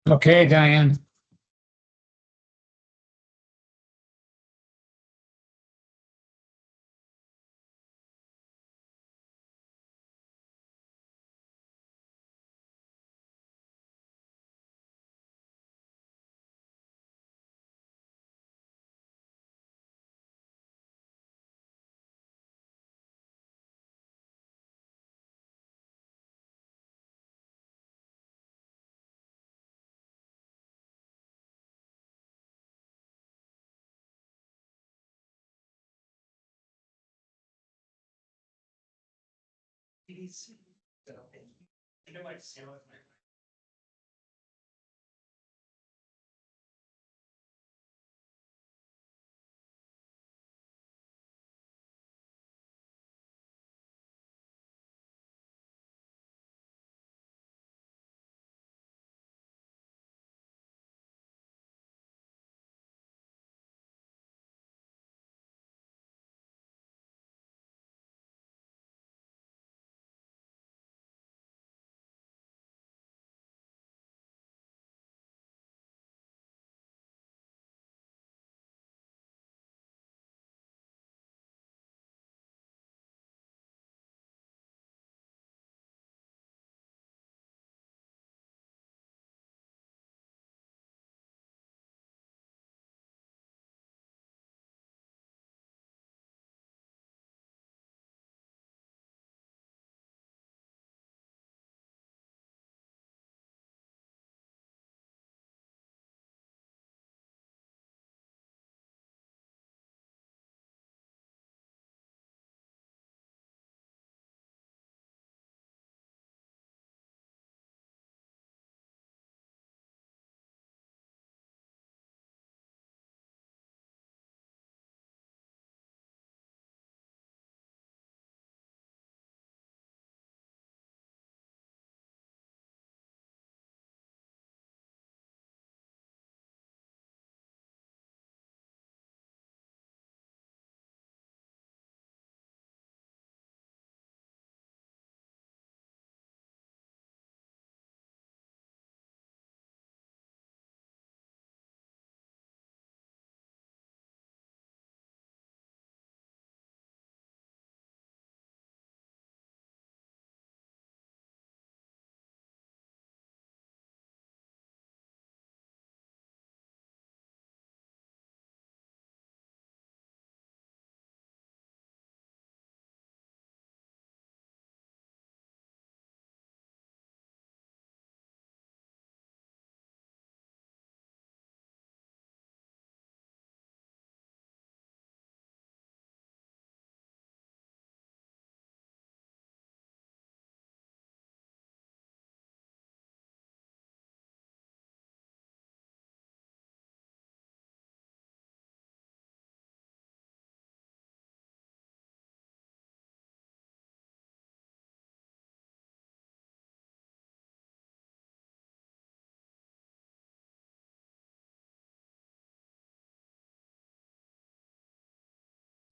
Okay, Diane.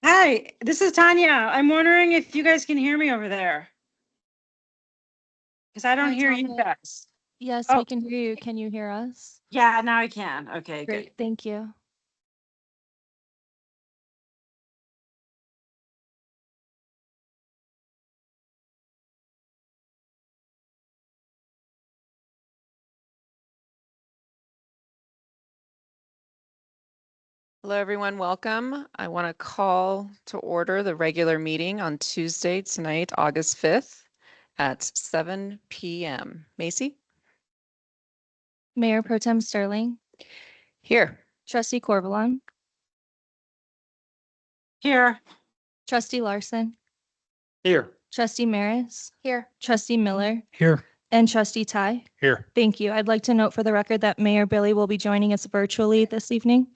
Hi, this is Tanya. I'm wondering if you guys can hear me over there. Because I don't Hi, hear you Tanya. guys. Yes, Oh. we can hear you. Can you hear us? Yeah, now I can. Okay, Great, good. thank you. Hello, everyone. Welcome. I want to call to order the regular meeting on Tuesday tonight, August 5th at 7 p.m. Macy? Mayor Pro Tem Sterling, Here. Trustee Corvalon, Here. Trustee Larson, Here. Trustee Maris, Here. Trustee Miller, Here. and Trustee Ty. Here. Thank you. I'd like to note for the record that Mayor Billy will be joining us virtually this evening.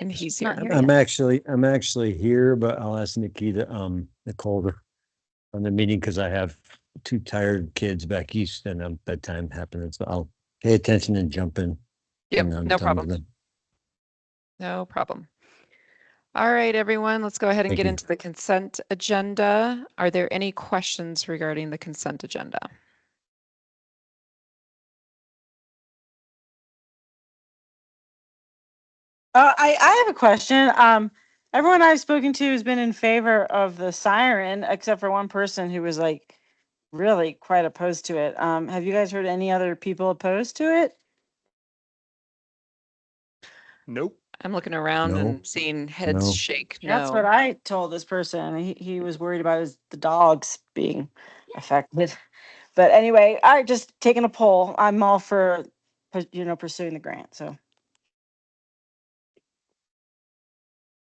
And he's Not here. here I'm yet. actually here, but I'll ask Nicole to on the meeting because I have two tired kids back east and bedtime happening. So I'll pay attention and jump in. Yep, when I'm no done with problem. them. No problem. All right, everyone, let's go ahead and Thank get you. into the consent agenda. Are there any questions regarding the consent agenda? I have a question. Everyone I've spoken to has been in favor of the siren, except for one person who was like really quite opposed to it. Have you guys heard any other people opposed to it? Nope. I'm looking around No. and seeing heads No. shake. That's what No. I told this person. He was worried about the dogs being affected. But anyway, I just taking a poll. I'm all for, pursuing the grant. So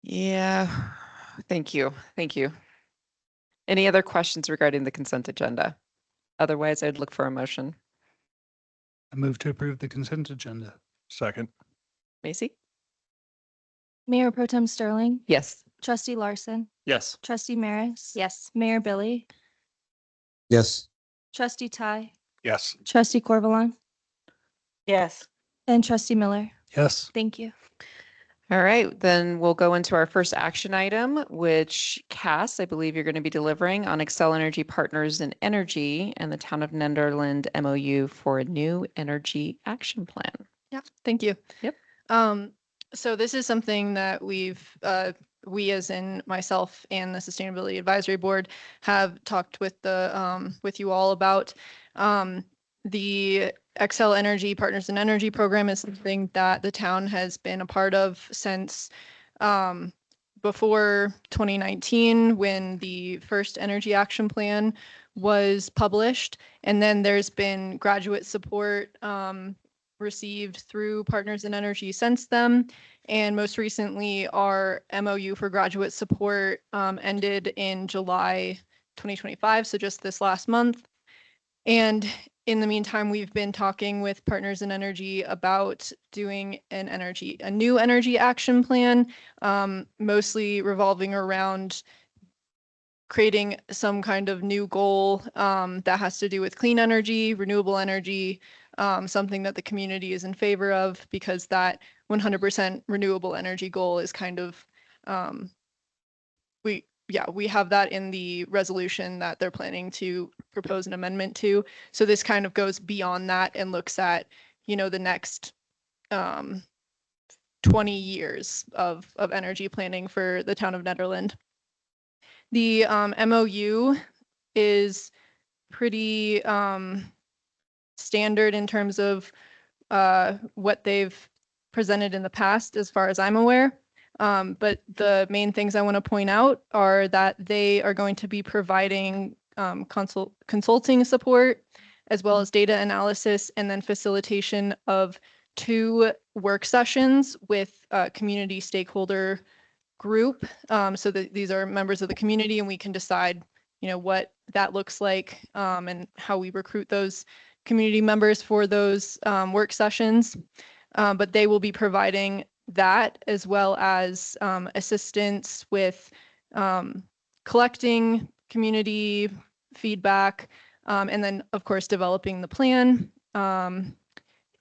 Yeah. Thank you. Thank you. Any other questions regarding the consent agenda? Otherwise, I'd look for a motion. I move to approve the consent agenda. Second. Macy? Mayor Pro Tem Sterling, Yes. Trustee Larson, Yes. Trustee Maris. Yes. Mayor Billy, Yes. Trustee Ty, Yes. Trustee Corvalon, yes. and Trustee Miller. Yes. Thank you. All right, then we'll go into our first action item, which Cass, I believe you're going to be delivering on Excel Energy Partners in Energy and the Town of Nederland MOU for a new energy action plan. Yeah, thank you. Yep. So this is something that we as in myself and the Sustainability Advisory Board have talked with with you all about. The Excel Energy Partners in Energy program is something that the town has been a part of since before 2019, when the first energy action plan was published. And then there's been graduate support received through Partners in Energy since then. And most recently, our MOU for graduate support ended in July 2025, so just this last month. And in the meantime, we've been talking with Partners in Energy about doing a new energy action plan, mostly revolving around creating some kind of new goal that has to do with clean energy, renewable energy, something that the community is in favor of, because that 100% renewable energy goal is kind of, we have that in the resolution that they're planning to propose an amendment to. So this kind of goes beyond that and looks at, the next 20 years of energy planning for the town of Nederland. The MOU is pretty standard in terms of what they've presented in the past, as far as I'm aware. But the main things I want to point out are that they are going to be providing consulting support, as well as data analysis, and then facilitation of 2 work sessions with community stakeholder group, so that these are members of the community, and we can decide, what that looks like, and how we recruit those community members for those work sessions. But they will be providing that, as well as assistance with collecting community feedback, and then, of course, developing the plan. And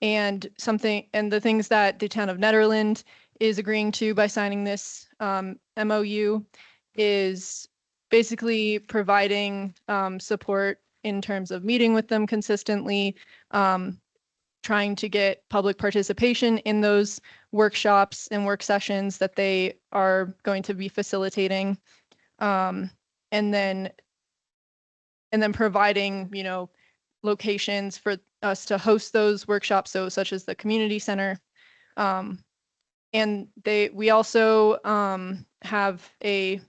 the things that the town of Nederland is agreeing to by signing this MOU is basically providing support in terms of meeting with them consistently, trying to get public participation in those workshops and work sessions that they are going to be facilitating, and then providing, locations for us to host those workshops, so such as the community center. And we also have a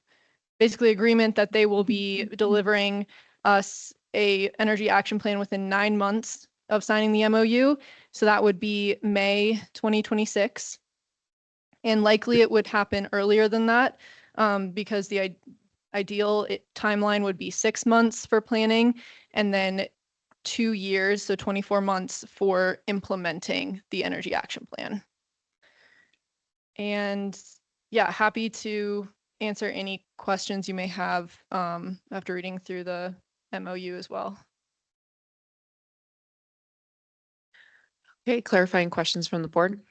basically agreement that they will be delivering us a energy action plan within 9 months of signing the MOU. So that would be May 2026. And likely it would happen earlier than that, because the ideal timeline would be 6 months for planning, and then 2 years, so 24 months for implementing the energy action plan. And yeah, happy to answer any questions you may have after reading through the MOU as well. Okay, clarifying questions from the board?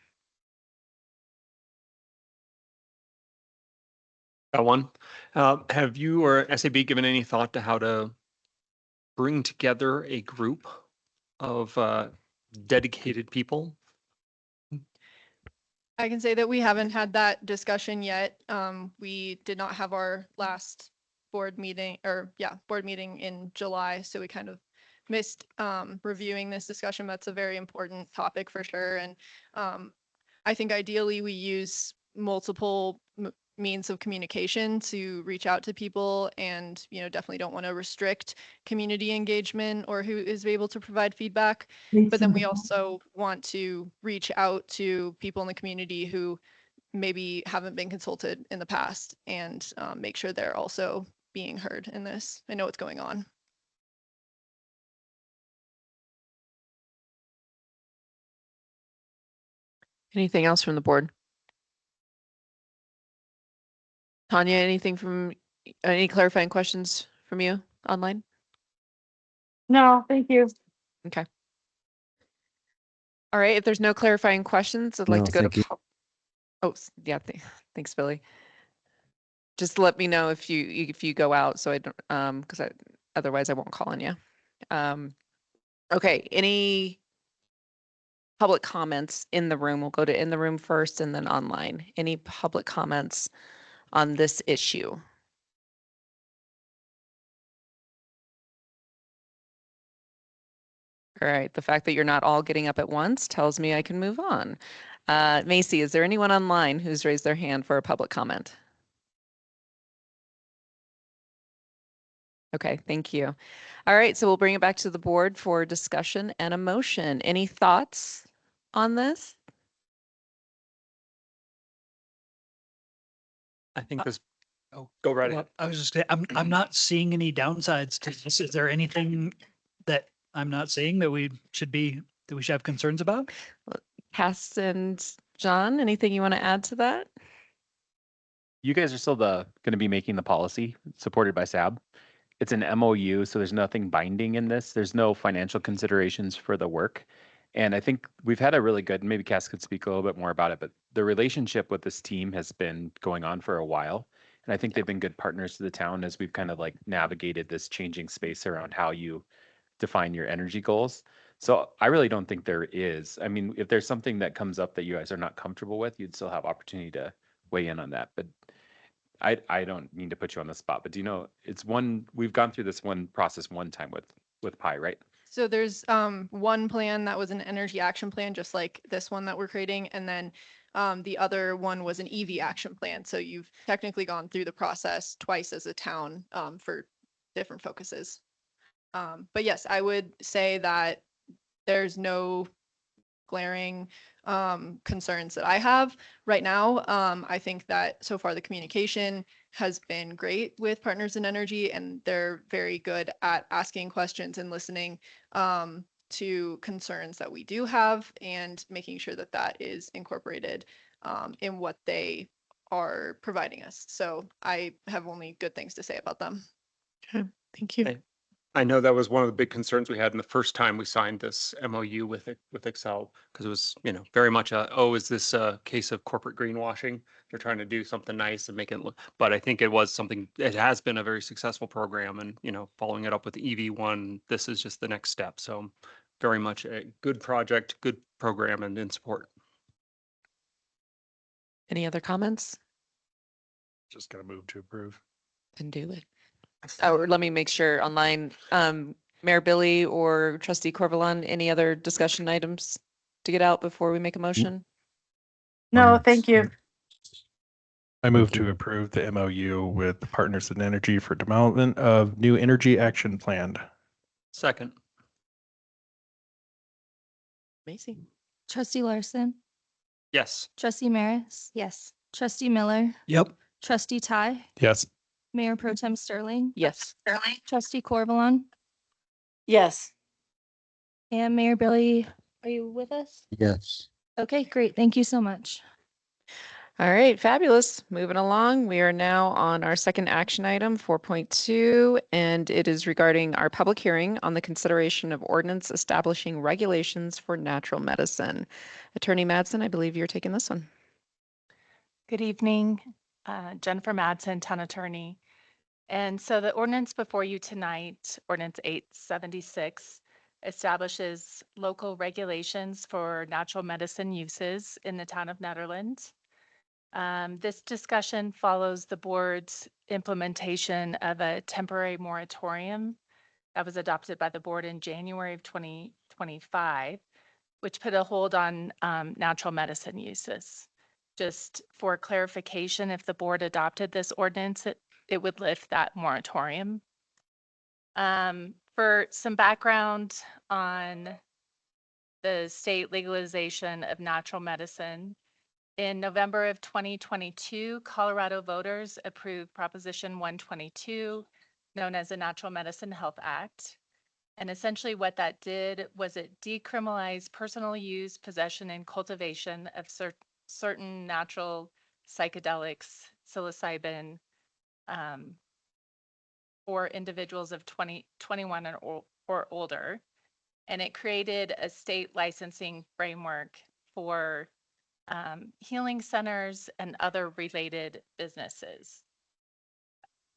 Got one. Have you or SAB given any thought to how to bring together a group of dedicated people? I can say that we haven't had that discussion yet. We did not have our last board meeting in July. So we kind of missed reviewing this discussion. That's a very important topic for sure. And I think ideally we use multiple means of communication to reach out to people, and definitely don't want to restrict community engagement or who is able to provide feedback. But then we also want to reach out to people in the community who maybe haven't been consulted in the past, and make sure they're also being heard in this. I know what's going on. Anything else from the board? Tanya, any clarifying questions from you online? No, thank you. Okay. All right, if there's no clarifying questions, I'd like No, to go thank to. you. Oh, yeah, thanks, Billy. Just let me know if you go out, so I don't, because otherwise I won't call on you. Okay, any public comments in the room? We'll go to in the room first and then online. Any public comments on this issue? All right, the fact that you're not all getting up at once tells me I can move on. Macy, is there anyone online who's raised their hand for a public comment? Okay, thank you. All right, so we'll bring it back to the board for discussion and a motion. Any thoughts on this? I think this, oh, go right ahead. I was just saying, I'm not seeing any downsides to this. Is there anything that I'm not seeing that we should have concerns about? Cass and John, anything you want to add to that? You guys are still going to be making the policy supported by SAB. It's an MOU, so there's nothing binding in this. There's no financial considerations for the work. And I think we've had a really good, maybe Cass could speak a little bit more about it, but the relationship with this team has been going on for a while. And I think they've been good partners to the town as we've kind of like navigated this changing space around how you define your energy goals. So I really don't think there is. I mean, if there's something that comes up that you guys are not comfortable with, you'd still have opportunity to weigh in on that. But I don't mean to put you on the spot, but do you know, we've gone through this one process one time with Pi, right? So there's one plan that was an energy action plan, just like this one that we're creating. And then the other one was an EV action plan. So you've technically gone through the process twice as a town for different focuses. But yes, I would say that there's no glaring concerns that I have right now. I think that so far the communication has been great with Partners in Energy, and they're very good at asking questions and listening to concerns that we do have, and making sure that that is incorporated in what they are providing us. So I have only good things to say about them. Okay, thank you. I know that was one of the big concerns we had in the first time we signed this MOU with Excel, because it was, very much is this a case of corporate greenwashing? They're trying to do something nice and make it look, but I think it has been a very successful program, and, following it up with the EV1, this is just the next step. So very much a good project, good program, and in support. Any other comments? Just gonna move to approve. Then do it. Oh, let me make sure online. Mayor Billy or Trustee Corvalon, any other discussion items to get out before we make a motion? No, thank you. I move to approve the MOU with Partners in Energy for development of new energy action plan. Second. Macy? Trustee Larson, Yes. trustee Maris, Yes. trustee Miller, Yep. trustee Ty, Yes. Mayor Pro Tem Sterling, Yes. trustee Corvalon, Yes. and Mayor Billy. Are you with us? Yes. Okay, great. Thank you so much. All right, fabulous. Moving along, we are now on our second action item, 4.2, and it is regarding our public hearing on the consideration of ordinance establishing regulations for natural medicine. Attorney Madsen, I believe you're taking this one. Good evening, Jennifer Madsen, town attorney. And so the ordinance before you tonight, ordinance 876, establishes local regulations for natural medicine uses in the town of Nederland. This discussion follows the board's implementation of a temporary moratorium that was adopted by the board in January of 2025, which put a hold on natural medicine uses. Just for clarification, if the board adopted this ordinance, it would lift that moratorium. For some background on the state legalization of natural medicine, in November of 2022, Colorado voters approved Proposition 122, known as the Natural Medicine Health Act. And essentially what that did was it decriminalized personal use, possession, and cultivation of certain natural psychedelics, psilocybin, for individuals of 21 or older. And it created a state licensing framework for healing centers and other related businesses.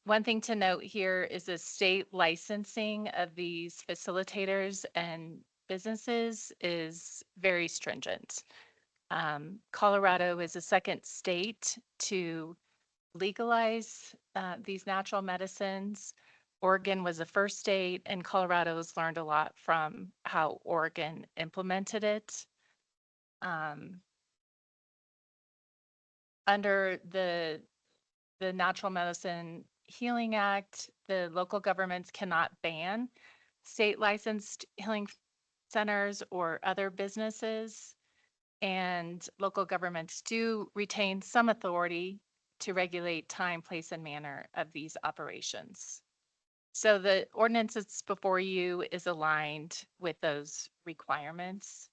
One thing to note here is the state licensing of these facilitators and businesses is very stringent. Colorado is the second state to legalize these natural medicines. Oregon was the first state, and Colorado has learned a lot from how Oregon implemented it. Under the Natural Medicine Healing Act, the local governments cannot ban state licensed healing centers or other businesses, and local governments do retain some authority to regulate time, place, and manner of these operations. So the ordinance that's before you is aligned with those requirements.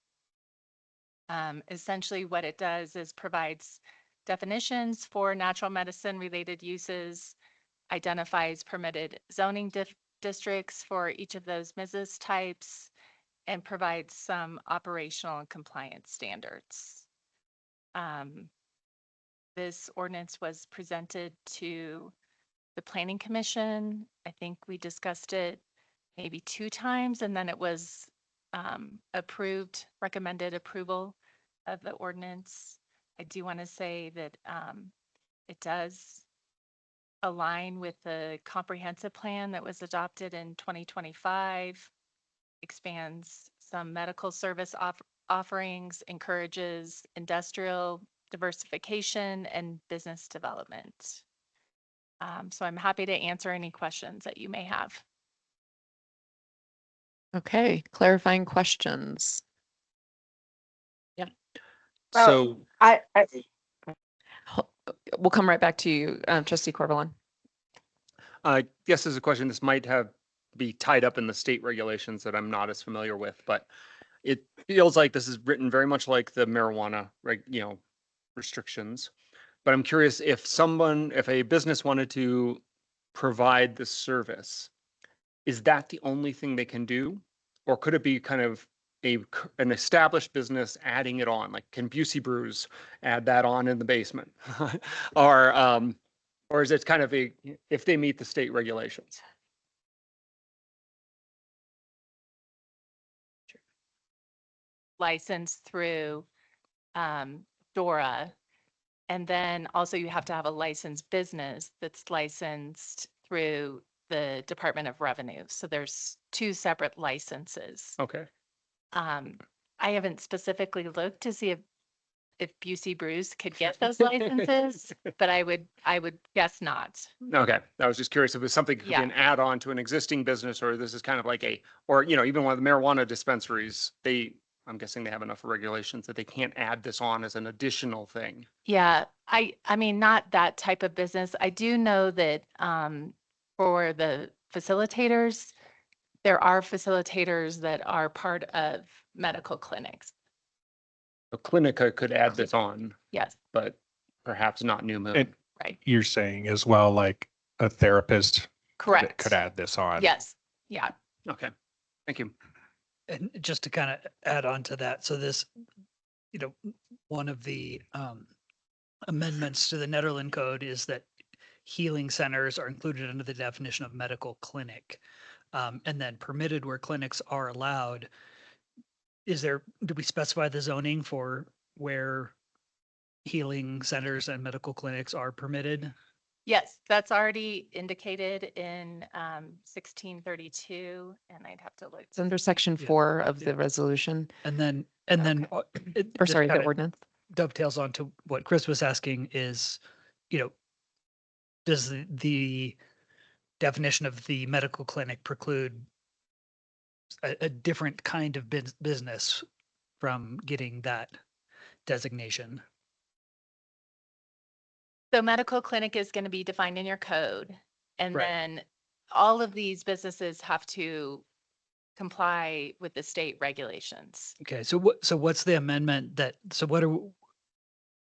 Essentially what it does is provides definitions for natural medicine related uses, identifies permitted zoning districts for each of those business types, and provides some operational and compliance standards. This ordinance was presented to the Planning Commission. I think we discussed it maybe 2 times, and then it was approved, recommended approval of the ordinance. I do want to say that it does align with the comprehensive plan that was adopted in 2025, expands some medical service offerings, encourages industrial diversification and business development. So I'm happy to answer any questions that you may have. Okay, clarifying questions. So We'll come right back to you, Trustee Corvalon. yes, as a question, this might be tied up in the state regulations that I'm not as familiar with, but it feels like this is written very much like the marijuana, restrictions. But I'm curious if a business wanted to provide the service, is that the only thing they can do? Or could it be kind of an established business adding it on, like can Busey Brews add that on in the basement? Or is it kind of if they meet the state regulations? Licensed through DORA. And then also you have to have a licensed business that's licensed through the Department of Revenue. So there's 2 separate licenses. Okay. I haven't specifically looked to see if Busey Brews could get those licenses, but I would guess not. Okay, I was just curious if it was something that could be an add-on to an existing business, or this is kind of like even one of the marijuana dispensaries, I'm guessing they have enough regulations that they can't add this on as an additional thing. Yeah, I mean, not that type of business. I do know that for the facilitators, there are facilitators that are part of medical clinics. A clinic could add this on, Yes, but perhaps not New Moon. And right. you're saying as well, like a therapist Correct. could add this on. Yes. Yeah. Okay, thank you. And just to kind of add on to that, so this, one of the amendments to the Nederland Code is that healing centers are included under the definition of medical clinic. and then permitted where clinics are allowed. Do we specify the zoning for where healing centers and medical clinics are permitted? Yes, that's already indicated in 1632, and I'd have to look. It's under section Yeah, 4 of yeah. the resolution, And then, or sorry, the kinda ordinance. dovetails onto what Chris was asking is, does the definition of the medical clinic preclude a different kind of business from getting that designation? So medical clinic is going to be defined in your code. And Right. then all of these businesses have to comply with the state regulations. Okay, so what's the amendment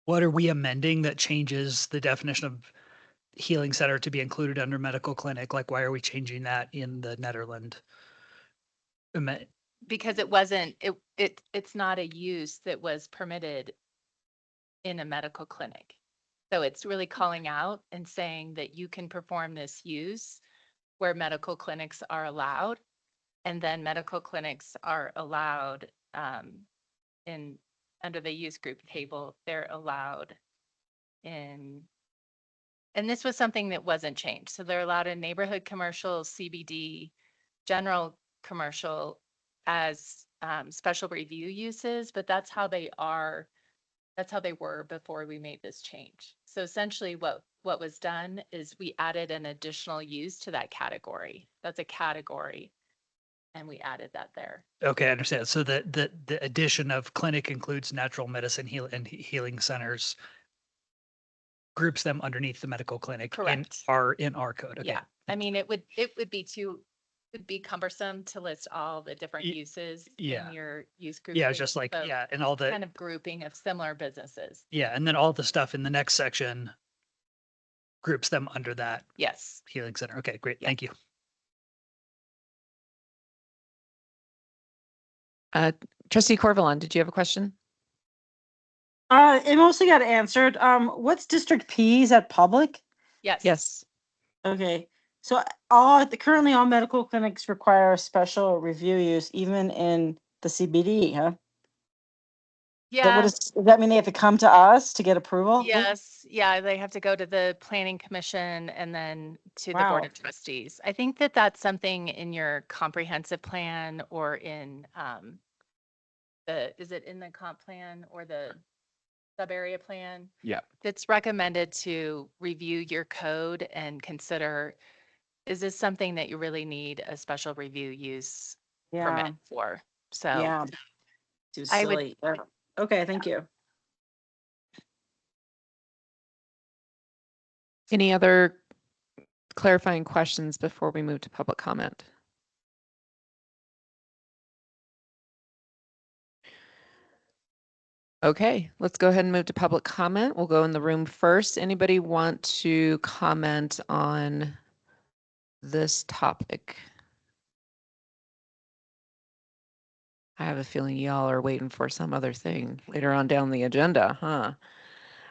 what are we amending that changes the definition of healing center to be included under medical clinic? Like, why are we changing that in the Nederland? Because it's not a use that was permitted in a medical clinic. So it's really calling out and saying that you can perform this use where medical clinics are allowed. And then medical clinics are allowed under the use group table, they're allowed and this was something that wasn't changed. So they're allowed in neighborhood commercial, CBD, general commercial as special review uses, but that's how they were before we made this change. So essentially what was done is we added an additional use to that category. That's a category. And we added that there. Okay, I understand. So the addition of clinic includes natural medicine healing centers, groups them underneath the medical clinic in Correct. our code. Okay. Yeah. I mean, it would be cumbersome to list all the different uses yeah. in your use group. Yeah, table, just like, so yeah, and all the, kind of grouping of similar businesses. yeah, and then all the stuff in the next section groups them under that Yes. healing center. Okay, great. Yeah. Thank you. Trustee Corvalon, did you have a question? It mostly got answered. What's District P? Is that public? Yes. Yes. Okay, so currently all medical clinics require a special review use, even in the CBD, huh? Yeah. Does that mean they have to come to us to get approval? Yes. Yeah. They have to go to the planning commission and then to the board Wow. of trustees. I think that that's something in your comprehensive plan or in is it in the comp plan or the sub area plan? Yeah. That's recommended to review your code and consider, is this something that you really need a special review use Yeah, permit for? So yeah. Too I would- silly. Okay, thank you. Any other clarifying questions before we move to public comment? Okay, let's go ahead and move to public comment. We'll go in the room first. Anybody want to comment on this topic? I have a feeling y'all are waiting for some other thing later on down the agenda, huh?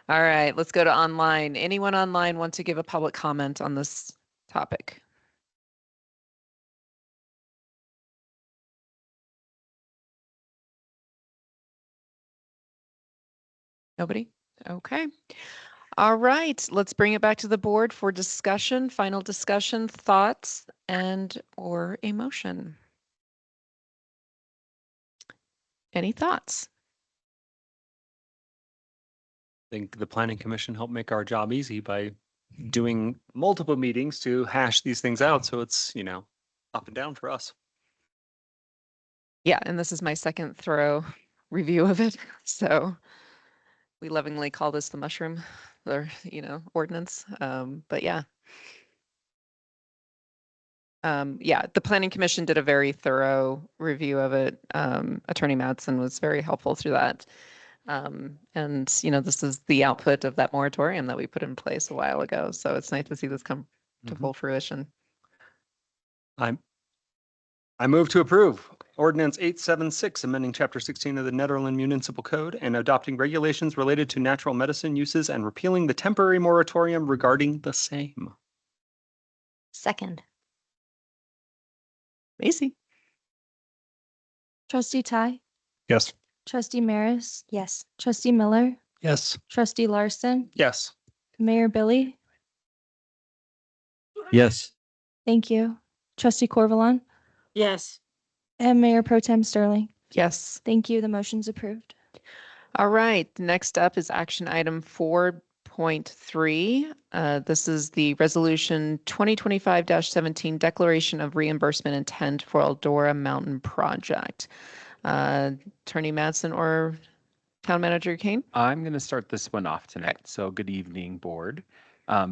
All right, let's go to online. Anyone online want to give a public comment on this topic? Nobody? Okay. All right, let's bring it back to the board for discussion, final discussion, thoughts, and or a motion. Any thoughts? I think the planning commission helped make our job easy by doing multiple meetings to hash these things out. So it's, up and down for us. Yeah, and this is my second thorough review of it. So we lovingly call this the mushroom or, ordinance. But yeah. Yeah, the planning commission did a very thorough review of it. Attorney Madsen was very helpful through that. And, this is the output of that moratorium that we put in place a while ago. So it's nice to see this come to full fruition. I move to approve Ordinance 876, amending Chapter 16 of the Nederland Municipal Code and adopting regulations related to natural medicine uses and repealing the temporary moratorium regarding the same. Second. Macy? Trustee Ty, Yes. Trustee Maris, Yes. Trustee Miller, Yes. Trustee Larson, Yes. Mayor Billy. Yes. Thank you. Trustee Corvalon Yes. and Mayor Pro Tem Sterling. Yes. Thank you. The motion's approved. All right, next up is action item 4.3. This is the resolution 2025-17 declaration of reimbursement intent for Eldora Mountain Project. Attorney Madsen or Town Manager Kane? I'm going to start this one off tonight. So good evening, board.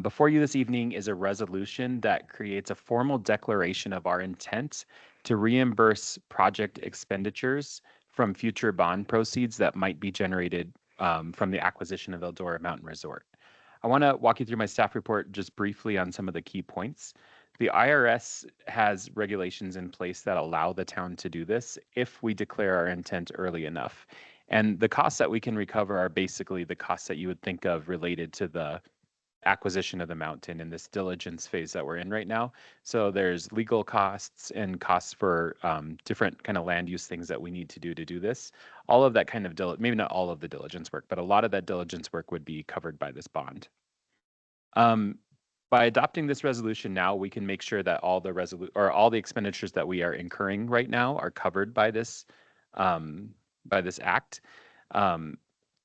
Before you this evening is a resolution that creates a formal declaration of our intent to reimburse project expenditures from future bond proceeds that might be generated from the acquisition of Eldora Mountain Resort. I want to walk you through my staff report just briefly on some of the key points. The IRS has regulations in place that allow the town to do this if we declare our intent early enough. And the costs that we can recover are basically the costs that you would think of related to the acquisition of the mountain in this diligence phase that we're in right now. So there's legal costs and costs for different kind of land use things that we need to do this. All of that kind of, maybe not all of the diligence work, but a lot of that diligence work would be covered by this bond. By adopting this resolution now, we can make sure that all the expenditures that we are incurring right now are covered by this act.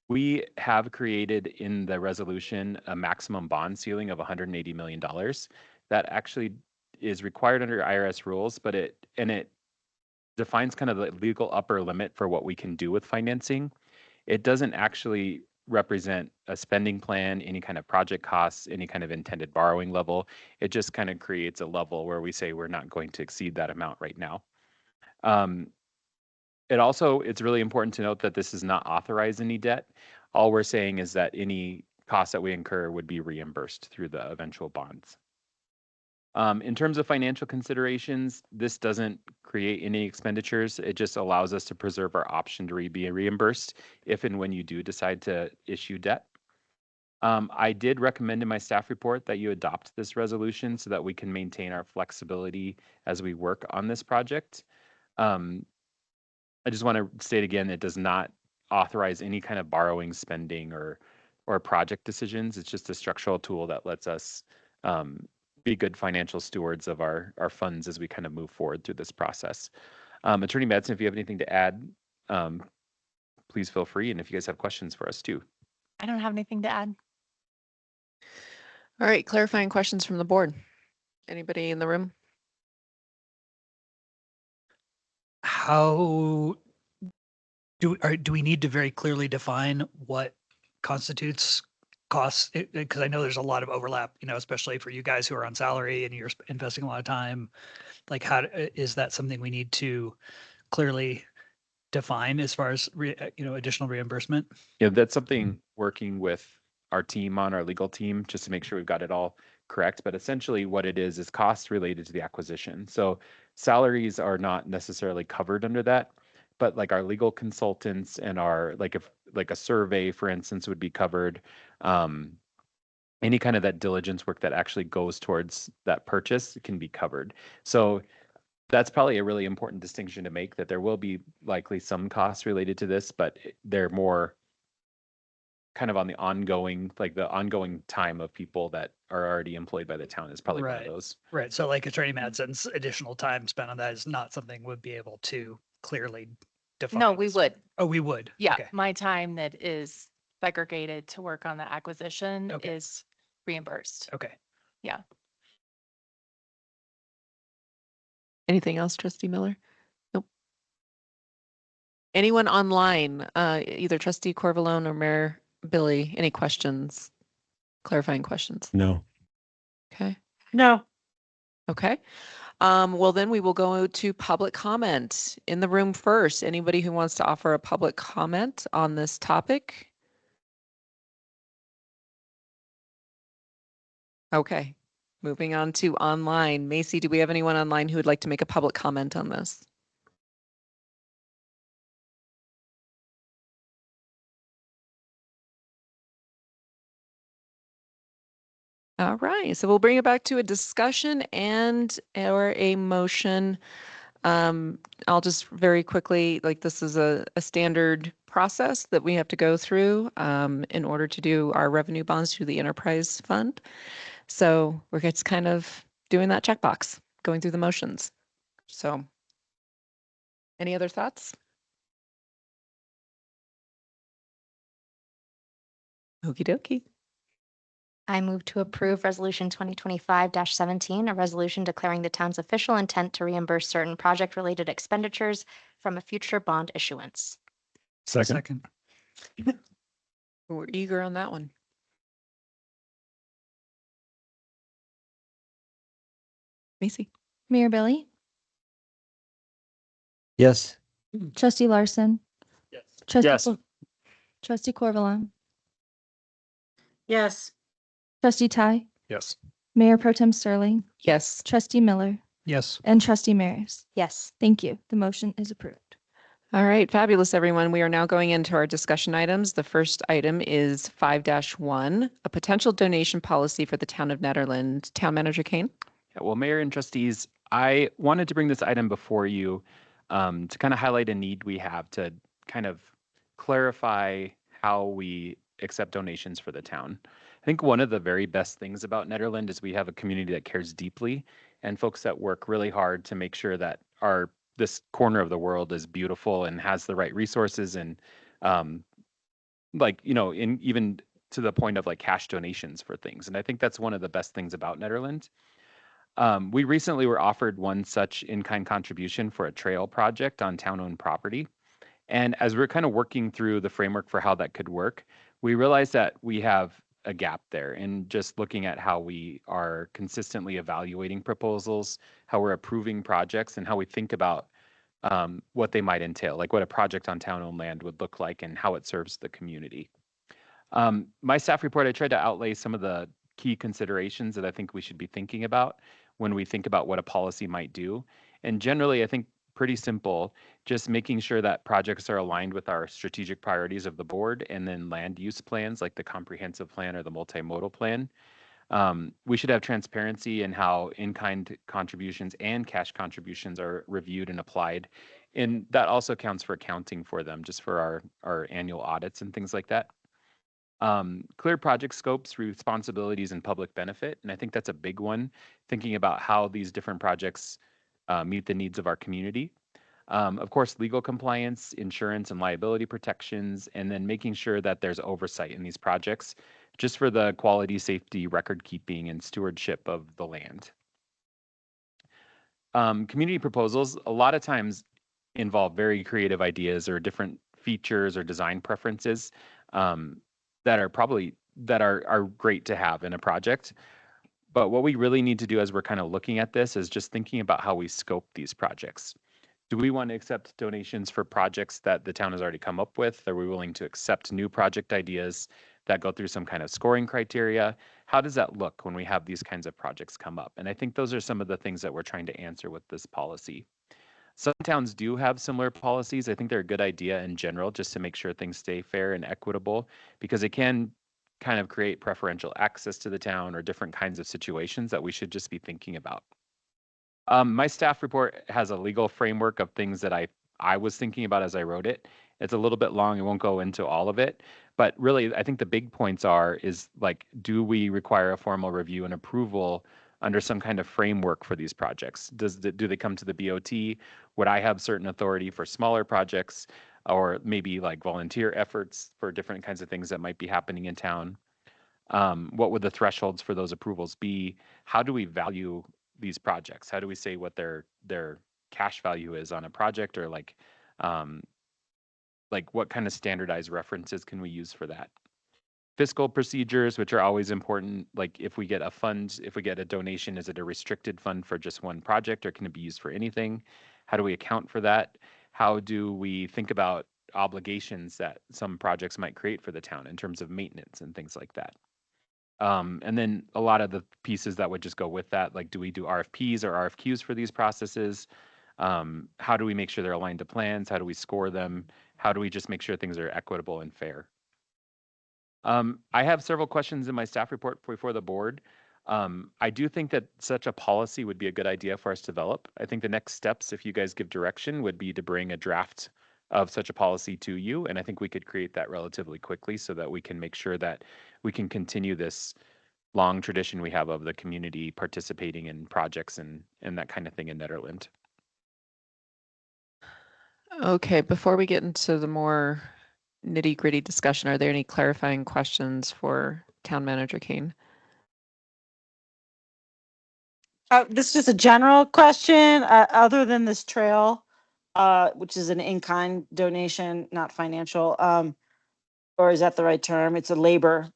We have created in the resolution a maximum bond ceiling of $180 million. That actually is required under IRS rules, but it defines kind of the legal upper limit for what we can do with financing. It doesn't actually represent a spending plan, any kind of project costs, any kind of intended borrowing level. It just kind of creates a level where we say we're not going to exceed that amount right now. It's really important to note that this does not authorize any debt. All we're saying is that any costs that we incur would be reimbursed through the eventual bonds. In terms of financial considerations, this doesn't create any expenditures. It just allows us to preserve our option to be reimbursed if and when you do decide to issue debt. I did recommend in my staff report that you adopt this resolution so that we can maintain our flexibility as we work on this project. I just want to state again, it does not authorize any kind of borrowing, spending, or project decisions. It's just a structural tool that lets us be good financial stewards of our funds as we kind of move forward through this process. Attorney Madsen, if you have anything to add, please feel free. And if you guys have questions for us too. I don't have anything to add. All right, clarifying questions from the board. Anybody in the room? How do we need to very clearly define what constitutes costs? Because I know there's a lot of overlap, especially for you guys who are on salary and you're investing a lot of time. Like, is that something we need to clearly define as far as additional reimbursement? Yeah, that's something working with our team on our legal team just to make sure we've got it all correct. But essentially what it is costs related to the acquisition. So salaries are not necessarily covered under that, but like our legal consultants and if a survey, for instance, would be covered. Any kind of that diligence work that actually goes towards that purchase can be covered. So that's probably a really important distinction to make, that there will be likely some costs related to this, but they're more kind of on the ongoing time of people that are already employed by the town is probably one of those. Right. So like Attorney Madsen's additional time spent on that is not something we'd be able to clearly define. No, we would. Oh, we would. Yeah, Okay. my time that is segregated to work on the acquisition is reimbursed. Okay. Yeah. Anything else, Trustee Miller? Nope. Anyone online, either Trustee Corvalon or Mayor Billy, any questions? Clarifying questions? No. Okay. No. Okay. Well, then we will go to public comment in the room first. Anybody who wants to offer a public comment on this topic? Okay. Moving on to online. Macy, do we have anyone online who would like to make a public comment on this? All right, so we'll bring it back to a discussion or a motion. I'll just very quickly, like this is a standard process that we have to go through in order to do our revenue bonds through the enterprise fund. So we're just kind of doing that checkbox, going through the motions. So any other thoughts? Okie dokie. I move to approve Resolution 2025-17, a resolution declaring the town's official intent to reimburse certain project-related expenditures from a future bond issuance. Second. We're eager on that one. Macy? Mayor Billy, Yes. Trustee Larson, Yes. Trustee Yes. Trustee Corvalon, Yes. Trustee Ty, Yes. Mayor Pro Tem Sterling, Yes. Trustee Miller, Yes. and Trustee Maris. Yes. Thank you. The motion is approved. All right, fabulous, everyone. We are now going into our discussion items. The first item is 5-1, a potential donation policy for the town of Nederland. Town Manager Kane? Yeah, well, Mayor and trustees, I wanted to bring this item before you to kind of highlight a need we have to kind of clarify how we accept donations for the town. I think one of the very best things about Nederland is we have a community that cares deeply and folks that work really hard to make sure that this corner of the world is beautiful and has the right resources and even to the point of like cash donations for things. And I think that's one of the best things about Nederland. We recently were offered one such in-kind contribution for a trail project on town-owned property. And as we're kind of working through the framework for how that could work, we realized that we have a gap there in just looking at how we are consistently evaluating proposals, how we're approving projects, and how we think about what they might entail, like what a project on town-owned land would look like and how it serves the community. My staff report, I tried to outlay some of the key considerations that I think we should be thinking about when we think about what a policy might do. And generally, I think pretty simple, just making sure that projects are aligned with our strategic priorities of the board and then land use plans like the comprehensive plan or the multimodal plan. We should have transparency in how in-kind contributions and cash contributions are reviewed and applied. And that also counts for accounting for them, just for our annual audits and things like that. Clear project scopes, responsibilities, and public benefit. And I think that's a big one, thinking about how these different projects meet the needs of our community. Of course, legal compliance, insurance and liability protections, and then making sure that there's oversight in these projects just for the quality, safety, record keeping, and stewardship of the land. Community proposals a lot of times involve very creative ideas or different features or design preferences that are great to have in a project. But what we really need to do as we're kind of looking at this is just thinking about how we scope these projects. Do we want to accept donations for projects that the town has already come up with? Are we willing to accept new project ideas that go through some kind of scoring criteria? How does that look when we have these kinds of projects come up? And I think those are some of the things that we're trying to answer with this policy. Some towns do have similar policies. I think they're a good idea in general, just to make sure things stay fair and equitable, because it can kind of create preferential access to the town or different kinds of situations that we should just be thinking about. My staff report has a legal framework of things that I was thinking about as I wrote it. It's a little bit long. I won't go into all of it, but really I think the big points is like, do we require a formal review and approval under some kind of framework for these projects? Do they come to the BOT? Would I have certain authority for smaller projects, or maybe like volunteer efforts for different kinds of things that might be happening in town? What would the thresholds for those approvals be? How do we value these projects? How do we say what their cash value is on a project, or like what kind of standardized references can we use for that? Fiscal procedures, which are always important, like if we get a donation, is it a restricted fund for just one project, or can it be used for anything? How do we account for that? How do we think about obligations that some projects might create for the town in terms of maintenance and things like that? And then a lot of the pieces that would just go with that, like, do we do RFPs or RFQs for these processes? How do we make sure they're aligned to plans? How do we score them? How do we just make sure things are equitable and fair? I have several questions in my staff report before the board. I do think that such a policy would be a good idea for us to develop. I think the next steps, if you guys give direction, would be to bring a draft of such a policy to you. And I think we could create that relatively quickly so that we can make sure that we can continue this long tradition we have of the community participating in projects and that kind of thing in Nederland. Okay, before we get into the more nitty-gritty discussion, are there any clarifying questions for Town Manager Kane? This is just a general question, other than this trail, which is an in-kind donation, not financial, or is that the right term? It's a labor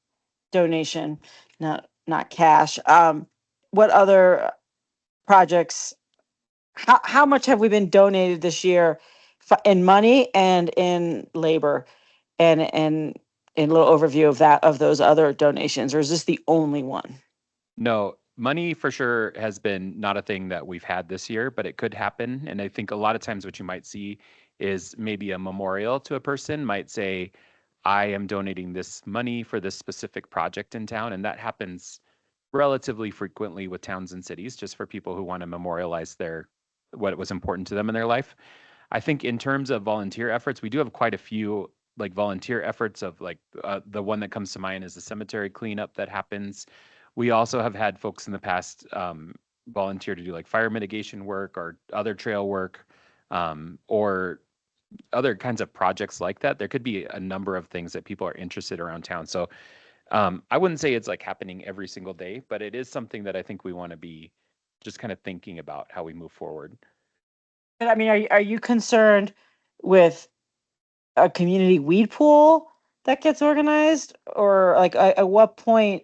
donation, not cash. What other projects, how much have we been donated this year in money and in labor? And a little overview of that, of those other donations, or is this the only one? No, money for sure has been not a thing that we've had this year, but it could happen. And I think a lot of times what you might see is maybe a memorial to a person might say, I am donating this money for this specific project in town. And that happens relatively frequently with towns and cities, just for people who want to memorialize what was important to them in their life. I think in terms of volunteer efforts, we do have quite a few like volunteer efforts of like the one that comes to mind is the cemetery cleanup that happens. We also have had folks in the past volunteer to do like fire mitigation work or other trail work or other kinds of projects like that. There could be a number of things that people are interested around town. So I wouldn't say it's like happening every single day, but it is something that I think we want to be just kind of thinking about how we move forward. But I mean, are you concerned with a community weed pool that gets organized, or like at what point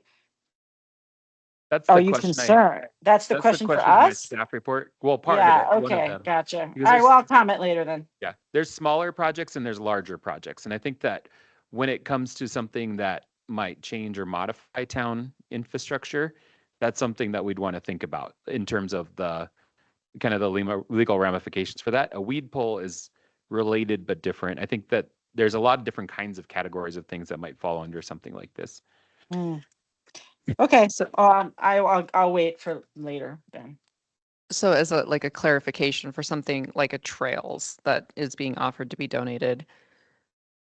That's are the you question. concerned? That's the That's question for in my us? staff report. Well, part Yeah, of it. One of okay, them. gotcha. All Because right, there's- well, I'll comment later then. Yeah, there's smaller projects and there's larger projects. And I think that when it comes to something that might change or modify town infrastructure, that's something that we'd want to think about in terms of the kind of the legal ramifications for that. A weed pull is related but different. I think that there's a lot of different kinds of categories of things that might fall under something like this. Okay, so I'll wait for later then. So as a like a clarification for something like a trails that is being offered to be donated,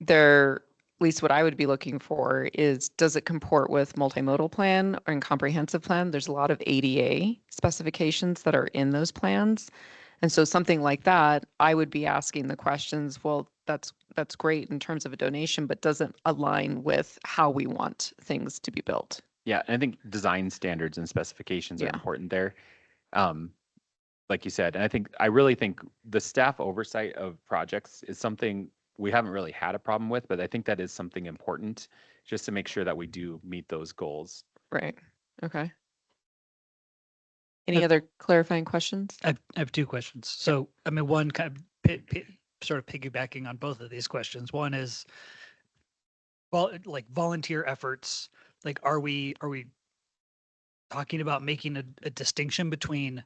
there, at least what I would be looking for is, does it comport with multimodal plan or comprehensive plan? There's a lot of ADA specifications that are in those plans. And so something like that, I would be asking the questions, well, that's great in terms of a donation, but doesn't align with how we want things to be built. Yeah, and I think design standards and specifications are Yeah. important there. Like you said, and I really think the staff oversight of projects is something we haven't really had a problem with, but I think that is something important just to make sure that we do meet those goals. Right. Okay. Any other clarifying questions? I have two questions. So, I mean, one kind of sort of piggybacking on both of these questions. One is, well, like volunteer efforts. Like, are we talking about making a distinction between,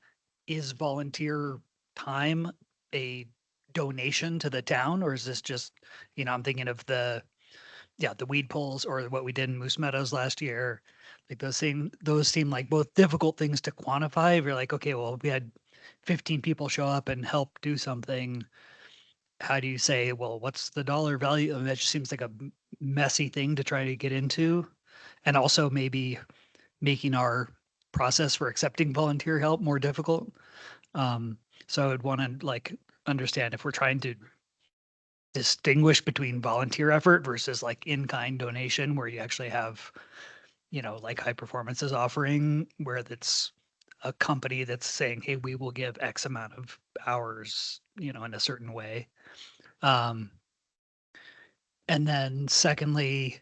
is volunteer time a donation to the town, or is this just, I'm thinking of the weed pulls or what we did in Moose Meadows last year. Like those seem like both difficult things to quantify. If you're like, okay, well, we had 15 people show up and help do something. How do you say, well, what's the dollar value? I mean, that just seems like a messy thing to try to get into. And also maybe making our process for accepting volunteer help more difficult. So I would want to like understand if we're trying to distinguish between volunteer effort versus like in-kind donation, where you actually have, like High Performance is offering, where that's a company that's saying, hey, we will give X amount of hours, in a certain way. And then secondly,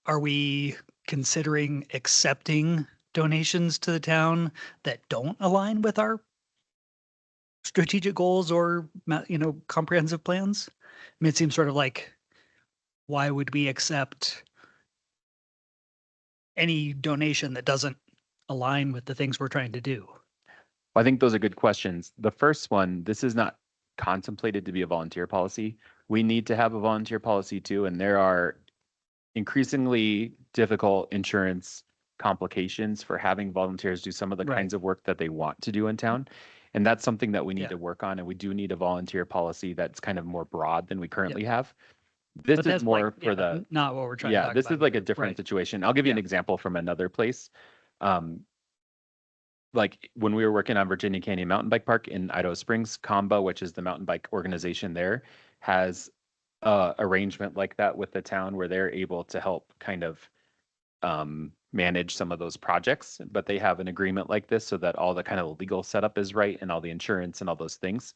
are we considering accepting donations to the town that don't align with our strategic goals or, comprehensive plans? I mean, it seems sort of like, why would we accept any donation that doesn't align with the things we're trying to do? I think those are good questions. The first one, this is not contemplated to be a volunteer policy. We need to have a volunteer policy too, and there are increasingly difficult insurance complications for having volunteers do some of the Right. kinds of work that they want to do in town. And that's something that we need Yeah. to work on. And we do need a volunteer policy that's kind of more broad than we currently have. This But is that's more like, for yeah, the, not what we're trying to yeah, talk this about is like a here. different Right. situation. I'll give you an Yeah. example from another place. Like when we were working on Virginia Canyon Mountain Bike Park in Idaho Springs, COMBA, which is the mountain bike organization there, has a arrangement like that with the town where they're able to help kind of manage some of those projects, but they have an agreement like this so that all the kind of legal setup is right and all the insurance and all those things.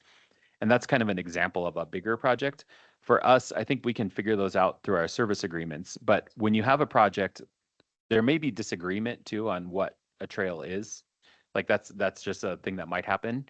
And that's kind of an example of a bigger project. For us, I think we can figure those out through our service agreements. But when you have a project, there may be disagreement too on what a trail is. Like that's just a thing that might happen.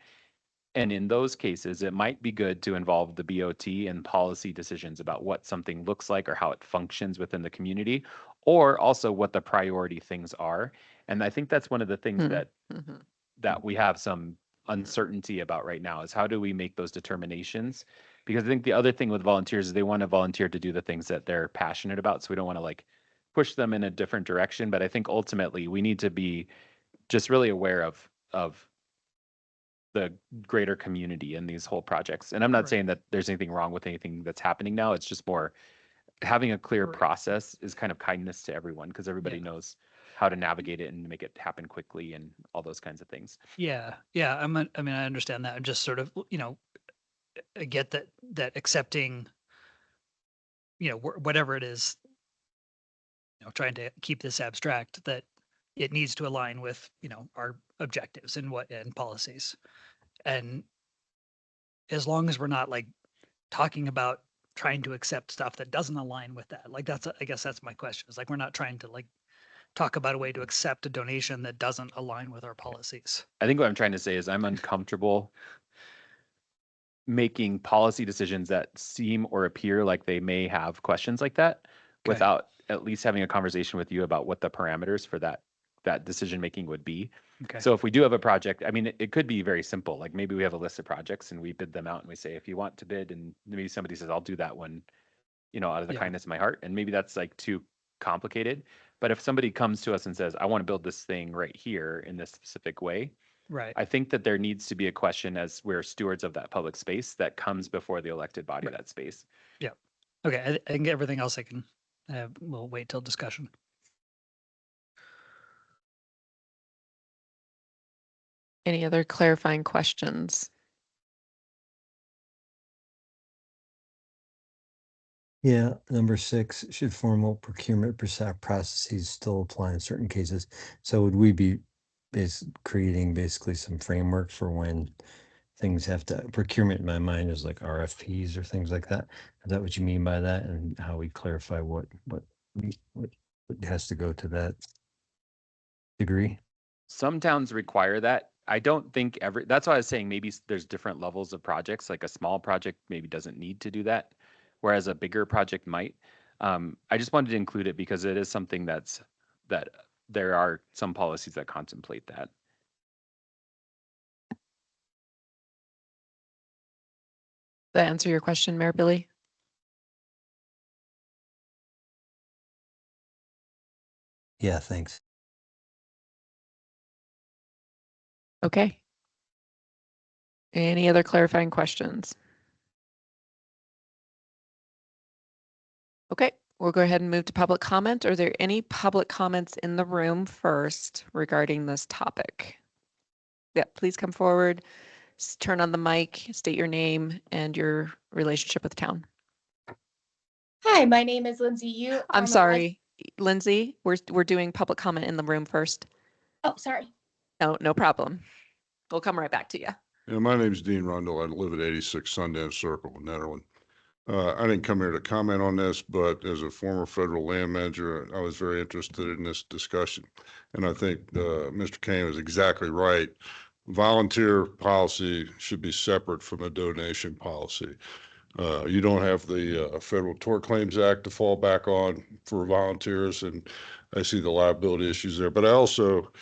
And in those cases, it might be good to involve the BOT in policy decisions about what something looks like or how it functions within the community, or also what the priority things are. And I think that's one of the things that we have some uncertainty about right now is how do we make those determinations? Because I think the other thing with volunteers is they want to volunteer to do the things that they're passionate about. So we don't want to like push them in a different direction. But I think ultimately we need to be just really aware of the greater community in these whole projects. And I'm not Right. saying that there's anything wrong with anything that's happening now. It's just more having a clear Right. process is kind of kindness to everyone because everybody Yeah. knows how to navigate it and make it happen quickly and all those kinds of things. Yeah. I mean, I understand that. I'm just sort of, I get that accepting, whatever it is, trying to keep this abstract, that it needs to align with, our objectives and policies. And as long as we're not like talking about trying to accept stuff that doesn't align with that, like I guess that's my question. Is like, we're not trying to like talk about a way to accept a donation that doesn't align with our policies. I think what I'm trying to say is I'm uncomfortable making policy decisions that seem or appear like they may have questions like that Okay. without at least having a conversation with you about what the parameters for that decision making would be. Okay. So if we do have a project, I mean, it could be very simple. Like maybe we have a list of projects and we bid them out and we say, if you want to bid, and maybe somebody says, I'll do that one, out of the Yeah. kindness of my heart. And maybe that's like too complicated. But if somebody comes to us and says, I want to build this thing right here in this specific way, Right. I think that there needs to be a question as we're stewards of that public space that comes before the elected body of that space. Okay. I think everything else we'll wait till discussion. Any other clarifying questions? Yeah, number 6, should formal procurement processes still apply in certain cases? So would we be creating basically some framework for when things have to, procurement in my mind is like RFPs or things like that. Is that what you mean by that? And how we clarify what has to go to that degree? Some towns require that. I don't think that's why I was saying maybe there's different levels of projects. Like a small project maybe doesn't need to do that, whereas a bigger project might. I just wanted to include it because it is something that there are some policies that contemplate that. That answer your question, Mayor Billy? Yeah, thanks. Okay. Any other clarifying questions? Okay, we'll go ahead and move to public comment. Are there any public comments in the room first regarding this topic? Yeah, please come forward, turn on the mic, state your name and your relationship with the town. Hi, my name is Lindsay Yu. I'm sorry, Lindsay, we're doing public comment in the room first. Oh, sorry. No problem. We'll come right back to you. Yeah, my name is Dean Rundle. I live at 86 Sundance Circle in Nederland. I didn't come here to comment on this, but as a former federal land manager, I was very interested in this discussion. And I think Mr. Kane was exactly right. Volunteer policy should be separate from a donation policy. You don't have the Federal Tort Claims Act to fall back on for volunteers, and I see the liability issues there. But I also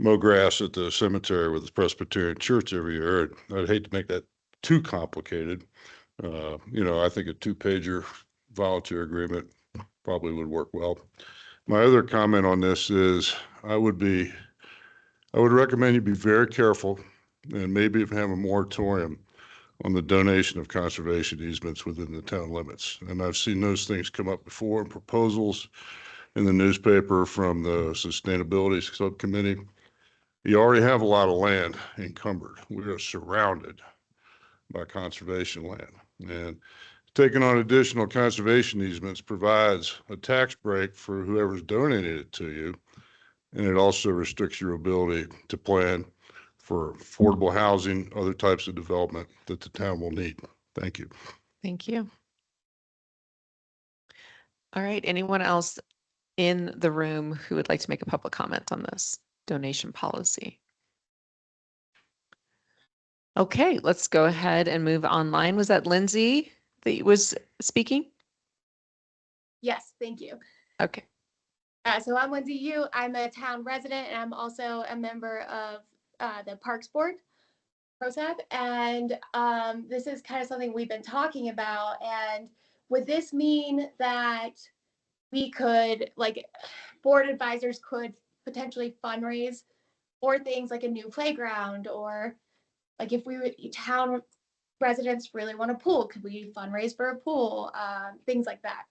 mow grass at the cemetery with the Presbyterian Church every year. And I'd hate to make that too complicated. I think a 2-pager volunteer agreement probably would work well. My other comment on this is I would recommend you be very careful and maybe even have a moratorium on the donation of conservation easements within the town limits. And I've seen those things come up before in proposals in the newspaper from the Sustainability Subcommittee. You already have a lot of land encumbered. We are surrounded by conservation land. And taking on additional conservation easements provides a tax break for whoever's donated it to you. And it also restricts your ability to plan for affordable housing, other types of development that the town will need. Thank you. Thank you. All right, anyone else in the room who would like to make a public comment on this donation policy? Okay, let's go ahead and move online. Was that Lindsay that was speaking? Yes, thank you. Okay. So I'm Lindsay Yu. I'm a town resident and I'm also a member of the Parks Board, PROSAB. And this is kind of something we've been talking about. And would this mean that we could, like, board advisors could potentially fundraise for things like a new playground, or like if we were town residents really want a pool, could we fundraise for a pool? Things like that.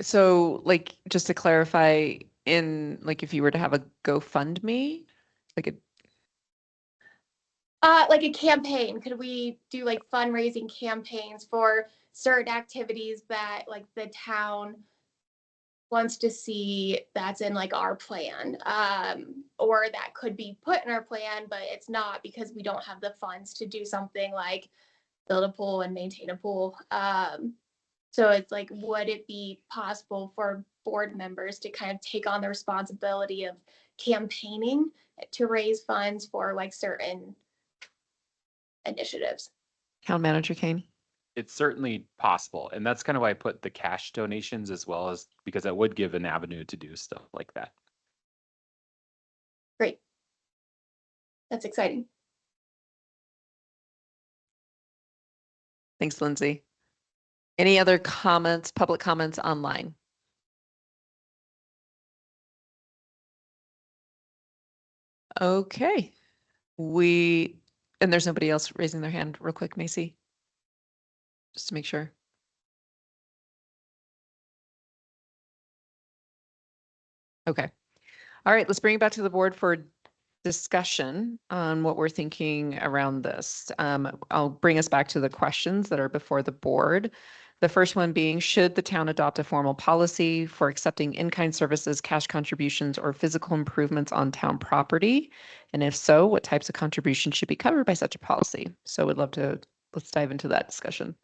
So like, just to clarify, like if you were to have a GoFundMe, like Like a campaign, could we do like fundraising campaigns for certain activities that like the town wants to see that's in like our plan, or that could be put in our plan, but it's not because we don't have the funds to do something like build a pool and maintain a pool. So it's like, would it be possible for board members to kind of take on the responsibility of campaigning to raise funds for like certain initiatives? Town Manager Kane? It's certainly possible. And that's kind of why I put the cash donations as well, as because that would give an avenue to do stuff like that. Great. That's exciting. Thanks, Lindsay. Any other comments, public comments online? Okay. And there's nobody else raising their hand real quick, Macy? Just to make sure. Okay. All right, let's bring it back to the board for discussion on what we're thinking around this. I'll bring us back to the questions that are before the board. The first one being, should the town adopt a formal policy for accepting in-kind services, cash contributions, or physical improvements on town property? And if so, what types of contributions should be covered by such a policy? So let's dive into that discussion.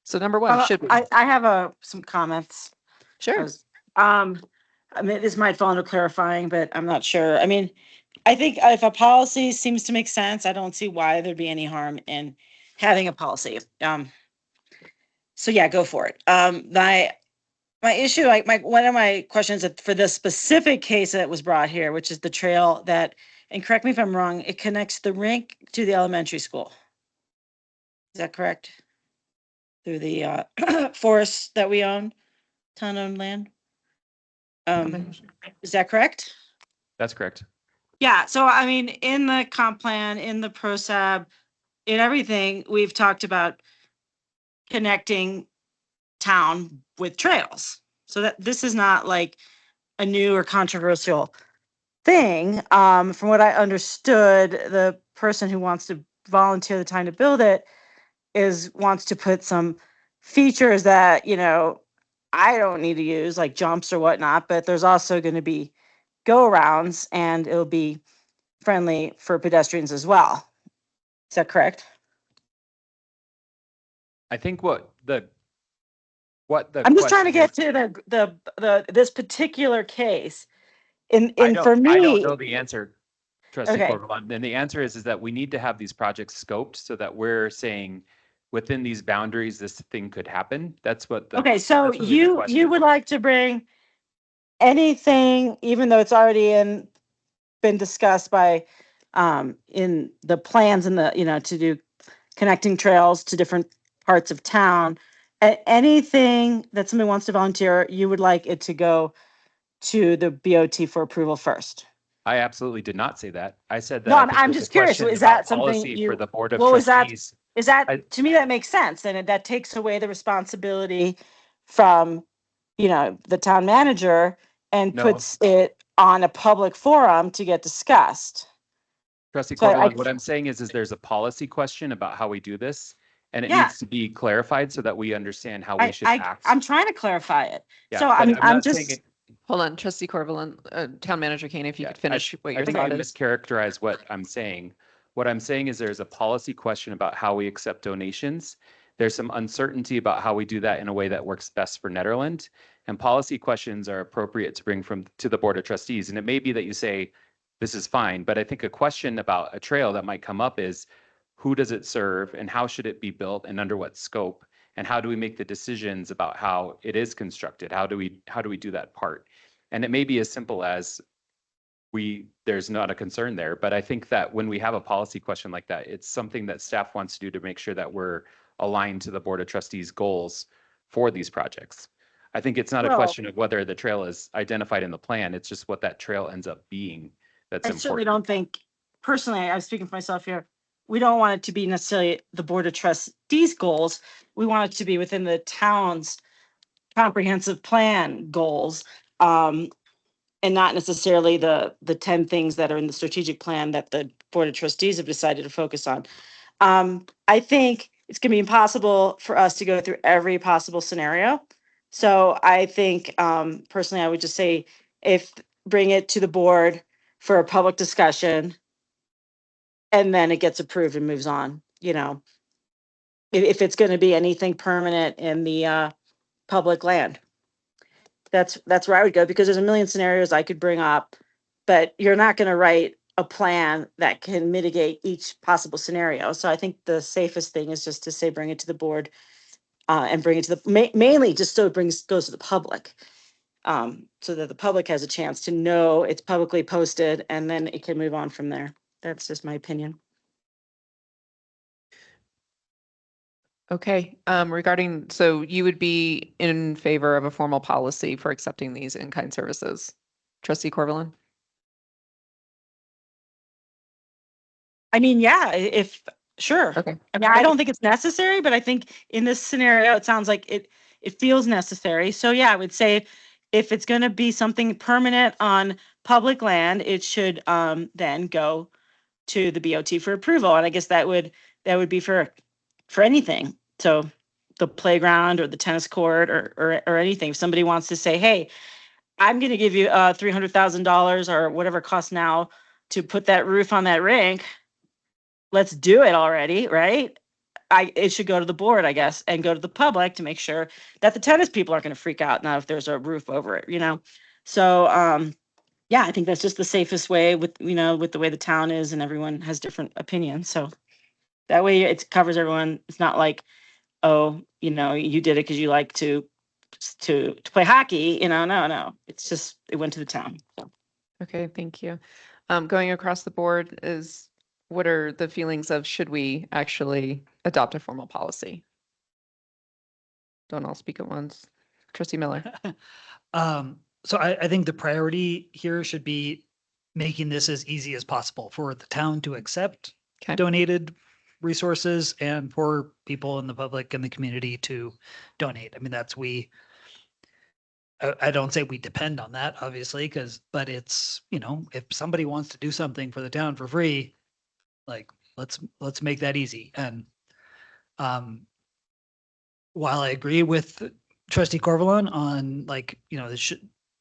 So number one, should we? I have some comments. Sure. I mean, this might fall under clarifying, but I'm not sure. I mean, I think if a policy seems to make sense, I don't see why there'd be any harm in having a policy. So yeah, go for it. My issue, one of my questions for this specific case that was brought here, which is the trail that, and correct me if I'm wrong, it connects the rink to the elementary school. Is that correct? Through the forests that we own, town-owned land. Is that correct? That's correct. Yeah, so I mean, in the comp plan, in the PROSAB, in everything, we've talked about connecting town with trails. So that this is not like a new or controversial thing. From what I understood, the person who wants to volunteer the time to build it wants to put some features that, you know, I don't need to use, like jumps or whatnot, but there's also going to be go-arounds and it'll be friendly for pedestrians as well. Is that correct? I think what the I'm just trying to get question to the this particular case. is- For me, I don't know the answer, Trustee Okay. Corvalon. And the answer is that we need to have these projects scoped so that we're saying within these boundaries, this thing could happen. That's what the. okay, so that's really the you question. would like to bring anything, even though it's already been discussed by in the plans and the, you know, to do connecting trails to different parts of town, anything that somebody wants to volunteer, you would like it to go to the BOT for approval first. I absolutely did not say that. I said that No, I I'm, think I'm there's a just curious. question Is about that something policy for you, the Board of what was that? Trustees. Is that, I- to me, that makes sense. And that takes away the responsibility from, the town manager and No. puts it on a public forum to get discussed. Trustee So Corvalon, what I'm saying is there's a policy question about how we do this, and it Yeah. needs to be clarified so that we understand how we should act. I'm trying to clarify it. Yeah, So but I'm not saying just, it- Hold on, Trustee Corvalin, Town Manager Kane, if you Yeah, could finish what I your think I thought is. mischaracterized what I'm saying. What I'm saying is there's a policy question about how we accept donations. There's some uncertainty about how we do that in a way that works best for Nederland. And policy questions are appropriate to bring to the Board of Trustees. And it may be that you say, this is fine, but I think a question about a trail that might come up is, who does it serve and how should it be built and under what scope? And how do we make the decisions about how it is constructed? How do we do that part? And it may be as simple as there's not a concern there, but I think that when we have a policy question like that, it's something that staff wants to do to make sure that we're aligned to the Board of Trustees goals for these projects. I think it's not a Well- question of whether the trail is identified in the plan. It's just what that trail ends up being that's I certainly important. don't think, personally, I'm speaking for myself here, we don't want it to be necessarily the Board of Trustees goals. We want it to be within the town's comprehensive plan goals. And not necessarily the 10 things that are in the strategic plan that the Board of Trustees have decided to focus on. I think it's gonna be impossible for us to go through every possible scenario. So I think, personally, I would just say, bring it to the board for a public discussion. And then it gets approved and moves on, if it's gonna be anything permanent in the, public land. That's where I would go, because there's a million scenarios I could bring up, but you're not gonna write a plan that can mitigate each possible scenario. So I think the safest thing is just to say, bring it to the board, and bring it to mainly just so it goes to the public. So that the public has a chance to know it's publicly posted, and then it can move on from there. That's just my opinion. Okay, so you would be in favor of a formal policy for accepting these in-kind services? Trustee Corvalin? I mean, yeah, sure. Okay. I mean, I don't think it's necessary, but I think in this scenario, it sounds like it feels necessary. So yeah, I would say if it's gonna be something permanent on public land, it should then go to the BOT for approval. And I guess that would be for anything. So the playground or the tennis court or anything. If somebody wants to say, hey, I'm gonna give you $300,000 or whatever it costs now to put that roof on that rink, let's do it already, right? It should go to the board, I guess, and go to the public to make sure that the tennis people aren't gonna freak out now if there's a roof over it. So, yeah, I think that's just the safest way with the way the town is, and everyone has different opinions. So that way it covers everyone. It's not like, oh, you did it because you like to play hockey, no. It's just, it went to the town. So. Okay, thank you. Going across the board what are the feelings of, should we actually adopt a formal policy? Don't all speak at once. Trustee Miller? So I think the priority here should be making this as easy as possible for the town to accept Okay. donated resources and for people in the public and the community to donate. I mean, I don't say we depend on that, obviously, but it's, if somebody wants to do something for the town for free, like, let's make that easy. And while I agree with Trustee Corvalon on, like,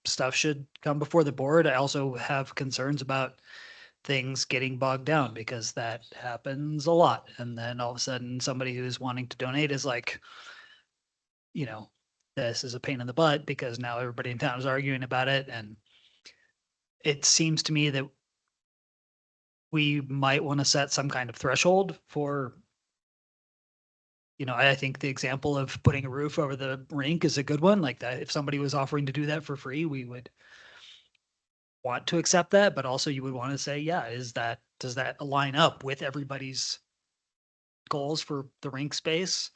stuff should come before the board, I also have concerns about things getting bogged down, because that happens a lot. And then all of a sudden somebody who's wanting to donate is like, this is a pain in the butt because now everybody in town is arguing about it. And it seems to me that we might want to set some kind of threshold for, I think the example of putting a roof over the rink is a good one. Like that, if somebody was offering to do that for free, we would want to accept that, but also you would want to say, yeah, does that line up with everybody's goals for the rink space?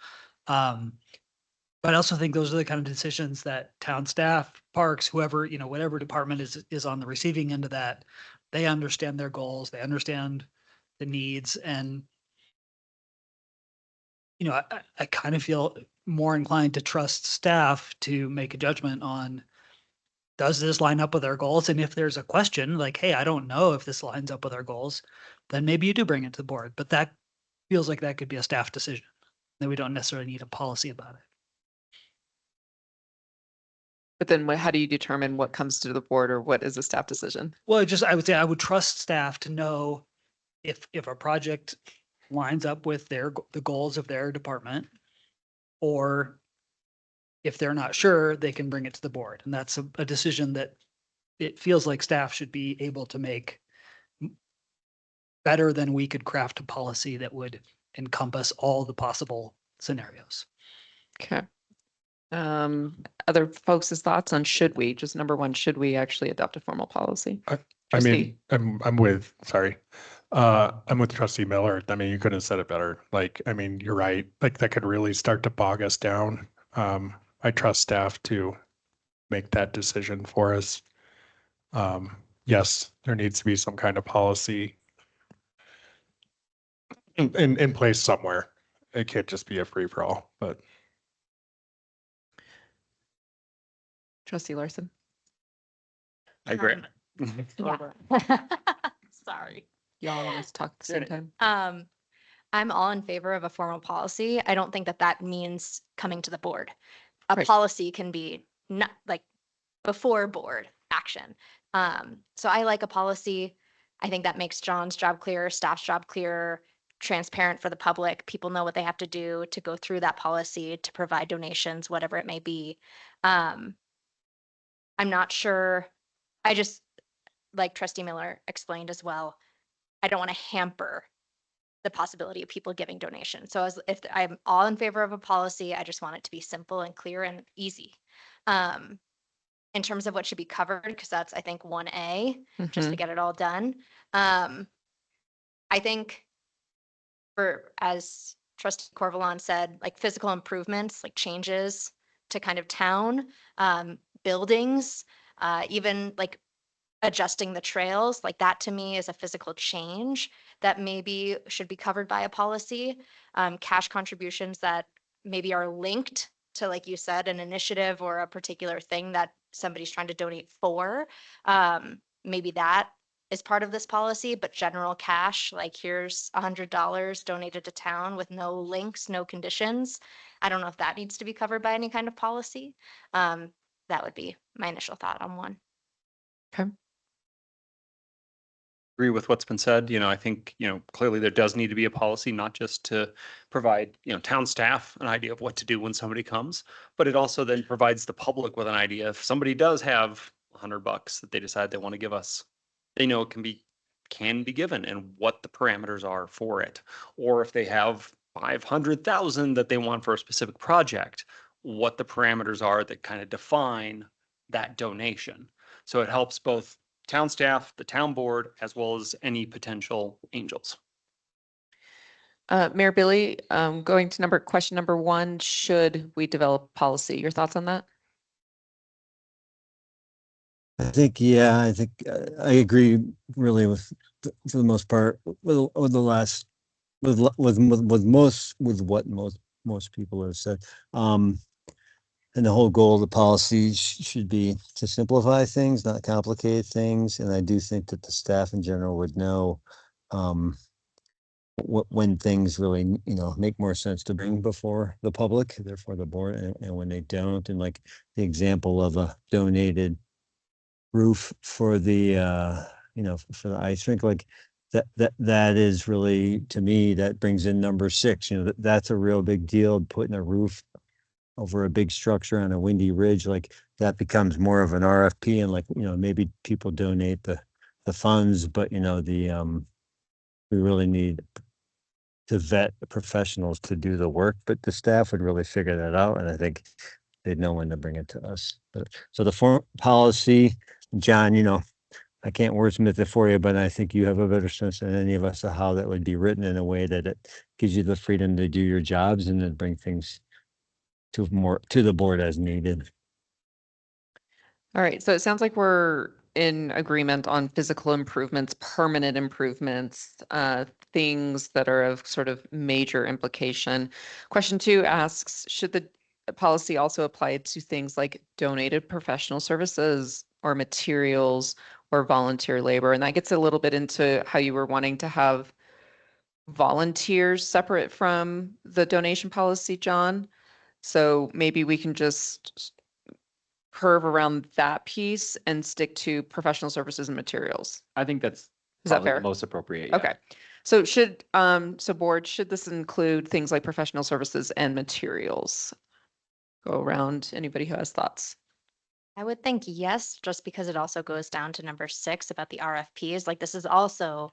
But I also think those are the kind of decisions that town staff, parks, whoever, whatever department is on the receiving end of that, they understand their goals, they understand the needs, and I kind of feel more inclined to trust staff to make a judgment on, does this line up with our goals? And if there's a question like, hey, I don't know if this lines up with our goals, then maybe you do bring it to the board. But that feels like that could be a staff decision, that we don't necessarily need a policy about it. But then how do you determine what comes to the board or what is a staff decision? Well, I would say I would trust staff to know if a project lines up with the goals of their department, or if they're not sure, they can bring it to the board. And that's a decision that it feels like staff should be able to make better than we could craft a policy that would encompass all the possible scenarios. Okay. Other folks' thoughts on just number one, should we actually adopt a formal policy? I mean, I'm with Trustee Miller. I mean, you couldn't have said it better. Like, I mean, you're right. Like, that could really start to bog us down. I trust staff to make that decision for us. Yes, there needs to be some kind of policy in place somewhere. It can't just be a free for all, but. Trustee Larson? I agree. Sorry. Y'all want us to talk at the same time? I'm all in favor of a formal policy. I don't think that means coming to the board. A Right. policy can be not like before board action. So I like a policy. I think that makes John's job clearer, staff's job clearer, transparent for the public. People know what they have to do to go through that policy, to provide donations, whatever it may be. I'm not sure. I just, like Trustee Miller explained as well, I don't want to hamper the possibility of people giving donations. So if I'm all in favor of a policy, I just want it to be simple and clear and easy. In terms of what should be covered, because that's, I think, 1A, just to get it all done. I think as Trustee Corvalon said, like physical improvements, like changes to kind of town, buildings, even like adjusting the trails, like that to me is a physical change that maybe should be covered by a policy. Cash contributions that maybe are linked to, like you said, an initiative or a particular thing that somebody's trying to donate for. Maybe that is part of this policy, but general cash, like here's $100 donated to town with no links, no conditions. I don't know if that needs to be covered by any kind of policy. That would be my initial thought on one. Okay. Agree with what's been said. I think, clearly there does need to be a policy, not just to provide, town staff an idea of what to do when somebody comes, but it also then provides the public with an idea. If somebody does have $100 that they decide they want to give us, they know it can be given and what the parameters are for it. Or if they have 500,000 that they want for a specific project, what the parameters are that kind of define that donation. So it helps both town staff, the town board, as well as any potential angels. Mayor Billy, going to question number one, should we develop policy? Your thoughts on that? I think I agree really with for the most part with what most people have said. And the whole goal of the policy should be to simplify things, not complicate things. And I do think that the staff in general would know when things really, make more sense to bring before the public, therefore the board, and when they don't. And like the example of a donated roof for the, for the ice rink, like that is really, to me, that brings in number 6. That's a real big deal, putting a roof over a big structure on a windy ridge, like that becomes more of an RFP, and like, maybe people donate the funds, but we really need to vet the professionals to do the work, but the staff would really figure that out. And I think they'd know when to bring it to us. So the form policy, John, I can't wordsmith it for you, but I think you have a better sense than any of us of how that would be written in a way that it gives you the freedom to do your jobs and then bring things to the board as needed. All right, so it sounds like we're in agreement on physical improvements, permanent improvements, things that are of sort of major implication. Question 2 asks, should the policy also apply to things like donated professional services or materials or volunteer labor? And that gets a little bit into how you were wanting to have volunteers separate from the donation policy, John. So maybe we can just curve around that piece and stick to professional services and materials. I think that's Is that probably fair? the most appropriate. Yeah. Okay. So so board, should this include things like professional services and materials? Go around, anybody who has thoughts? I would think yes, just because it also goes down to number 6 about the RFPs. Like this is also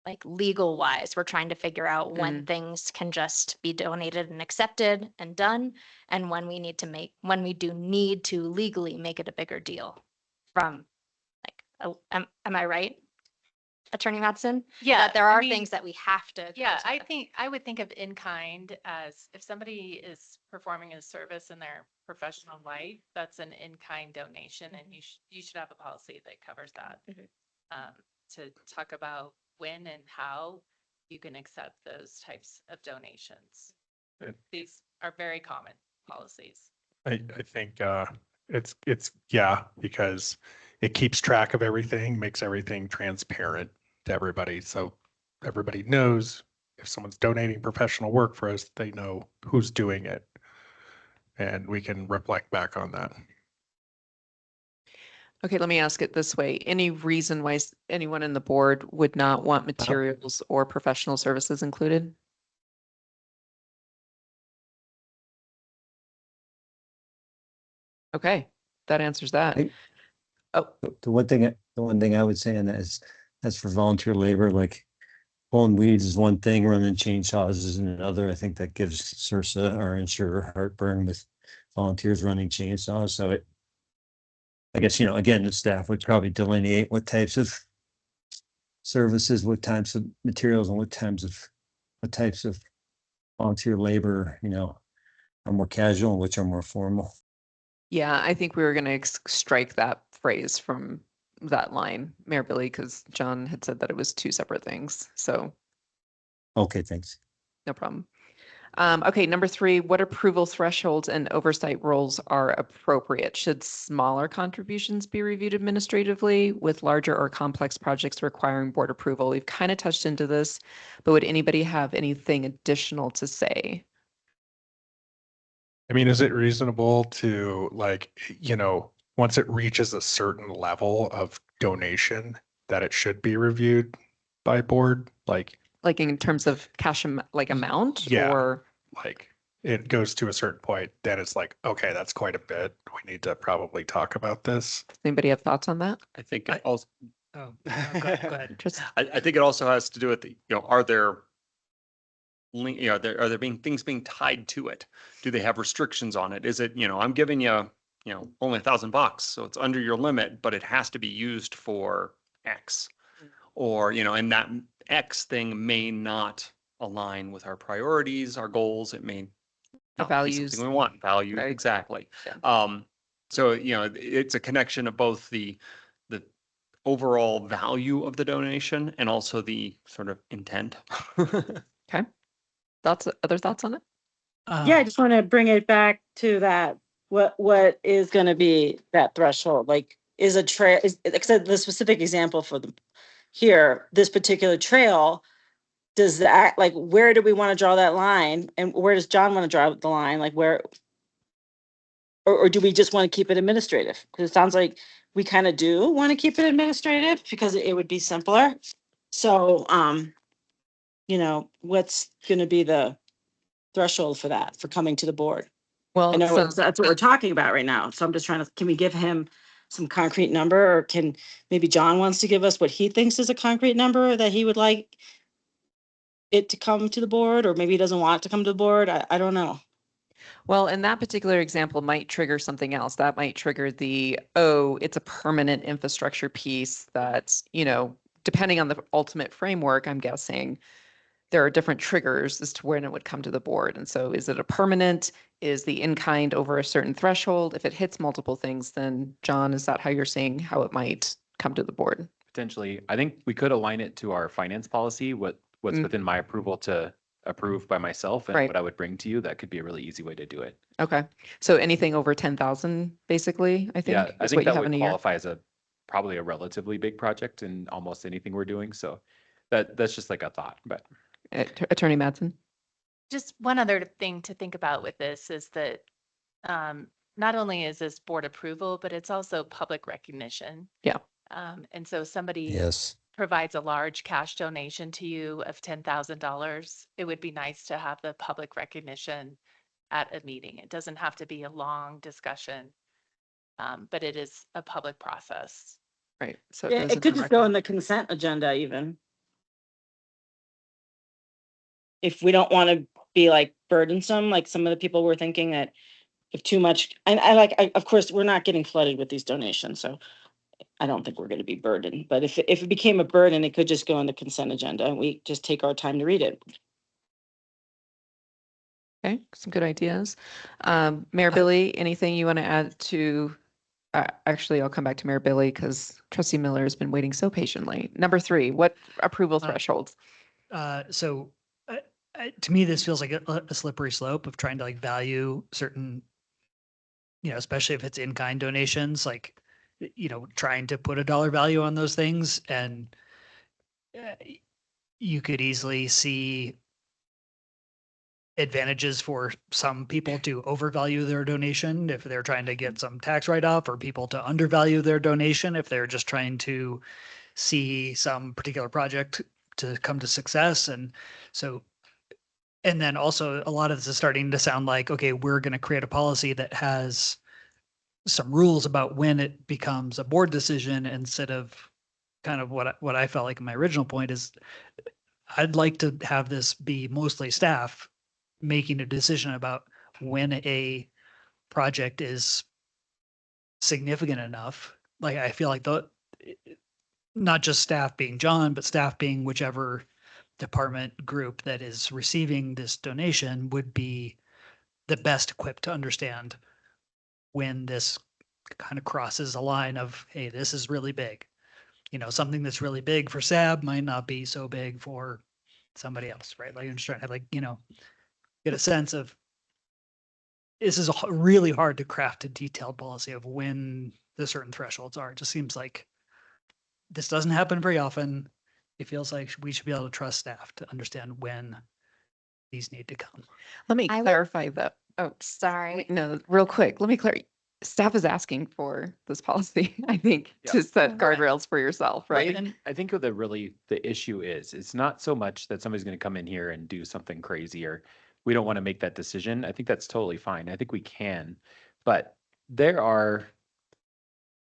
like legal wise, we're trying to figure out when things can just be donated and accepted and done, and when we do need to legally make it a bigger deal from like, am I right? Attorney Matson? Yeah, That there I are mean, things that we have to. Yeah, I would think of in kind as if somebody is performing a service in their professional life, that's an in kind donation, and you should have a policy that covers that. To talk about when and how you can accept those types of donations. These are very common policies. I think yeah, because it keeps track of everything, makes everything transparent to everybody. So everybody knows if someone's donating professional work for us, they know who's doing it. And we can reflect back on that. Okay, let me ask it this way. Any reason why anyone in the board would not want materials or professional services included? Okay, that answers that. Oh, The one thing I would say on that is, as for volunteer labor, like pulling weeds is one thing, running chainsaws is another. I think that gives Cirsa, our insurer, heartburn with volunteers running chainsaws. So I guess, again, the staff would probably delineate what types of services, what types of materials, and what types of volunteer labor, are more casual and which are more formal. yeah, I think we were going to strike that phrase from that line, Mayor Billy, because John had said that it was 2 separate things. So. Okay, thanks. No problem. Okay, number 3, what approval thresholds and oversight roles are appropriate? Should smaller contributions be reviewed administratively with larger or complex projects requiring board approval? We've kind of touched into this, but would anybody have anything additional to say? I mean, is it reasonable to once it reaches a certain level of donation that it should be reviewed by board? Like in terms of cash, amount? Yeah. Or like it goes to a certain point, then it's like, okay, that's quite a bit. We need to probably talk about this. Anybody have thoughts on that? I think it also, Oh, go ahead. I think it also has to do with are there are there things being tied to it? Do they have restrictions on it? Is it, I'm giving you, only $1,000, so it's under your limit, but it has to be used for X, or, and that X thing may not align with our priorities, our goals. It may not be values. something we want. Value, Right. exactly. Yeah. So, it's a connection of both the overall value of the donation and also the sort of intent. Okay. Other thoughts on it? Yeah, I just want to bring it back to that. What is going to be that threshold? Like, is a trail, except the specific example for this particular trail, does that, like, where do we want to draw that line? And where does John want to draw the line? Like, where, or do we just want to keep it administrative? Because it sounds like we kind of do want to keep it administrative because it would be simpler. So, what's going to be the threshold for that, for coming to the board? Well, I know so that's what we're talking about right now. So I'm just trying to, can we give him some concrete number, or can maybe John wants to give us what he thinks is a concrete number that he would like it to come to the board, or maybe he doesn't want it to come to the board. I don't know. Well, and that particular example might trigger something else. That might trigger it's a permanent infrastructure piece that's, depending on the ultimate framework, I'm guessing there are different triggers as to when it would come to the board. And so is it a permanent? is the in-kind over a certain threshold? If it hits multiple things, then John, is that how you're seeing how it might come to the board? Potentially, I think we could align it to our finance policy, what's Mm. within my approval to approve by myself and Right. what I would bring to you. That could be a really easy way to do it. Okay, so anything over 10,000, basically, I think, Yeah, I is think what you that have would in a year. qualify as probably a relatively big project in almost anything we're doing. So that's just like a thought, but Attorney Madsen? Just one other thing to think about with this is that not only is this board approval, but it's also public recognition. Yeah. And so somebody Yes. provides a large cash donation to you of $10,000, it would be nice to have the public recognition at a meeting. It doesn't have to be a long discussion, but it is a public process. Right, so Yeah, goes it could into just go record. on the consent agenda even. If we don't want to be like burdensome, like some of the people were thinking that if too much, and of course, we're not getting flooded with these donations, so I don't think we're going to be burdened. But if it became a burden, it could just go on the consent agenda and we just take our time to read it. Okay, some good ideas. Mayor Billy, anything you want to add to, actually, I'll come back to Mayor Billy because Trustee Miller has been waiting so patiently. Number 3, what approval thresholds? So to me, this feels like a slippery slope of trying to like value certain, especially if it's in-kind donations, like, trying to put a dollar value on those things. And you could easily see advantages for some people to overvalue their donation if they're trying to get some tax write-off, or people to undervalue their donation if they're just trying to see some particular project to come to success. And so, and then also a lot of this is starting to sound like, okay, we're going to create a policy that has some rules about when it becomes a board decision, instead of kind of what I felt like in my original point is I'd like to have this be mostly staff making a decision about when a project is significant enough. Like, I feel like not just staff being John, but staff being whichever department group that is receiving this donation would be the best equipped to understand when this kind of crosses a line of, hey, this is really big. Something that's really big for SAB might not be so big for somebody else, right? Like, I'm just trying to get a sense of, this is really hard to craft a detailed policy of when the certain thresholds are. It just seems like this doesn't happen very often. It feels like we should be able to trust staff to understand when these need to come. Let me I would- clarify that. Oh, Sorry. no, real quick. Let me clarify. Staff is asking for this policy, I think, Yeah. to set Correct. guardrails for yourself, right? And I think the issue is, it's not so much that somebody's going to come in here and do something crazy, or we don't want to make that decision. I think that's totally fine. I think we can, but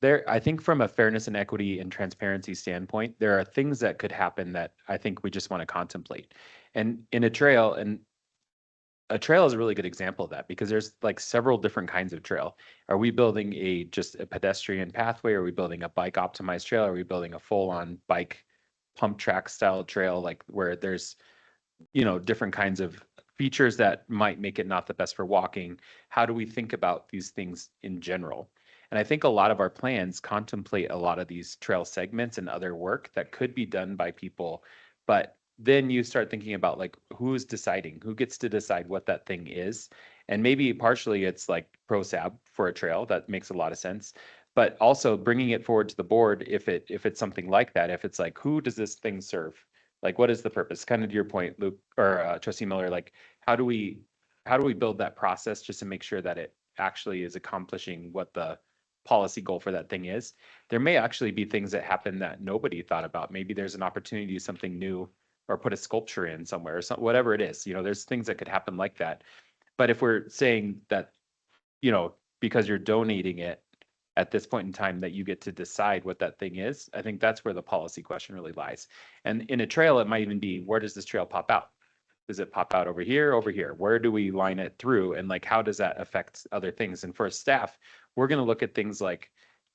I think from a fairness and equity and transparency standpoint, there are things that could happen that I think we just want to contemplate. And in a trail is a really good example of that, because there's like several different kinds of trail. Are we building just a pedestrian pathway? Are we building a bike optimized trail? Are we building a full on bike pump track style trail, like where there's, different kinds of features that might make it not the best for walking? How do we think about these things in general? And I think a lot of our plans contemplate a lot of these trail segments and other work that could be done by people, but then you start thinking about like, who's deciding, who gets to decide what that thing is. And maybe partially it's like ProSab for a trail. That makes a lot of sense. But also bringing it forward to the board, if it's something like that, if it's like, who does this thing serve? Like, what is the purpose? Kind of to your point, Luke, or Trustee Miller, like, how do we build that process just to make sure that it actually is accomplishing what the policy goal for that thing is? There may actually be things that happen that nobody thought about. Maybe there's an opportunity to do something new, or put a sculpture in somewhere, or whatever it is. There's things that could happen like that. But if we're saying that, because you're donating it at this point in time, that you get to decide what that thing is, I think that's where the policy question really lies. And in a trail, it might even be, where does this trail pop out? Does it pop out over here, over here? Where do we line it through? And like, how does that affect other things? And for staff, we're going to look at things like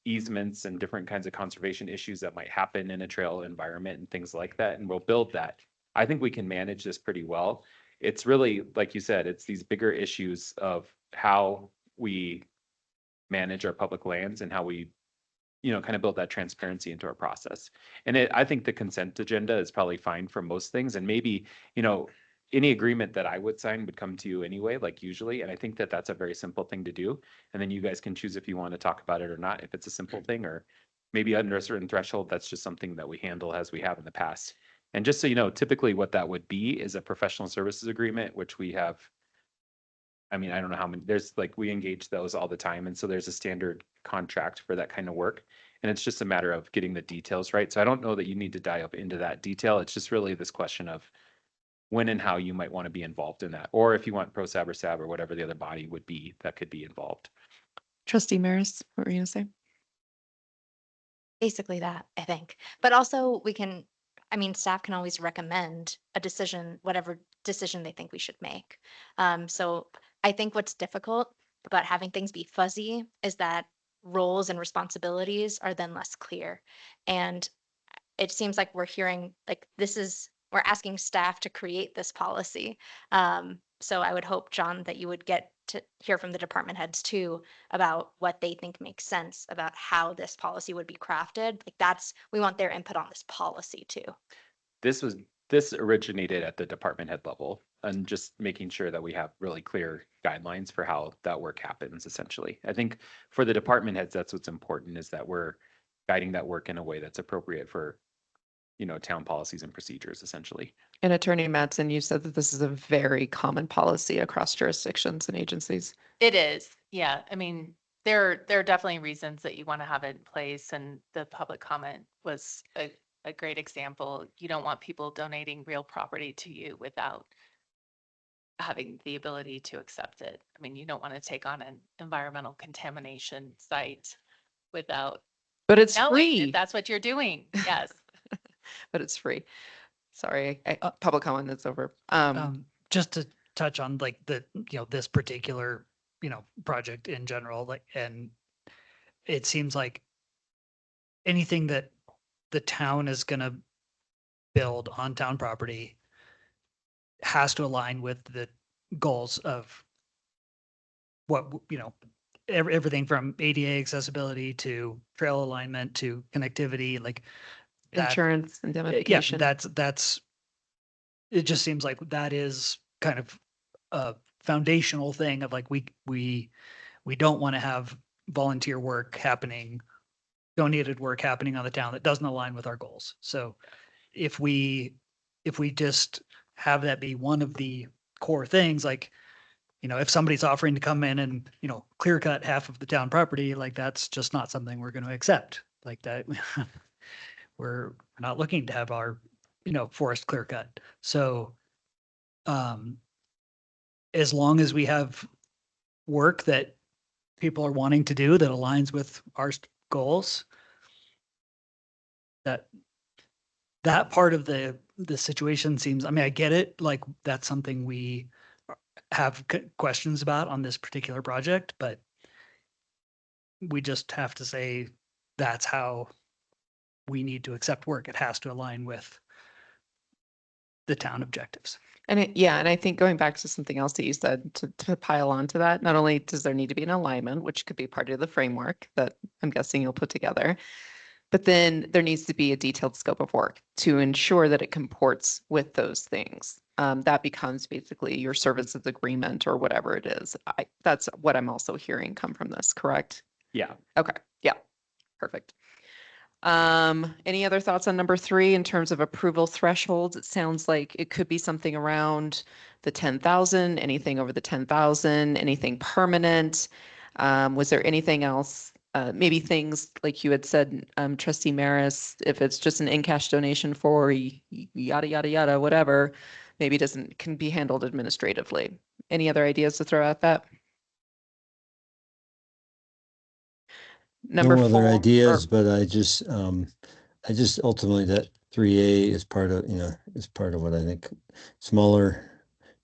easements and different kinds of conservation issues that might happen in a trail environment and things like that. And we'll build that. I think we can manage this pretty well. it's really, like you said, it's these bigger issues of how we manage our public lands and how we, kind of build that transparency into our process. And I think the consent agenda is probably fine for most things. And maybe, any agreement that I would sign would come to you anyway, like usually. And I think that that's a very simple thing to do. And then you guys can choose if you want to talk about it or not, if it's a simple thing, or maybe under a certain threshold, that's just something that we handle as we have in the past. And just so you know, typically what that would be is a professional services agreement, which we have. I mean, I don't know how many, we engage those all the time. And so there's a standard contract for that kind of work. And it's just a matter of getting the details right. So I don't know that you need to dive up into that detail. It's just really this question of when and how you might want to be involved in that. Or if you want ProSab or SAB or whatever the other body would be that could be involved. Trustee Maris, what were you gonna say? Basically that, I think. But also staff can always recommend a decision, whatever decision they think we should make. So I think what's difficult about having things be fuzzy is that roles and responsibilities are then less clear. And it seems like we're hearing we're asking staff to create this policy. So I would hope, John, that you would get to hear from the department heads too about what they think makes sense about how this policy would be crafted. We want their input on this policy too. This originated at the department head level, and just making sure that we have really clear guidelines for how that work happens, essentially. I think for the department heads, that's what's important, is that we're guiding that work in a way that's appropriate for, town policies and procedures, essentially. And Attorney Mattson, you said that this is a very common policy across jurisdictions and agencies. It is, yeah. I mean, there are definitely reasons that you want to have it in place, and the public comment was a great example. You don't want people donating real property to you without having the ability to accept it. I mean, you don't want to take on an environmental contamination site without But it's knowing free. that that's what you're doing. Yes. But it's free. Sorry, public comment is over. Just to touch on this particular, project in general, and it seems like anything that the town is going to build on town property has to align with the goals of what, everything from ADA accessibility to trail alignment to connectivity, Insurance, indemnification. Yeah, that's, it just seems like that is kind of a foundational thing of we don't want to have volunteer work happening, donated work happening on the town that doesn't align with our goals. So if we just have that be one of the core things, if somebody's offering to come in and, clear cut half of the town property, that's just not something we're going to accept like that. We're not looking to have our, forest clear cut. So, as long as we have work that people are wanting to do that aligns with our goals, that part of the situation seems, I get it, that's something we have questions about on this particular project, but we just have to say that's how we need to accept work. It has to align with the town objectives. And and I think going back to something else that you said to pile on to that, not only does there need to be an alignment, which could be part of the framework that I'm guessing you'll put together, but then there needs to be a detailed scope of work to ensure that it comports with those things. That becomes basically your services agreement or whatever it is. That's what I'm also hearing come from this, correct? Yeah. Okay. Yeah. Perfect. Any other thoughts on number 3 in terms of approval thresholds? It sounds like it could be something around the 10,000, anything over the 10,000, anything permanent. Was there anything else? Maybe things like you had said, Trustee Maris, if it's just an in-cash donation for yada, yada, yada, whatever, maybe can be handled administratively. Any other ideas to throw out that? Number No 4. other ideas, but I just ultimately that 3A is part of, is part of what I think smaller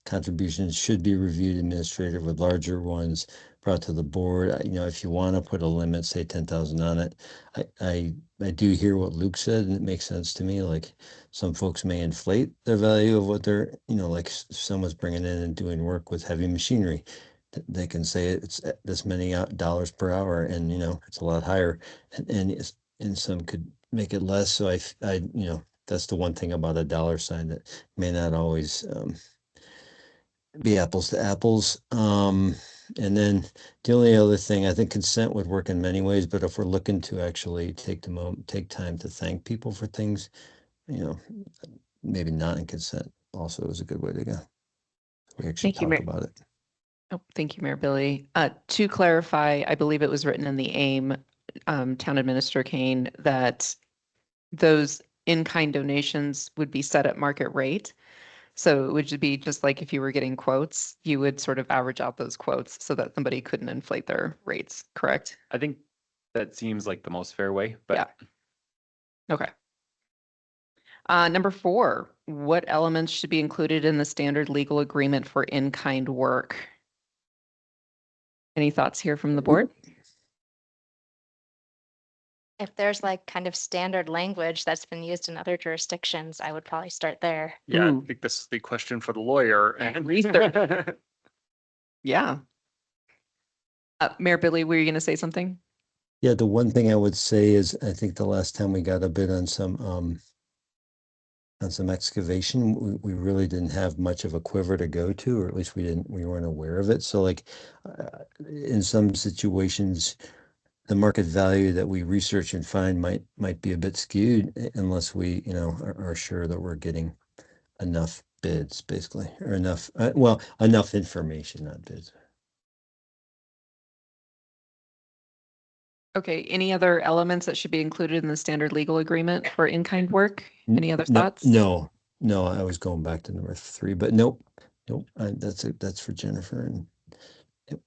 contributions should be reviewed administrative with larger ones brought to the board. You know, if you want to put a limit, say 10,000 on it, I do hear what Luke said, and it makes sense to me. Like some folks may inflate the value of what they're, you know, like if someone's bringing in and doing work with heavy machinery, they can say it's this many dollars per hour, and you know it's a lot higher, and some could make it less. So I you know, that's the one thing about a dollar sign that may not always be apples to apples. And then the only other thing, I think consent would work in many ways, but if we're looking to actually take time to thank people for things, you know, maybe not in consent also is a good way to go. We actually Thank you, talk Mayor. about it. Oh, thank you, Mayor Billy. To clarify, I believe it was written in the AIM, Town Administrator Kane, that those in-kind donations would be set at market rate. So it would be just like if you were getting quotes, you would sort of average out those quotes so that somebody couldn't inflate their rates, correct? I think that seems like the most fair way, but Yeah. Okay. Number 4, what elements should be included in the standard legal agreement for in-kind work? Any thoughts here from the board? If there's like kind of standard language that's been used in other jurisdictions, I would probably start there. Yeah, Ooh. I think this is the question for the lawyer and Research. Yeah. Mayor Billy, were you going to say something? Yeah, the one thing I would say is I think the last time we got a bid on some excavation, we really didn't have much of a quiver to go to, or at least we weren't aware of it. So like in some situations, the market value that we research and find might be a bit skewed unless we, you know, are sure that we're getting enough bids, basically, or enough, enough information, not bids. Okay, any other elements that should be included in the standard legal agreement for in-kind work? Any other No, thoughts? no, I was going back to number 3, but nope, that's for Jennifer. And yep.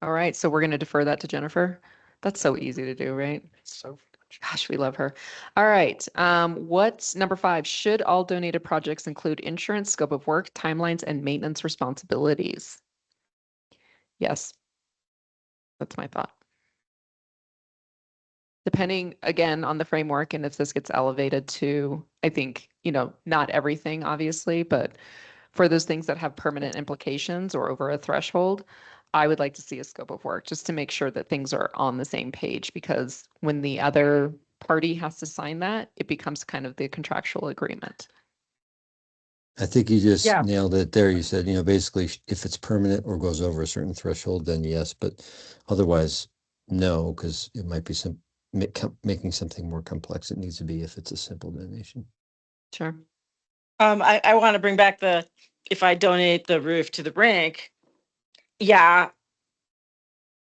All right, so we're going to defer that to Jennifer. That's so easy to do, right? So Gosh, we love her. All right. What's number 5? Should all donated projects include insurance, scope of work, timelines, and maintenance responsibilities? Yes. That's my thought. Depending again on the framework and if this gets elevated to, I think, you know, not everything, obviously, but for those things that have permanent implications or over a threshold, I would like to see a scope of work just to make sure that things are on the same page, because when the other party has to sign that, it becomes kind of the contractual agreement. I think you just Yeah. nailed it there. You said, you know, basically if it's permanent or goes over a certain threshold, then yes, but otherwise, no, because it might be making something more complex. It needs to be if it's a simple donation. Sure. I want to bring back if I donate the roof to the rink, yeah.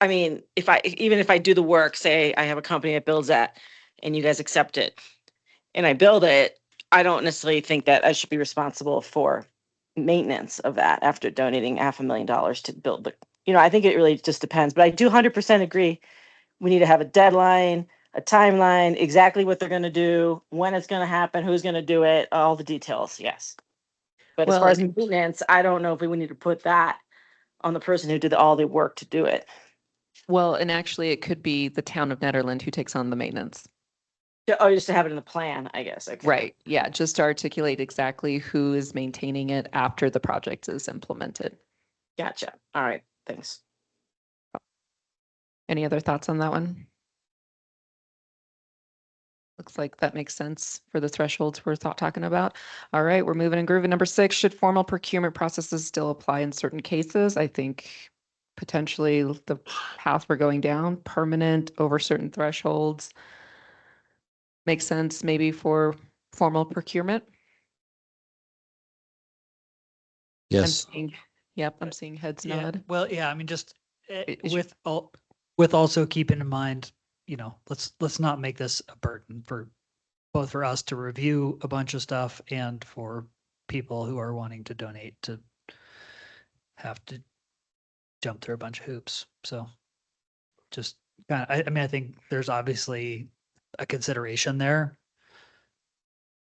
I mean, even if I do the work, say I have a company that builds that and you guys accept it and I build it, I don't necessarily think that I should be responsible for maintenance of that after donating $500,000 to build I think it really just depends, but I do 100% agree. We need to have a deadline, a timeline, exactly what they're going to do, when it's going to happen, who's going to do it, all the details. Yes. But as far as maintenance, I don't know if we need to put that on the person who did all the work to do it. Well, and actually it could be the town of Nederland who takes on the maintenance. Oh, just to have it in the plan, I guess. Okay. Right. Yeah. Just to articulate exactly who is maintaining it after the project is implemented. Gotcha. All right. Thanks. Any other thoughts on that one? Looks like that makes sense for the thresholds we're talking about. All right, we're moving and grooving. Number 6, should formal procurement processes still apply in certain cases? I think potentially the path we're going down, permanent over certain thresholds, makes sense maybe for formal procurement. Yes. I'm seeing heads Yeah, nod. well, yeah, I mean, just Is your- with also keeping in mind, you know, let's not make this a burden for both for us to review a bunch of stuff and for people who are wanting to donate to have to jump through a bunch of hoops. So just kind of, I mean, I think there's obviously a consideration there.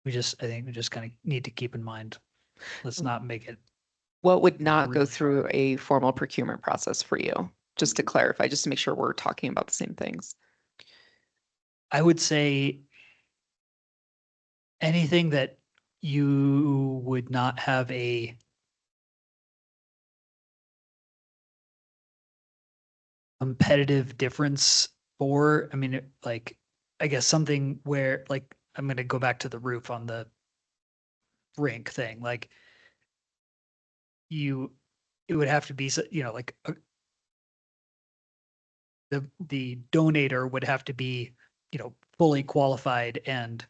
I think we just kind of need to keep in mind, let's not make it What would not go Really through a formal procurement process for you? Just to clarify, just to make sure we're talking about the same things. I would say anything that you would not have a competitive difference for. I mean, like, I guess something where, like, I'm going to go back to the roof on the rink thing. Like, it would have to be, like the donator would have to be, fully qualified and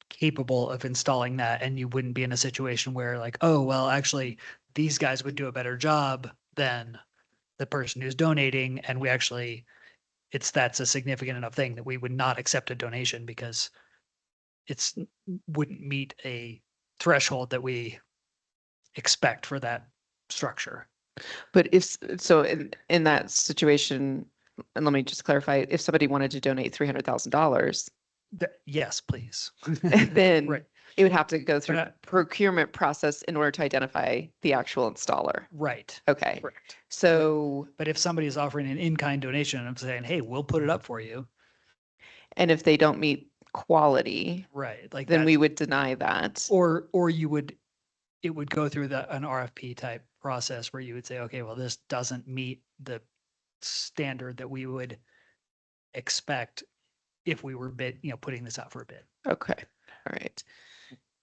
capable of installing that. And you wouldn't be in a situation where, like, oh, well, actually, these guys would do a better job than the person who's donating. And that's a significant enough thing that we would not accept a donation because wouldn't meet a threshold that we expect for that structure. But in that situation, and let me just clarify, if somebody wanted to donate $300,000, Yes, please. then Right. it would have to go through But, procurement process in order to identify the actual installer. right. Okay. Correct. So, But if somebody is offering an in-kind donation, I'm saying, hey, we'll put it up for you. and if they don't meet quality, Right. Like then we that's- would deny that. or it would go through an RFP type process where you would say, okay, well, this doesn't meet the standard that we would expect if we were putting this out for a bid. Okay. All right.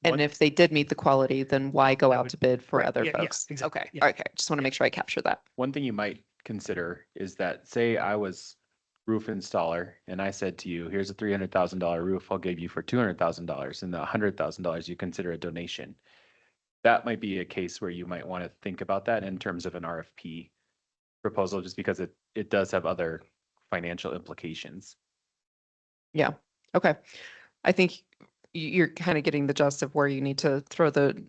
And One- if they did meet the quality, then why go That out would- to bid for right, other yeah, yeah, folks? exactly, Okay. yeah. Okay. Just want to make sure I capture that. One thing you might consider is that, say I was roof installer and I said to you, here's a $300,000 roof I'll give you for $200,000, and the $100,000 you consider a donation. That might be a case where you might want to think about that in terms of an RFP proposal, just because it does have other financial implications. Yeah. Okay. I think you're kind of getting the gist of where you need to throw the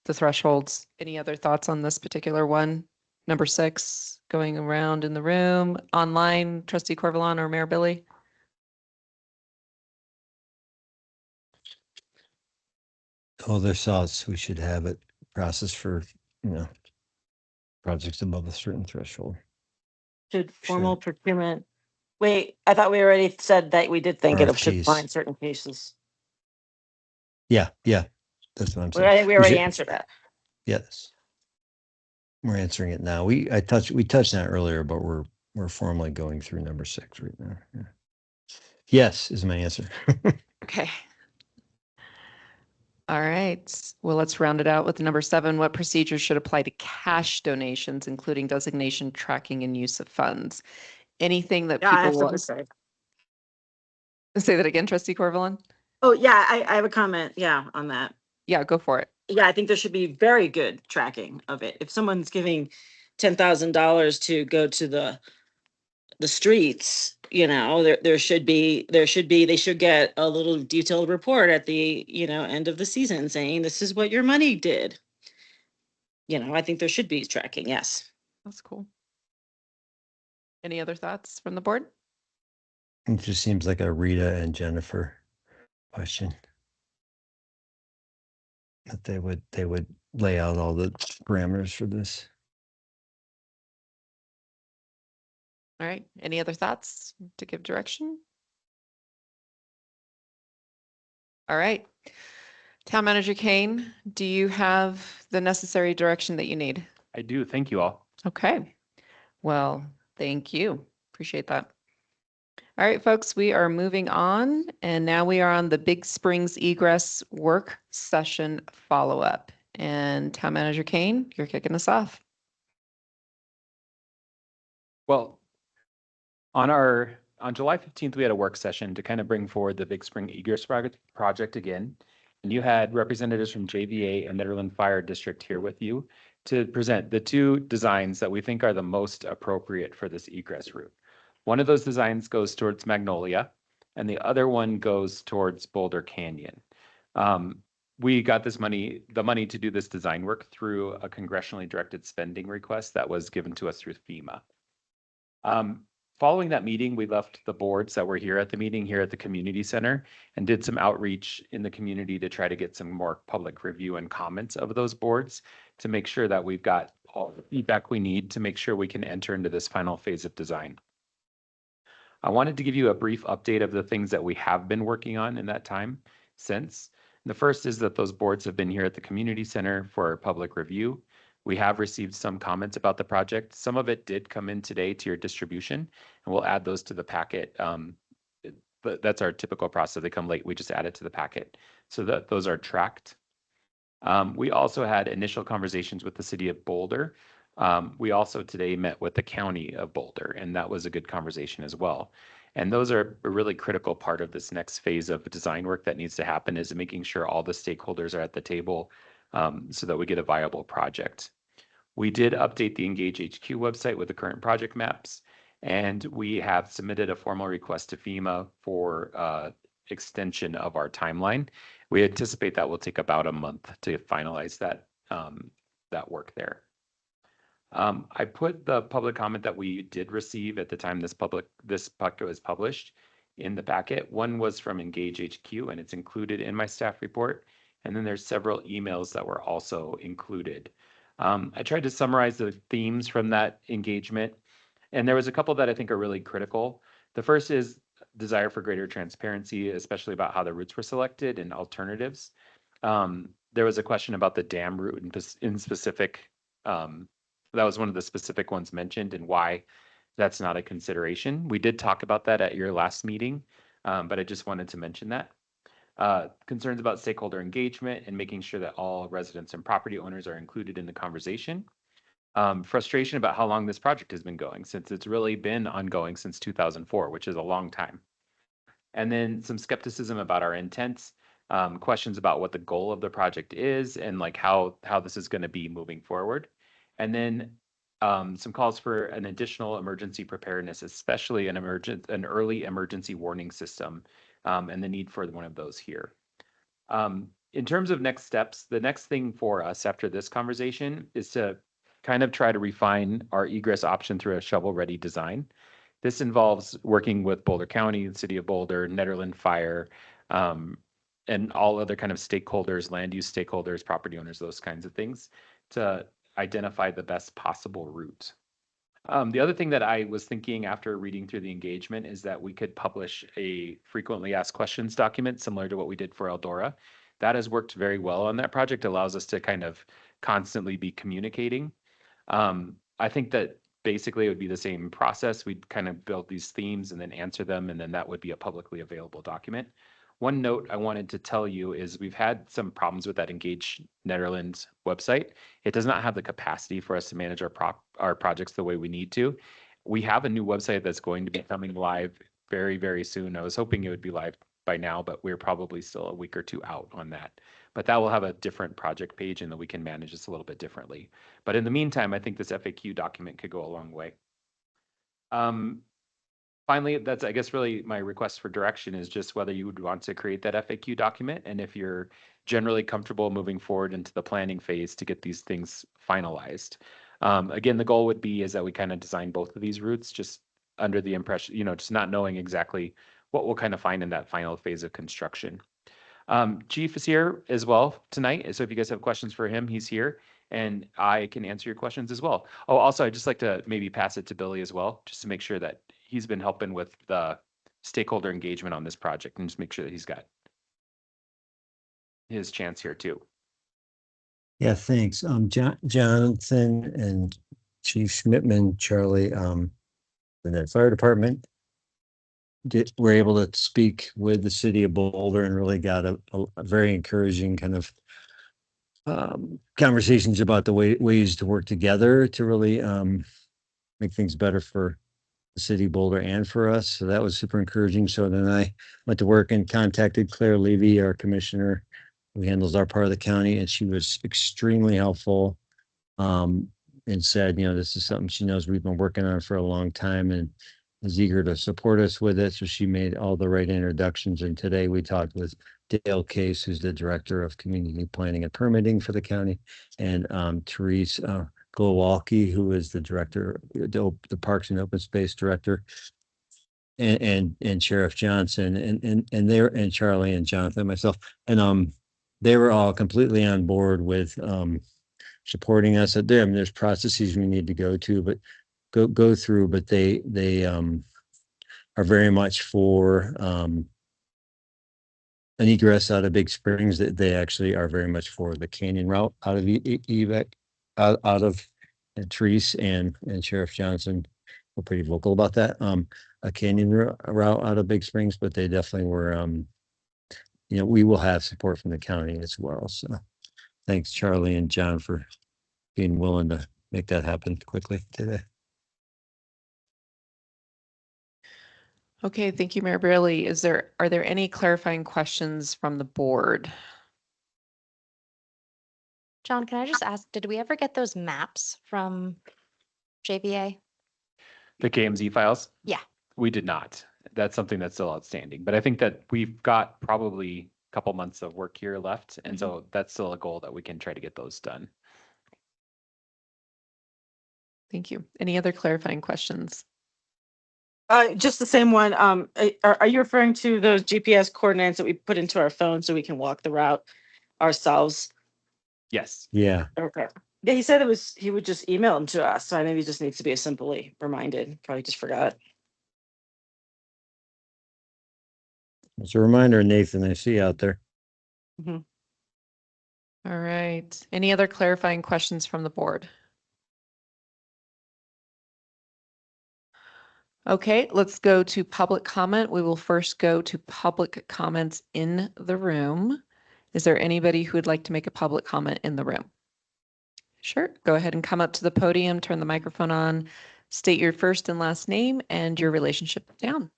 thresholds. Any other thoughts on this particular one? Number 6, going around in the room, online, Trustee Corvalon or Mayor Billy? Other thoughts, we should have it processed for, projects above a certain threshold. Should formal procurement, wait, I thought we already said that we did think it should apply in RFPs. certain cases. Yeah, that's what I'm I saying. think we already should- answered that. Yes. We're answering it now. We touched on it earlier, but we're formally going through number 6 right now. Yeah. Yes is my answer. Okay. All right. Well, let's round it out with number 7. What procedures should apply to cash donations, including designation, tracking, and use of funds? Anything that Yeah, I have people something to say. say that again, Trustee Corvalon? Oh, yeah, I have a comment, on that. Yeah, go for it. Yeah, I think there should be very good tracking of it. If someone's giving $10,000 to go to the streets, there should be, they should get a little detailed report at the, end of the season saying this is what your money did. I think there should be tracking, yes. That's cool. Any other thoughts from the board? It just seems like a Rita and Jennifer question. That they would lay out all the parameters for this. All right. Any other thoughts to give direction? All right. Town Manager Kane, do you have the necessary direction that you need? I do. Thank you all. Okay. Well, thank you. Appreciate that. All right, folks, we are moving on, and now we are on the Big Springs Egress Work Session follow-up. And Town Manager Kane, you're kicking us off. Well, on July 15th, we had a work session to kind of bring forward the Big Spring Egress project again. And you had representatives from JVA and Nederland Fire District here with you to present the 2 designs that we think are the most appropriate for this egress route. One of those designs goes towards Magnolia, and the other one goes towards Boulder Canyon. We got the money to do this design work through a congressionally directed spending request that was given to us through FEMA. Following that meeting, we left the boards that were here at the meeting here at the community center and did some outreach in the community to try to get some more public review and comments of those boards to make sure that we've got all the feedback we need to make sure we can enter into this final phase of design. I wanted to give you a brief update of the things that we have been working on in that time since. The first is that those boards have been here at the community center for public review. We have received some comments about the project. Some of it did come in today to your distribution, and we'll add those to the packet. But that's our typical process. They come late, we just add it to the packet so that those are tracked. We also had initial conversations with the city of Boulder. We also today met with the county of Boulder, and that was a good conversation as well. And those are a really critical part of this next phase of design work that needs to happen, is making sure all the stakeholders are at the table so that we get a viable project. We did update the Engage HQ website with the current project maps, and we have submitted a formal request to FEMA for extension of our timeline. We anticipate that will take about a month to finalize that, that work there. I put the public comment that we did receive at the time this packet was published in the packet. One was from Engage HQ, and it's included in my staff report. And then there's several emails that were also included. I tried to summarize the themes from that engagement, and there was a couple that I think are really critical. The first is desire for greater transparency, especially about how the routes were selected and alternatives. There was a question about the dam route in specific. That was one of the specific ones mentioned and why that's not a consideration. We did talk about that at your last meeting, but I just wanted to mention that. Concerns about stakeholder engagement and making sure that all residents and property owners are included in the conversation. Frustration about how long this project has been going, since it's really been ongoing since 2004, which is a long time. And then some skepticism about our intents, questions about what the goal of the project is and like how this is going to be moving forward. And then some calls for an additional emergency preparedness, especially an early emergency warning system, and the need for one of those here. In terms of next steps, the next thing for us after this conversation is to kind of try to refine our egress option through a shovel-ready design. This involves working with Boulder County, the City of Boulder, Nederland Fire, and all other kind of stakeholders, land use stakeholders, property owners, those kinds of things, to identify the best possible route. The other thing that I was thinking after reading through the engagement is that we could publish a frequently asked questions document similar to what we did for Eldora. That has worked very well on that project, allows us to kind of constantly be communicating. I think that basically it would be the same process. We'd kind of build these themes and then answer them, and then that would be a publicly available document. One note I wanted to tell you is we've had some problems with that Engage Nederland website. It does not have the capacity for us to manage our projects the way we need to. We have a new website that's going to be coming live very, very soon. I was hoping it would be live by now, but we're probably still a week or two out on that. But that will have a different project page, and then we can manage this a little bit differently. But in the meantime, I think this FAQ document could go a long way. Finally, that's, I guess, really my request for direction is just whether you would want to create that FAQ document, and if you're generally comfortable moving forward into the planning phase to get these things finalized. Again, the goal would be is that we kind of design both of these routes just under the impression, just not knowing exactly what we'll kind of find in that final phase of construction. Chief is here as well tonight, so if you guys have questions for him, he's here, and I can answer your questions as well. Oh, also, I'd just like to maybe pass it to Billy as well, just to make sure that he's been helping with the stakeholder engagement on this project, and just make sure that he's got his chance here too. Yeah, thanks. Jonathan and Chief Schmidtman, Charlie, the fire department were able to speak with the city of Boulder and really got a very encouraging kind of conversations about the ways to work together to really make things better for the city of Boulder and for us. So that was super encouraging. So then I went to work and contacted Claire Levy, our commissioner, who handles our part of the county, and she was extremely helpful and said, this is something she knows we've been working on for a long time and is eager to support us with it. So she made all the right introductions. And today we talked with Dale Case, who's the director of community planning and permitting for the county, and Therese Glowalki, who is the director, the Parks and Open Space Director, and Sheriff Johnson, and they were, and Charlie and Jonathan, myself, and they were all completely on board with supporting us at them. There's processes we need to go to, but go through, but they are very much for an egress out of Big Springs. That they actually are very much for the canyon route out of out of Treese and Sheriff Johnson were pretty vocal about that. A canyon route out of Big Springs, but they definitely were we will have support from the county as well. So thanks, Charlie and John, for being willing to make that happen quickly today. Okay, thank you, Mayor Bailey. Are there any clarifying questions from the board? John, can I just ask, did we ever get those maps from JVA? The KMZ files? Yeah. We did not. That's something that's still outstanding, but I think that we've got probably a couple months of work here left. And so that's still a goal that we can try to get those done. Thank you. Any other clarifying questions? Just the same one. Are you referring to those GPS coordinates that we put into our phone so we can walk the route ourselves? Yes. Yeah. Okay. Yeah, he said he would just email them to us. So maybe it just needs to be simply reminded. Probably just forgot. It's a reminder, Nathan, I see you out there. All right. Any other clarifying questions from the board? Okay, let's go to public comment. We will first go to public comments in the room. Is there anybody who would like to make a public comment in the room? Sure, go ahead and come up to the podium, turn the microphone on, state your first and last name and your relationship to town.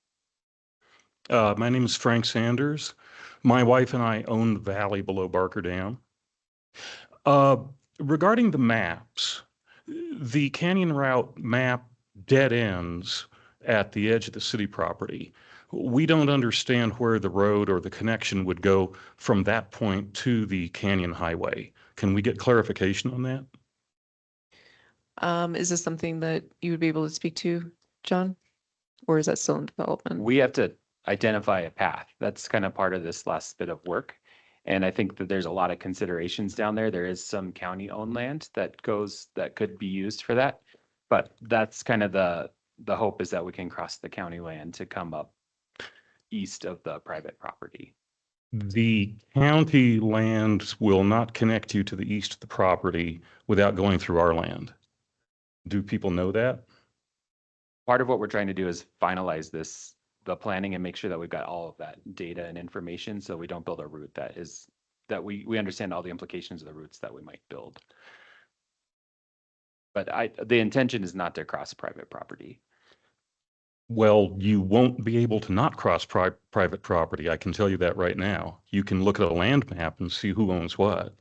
My name is Frank Sanders. My wife and I own the valley below Barker Dam. Regarding the maps, the canyon route map dead ends at the edge of the city property. We don't understand where the road or the connection would go from that point to the canyon highway. Can we get clarification on that? Is this something that you would be able to speak to, John? Or is that still in development? We have to identify a path. That's kind of part of this last bit of work. And I think that there's a lot of considerations down there. There is some county owned land that could be used for that. But that's kind of the hope, is that we can cross the county land to come up east of the private property. The county land will not connect you to the east of the property without going through our land. Do people know that? Part of what we're trying to do is finalize the planning and make sure that we've got all of that data and information, so we don't build a route that we understand all the implications of the routes that we might build. But the intention is not to cross private property. Well, you won't be able to not cross private property. I can tell you that right now. You can look at a land map and see who owns what.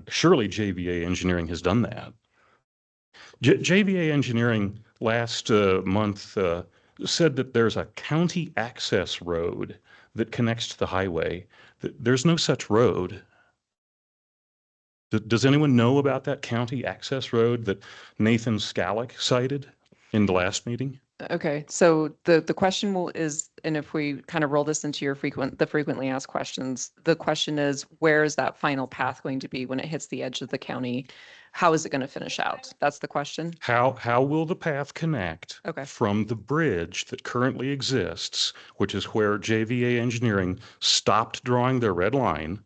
Surely JVA Engineering has done that. JVA Engineering last month said that there's a county access road that connects to the highway. There's no such road. Does anyone know about that county access road that Nathan Scalick cited in the last meeting? Okay, so the question is, and if we kind of roll this into your frequently asked questions, the question is, where is that final path going to be when it hits the edge of the county? How is it going to finish out? That's the question. How will the path connect from the bridge that currently exists, which is where JVA Engineering stopped drawing their red line,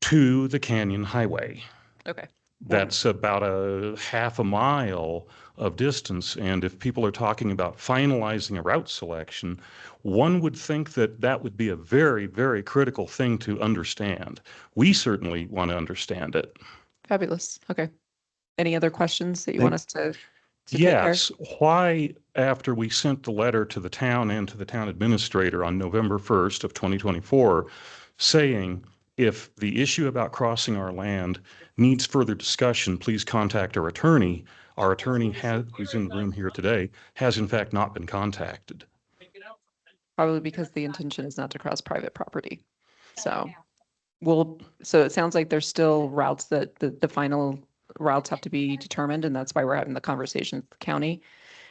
to the Canyon Highway? Okay. That's about a half a mile of distance. And if people are talking about finalizing a route selection, one would think that that would be a very, very critical thing to understand. We certainly want to understand it. Fabulous. Okay. Any other questions that you want us to Yes. Why, after we sent the letter to the town and to the town administrator on November 1st of 2024, saying, if the issue about crossing our land needs further discussion, please contact our attorney. Our attorney, who's in the room here today, has in fact not been contacted. Probably because the intention is not to cross private property. So it sounds like there's still routes that the final routes have to be determined, and that's why we're having the conversation with the county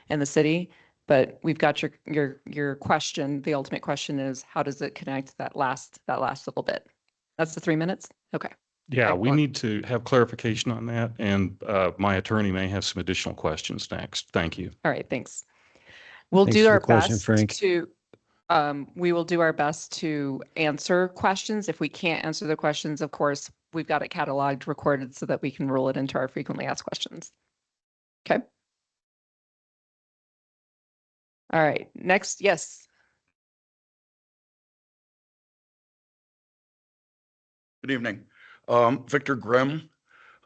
and the city. But we've got your question. The ultimate question is, how does it connect that last little bit? That's the 3 minutes? Okay. Yeah, we Excellent. need to have clarification on that, and my attorney may have some additional questions next. Thank you. All right, thanks. We'll Thanks do for our the question, best Frank. to, we will do our best to answer questions. If we can't answer the questions, of course, we've got it cataloged, recorded so that we can roll it into our frequently asked questions. Okay. All right, next, yes. Good evening. Victor Grimm.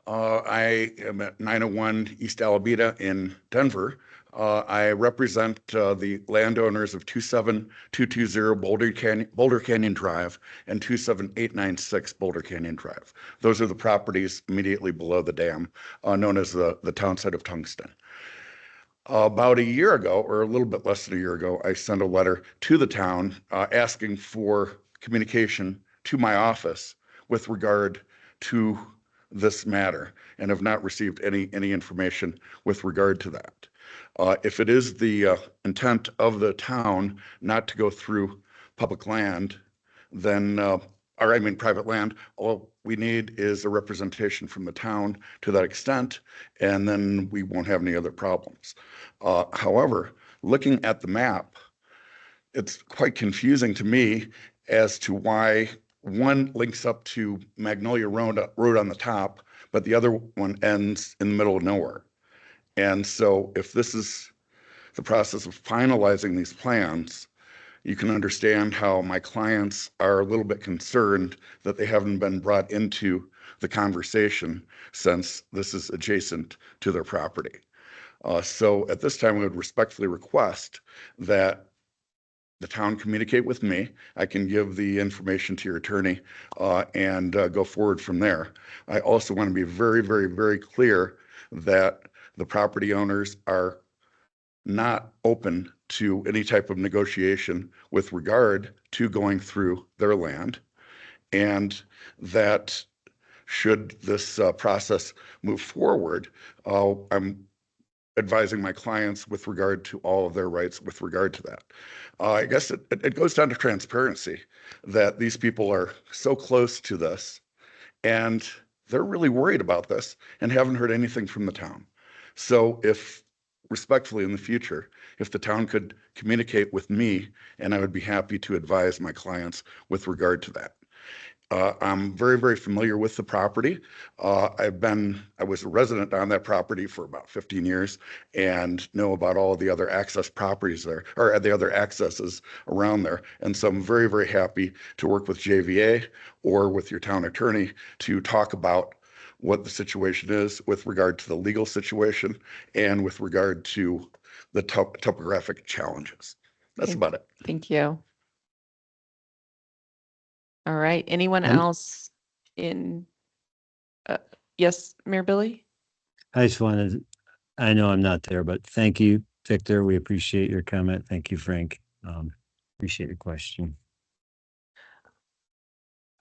I am at 901 East Alameda in Denver. I represent the landowners of 27220 Boulder Canyon Drive and 27896 Boulder Canyon Drive. Those are the properties immediately below the dam, known as the town site of Tungsten. About a year ago, or a little bit less than a year ago, I sent a letter to the town asking for communication to my office with regard to this matter, and have not received any information with regard to that. If it is the intent of the town not to go through public land, then, private land, all we need is a representation from the town to that extent, and then we won't have any other problems. However, looking at the map, it's quite confusing to me as to why one links up to Magnolia Road on the top, but the other one ends in the middle of nowhere. And so if this is the process of finalizing these plans, you can understand how my clients are a little bit concerned that they haven't been brought into the conversation since this is adjacent to their property. So at this time, we would respectfully request that the town communicate with me. I can give the information to your attorney and go forward from there. I also want to be very, very, very clear that the property owners are not open to any type of negotiation with regard to going through their land, and that should this process move forward, I'm advising my clients with regard to all of their rights with regard to that. I guess it goes down to transparency, that these people are so close to this and they're really worried about this and haven't heard anything from the town. So if respectfully in the future, if the town could communicate with me, and I would be happy to advise my clients with regard to that. I'm very, very familiar with the property. I was a resident on that property for about 15 years and know about all the other access properties there, or the other accesses around there. And so I'm very, very happy to work with JVA or with your town attorney to talk about what the situation is with regard to the legal situation and with regard to the topographic challenges. That's about it. Thank you. All right. Anyone And- else in? Yes, Mayor Billy? I just wanted, I know I'm not there, but thank you, Victor. We appreciate your comment. Thank you, Frank. Appreciate your question.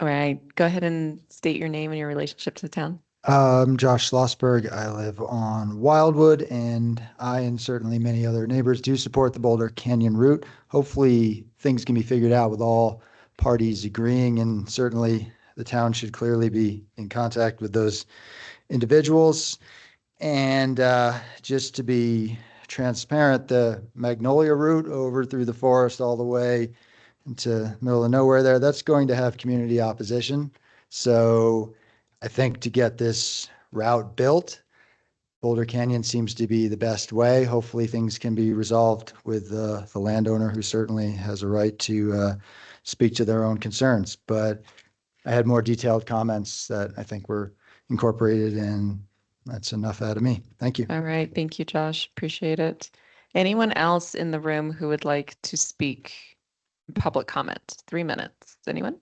All right. Go ahead and state your name and your relationship to the town. Josh Schlossberg. I live on Wildwood, and I and certainly many other neighbors do support the Boulder Canyon route. Hopefully things can be figured out with all parties agreeing, and certainly the town should clearly be in contact with those individuals. And just to be transparent, the Magnolia route over through the forest all the way into middle of nowhere there, that's going to have community opposition. So I think to get this route built, Boulder Canyon seems to be the best way. Hopefully things can be resolved with the landowner, who certainly has a right to speak to their own concerns. But I had more detailed comments that I think were incorporated, and that's enough out of me. Thank you. All right. Thank you, Josh. Appreciate it. Anyone else in the room who would like to speak? Public comment, 3 minutes. Anyone?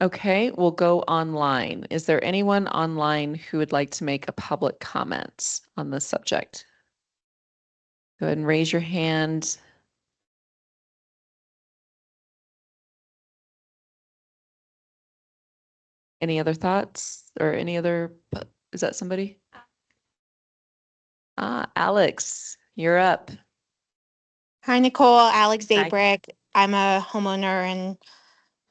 Okay, we'll go online. Is there anyone online who would like to make a public comment on this subject? Go ahead and raise your hand. Any other thoughts or any other, is that somebody? Alex, you're up. Hi, Nicole. Alex Hi. Zabrick. I'm a homeowner and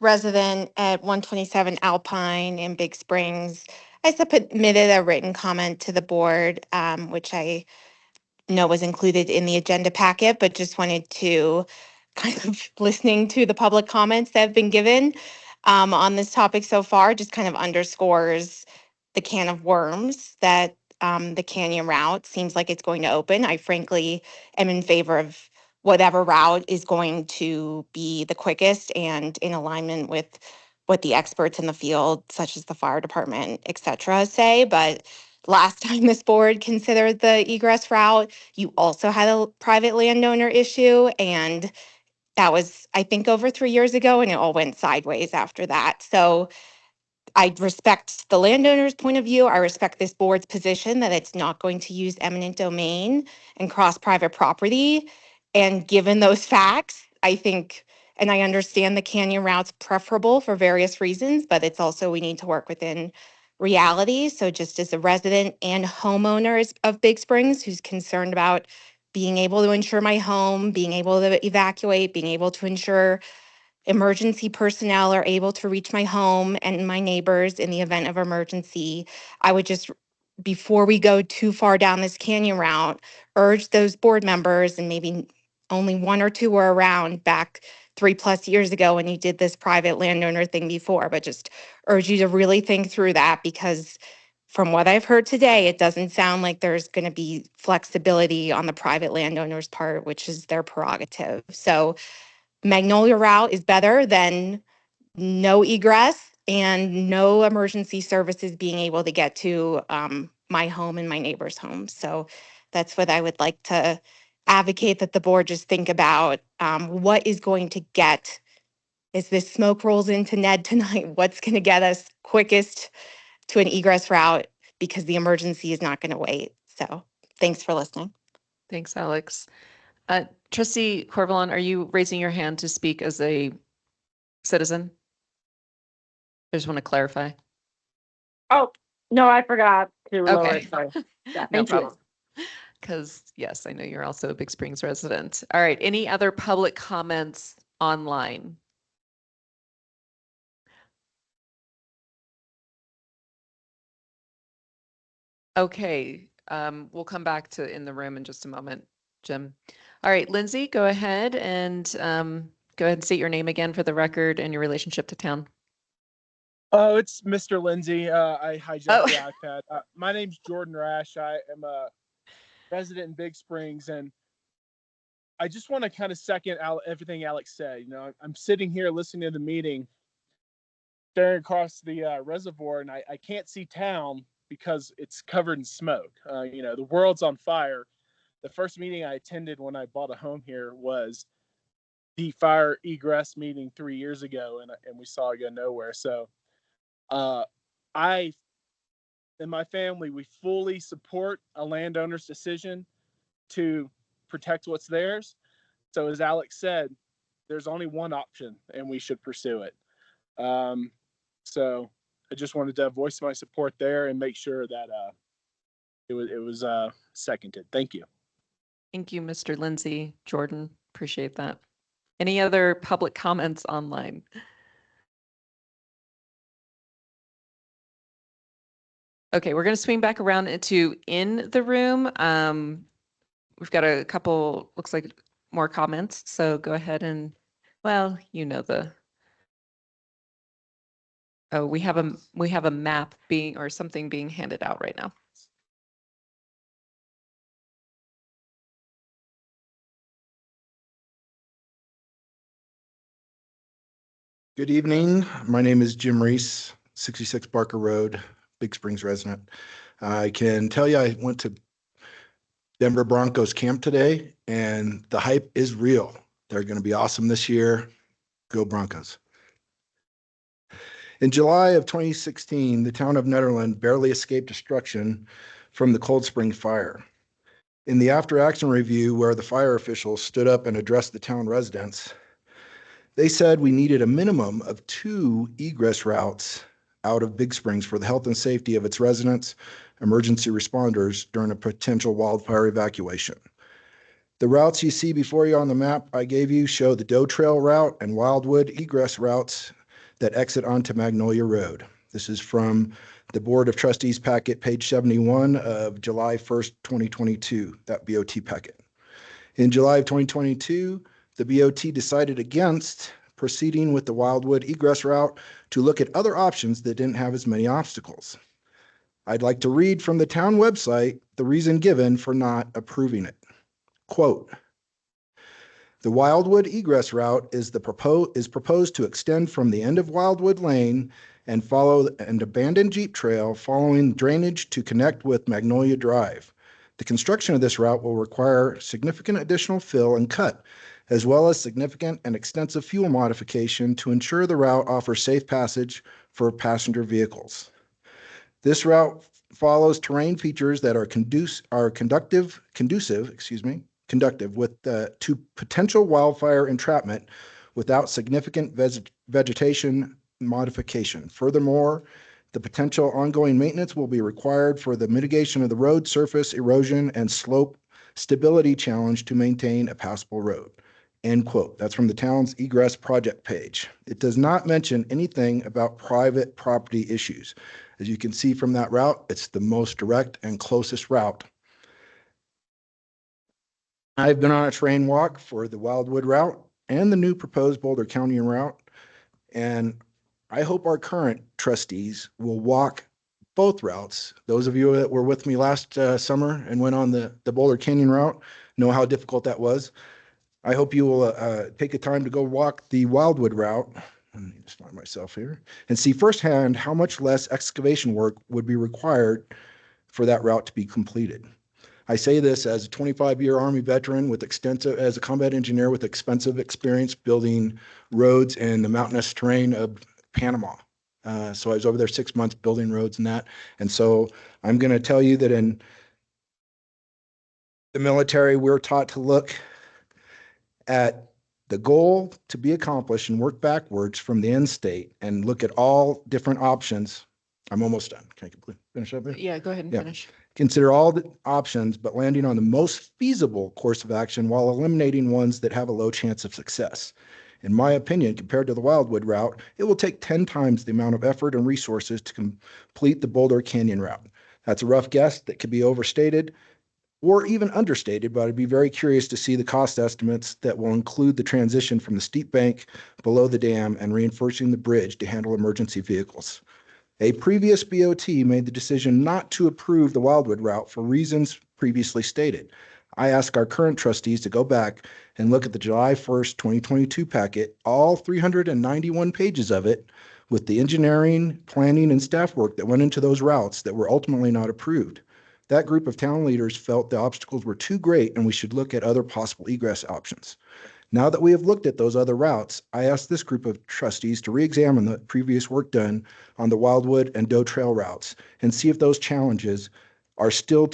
resident at 127 Alpine in Big Springs. I submitted a written comment to the board, which I know was included in the agenda packet, but just wanted to kind of listening to the public comments that have been given on this topic so far just kind of underscores the can of worms that the canyon route seems like it's going to open. I frankly am in favor of whatever route is going to be the quickest and in alignment with what the experts in the field, such as the fire department, et cetera, say. But last time this board considered the egress route, you also had a private landowner issue, and that was, I think, over 3 years ago, and it all went sideways after that. So I respect the landowner's point of view. I respect this board's position that it's not going to use eminent domain and cross private property. And given those facts, I think, and I understand the canyon route's preferable for various reasons, but it's also, we need to work within reality. So just as a resident and homeowners of Big Springs who's concerned about being able to insure my home, being able to evacuate, being able to ensure emergency personnel are able to reach my home and my neighbors in the event of emergency, I would just, before we go too far down this canyon route, urge those board members, and maybe only one or two were around back 3+ years ago when you did this private landowner thing before, but just urge you to really think through that, because from what I've heard today, it doesn't sound like there's going to be flexibility on the private landowner's part, which is their prerogative. So Magnolia route is better than no egress and no emergency services being able to get to my home and my neighbor's home. So that's what I would like to advocate, that the board just think about what is going to get, as this smoke rolls into Ned tonight, what's going to get us quickest to an egress route, because the emergency is not going to wait. So thanks for listening. Thanks, Alex. Trustee Corvalon, are you raising your hand to speak as a citizen? I just want to clarify. Oh, no, I forgot to lower Okay. it. Sorry. Yeah, No thank you. problem. Because, yes, I know you're also a Big Springs resident. All right. Any other public comments online? Okay. We'll come back to in the room in just a moment, Jim. All right, Lindsay, go ahead and state your name again for the record and your relationship to town. Oh, it's Mr. Lindsay. I hijacked the Oh. iPad. My name's Jordan Rash. I am a resident in Big Springs, and I just want to kind of second everything Alex said. You know, I'm sitting here listening to the meeting, staring across the reservoir, and I can't see town because it's covered in smoke. You know, the world's on fire. The first meeting I attended when I bought a home here was the fire egress meeting 3 years ago, and we saw it go nowhere. So I and my family, we fully support a landowner's decision to protect what's theirs. So as Alex said, there's only one option, and we should pursue it. So I just wanted to voice my support there and make sure that it was seconded. Thank you. Thank you, Mr. Lindsay. Jordan, appreciate that. Any other public comments online? Okay, we're going to swing back around into in the room. We've got a couple, looks like more comments. So go ahead and, well, you know oh, we have a map being, or something being handed out right now. Good evening. My name is Jim Reese, 66 Barker Road, Big Springs resident. I can tell you I went to Denver Broncos camp today, and the hype is real. They're going to be awesome this year. Go Broncos. In July of 2016, the town of Nederland barely escaped destruction from the Cold Spring fire. In the after-action review, where the fire officials stood up and addressed the town residents, they said we needed a minimum of 2 egress routes out of Big Springs for the health and safety of its residents, emergency responders during a potential wildfire evacuation. The routes you see before you on the map I gave you show the Doe Trail route and Wildwood egress routes that exit onto Magnolia Road. This is from the Board of Trustees packet, page 71 of July 1st, 2022, that BOT packet. In July of 2022, the BOT decided against proceeding with the Wildwood egress route to look at other options that didn't have as many obstacles. I'd like to read from the town website the reason given for not approving it. Quote, the Wildwood egress route is proposed to extend from the end of Wildwood Lane and follow an abandoned Jeep trail following drainage to connect with Magnolia Drive. The construction of this route will require significant additional fill and cut, as well as significant and extensive fuel modification to ensure the route offers safe passage for passenger vehicles. This route follows terrain features that are conductive with to potential wildfire entrapment without significant vegetation modification. Furthermore, the potential ongoing maintenance will be required for the mitigation of the road surface erosion and slope stability challenge to maintain a passable road. End quote. That's from the town's egress project page. It does not mention anything about private property issues. As you can see from that route, it's the most direct and closest route. I've been on a train walk for the Wildwood route and the new proposed Boulder County route, and I hope our current trustees will walk both routes. Those of you that were with me last summer and went on the Boulder Canyon route know how difficult that was. I hope you will take the time to go walk the Wildwood route. Let me just find myself here and see firsthand how much less excavation work would be required for that route to be completed. I say this as a 25-year Army veteran with as a combat engineer with expensive experience building roads in the mountainous terrain of Panama. So I was over there 6 months building roads and that. And so I'm going to tell you that in the military, we're taught to look at the goal to be accomplished and work backwards from the end state and look at all different options. I'm almost done. Can I finish up here? Yeah, go ahead and finish. Consider all the options, but landing on the most feasible course of action while eliminating ones that have a low chance of success. In my opinion, compared to the Wildwood route, it will take 10 times the amount of effort and resources to complete the Boulder Canyon route. That's a rough guess that could be overstated or even understated, but I'd be very curious to see the cost estimates that will include the transition from the steep bank below the dam and reinforcing the bridge to handle emergency vehicles. A previous BOT made the decision not to approve the Wildwood route for reasons previously stated. I ask our current trustees to go back and look at the July 1st, 2022 packet, all 391 pages of it, with the engineering, planning, and staff work that went into those routes that were ultimately not approved. That group of town leaders felt the obstacles were too great and we should look at other possible egress options. Now that we have looked at those other routes, I ask this group of trustees to re-examine the previous work done on the Wildwood and Doe Trail routes and see if those challenges are still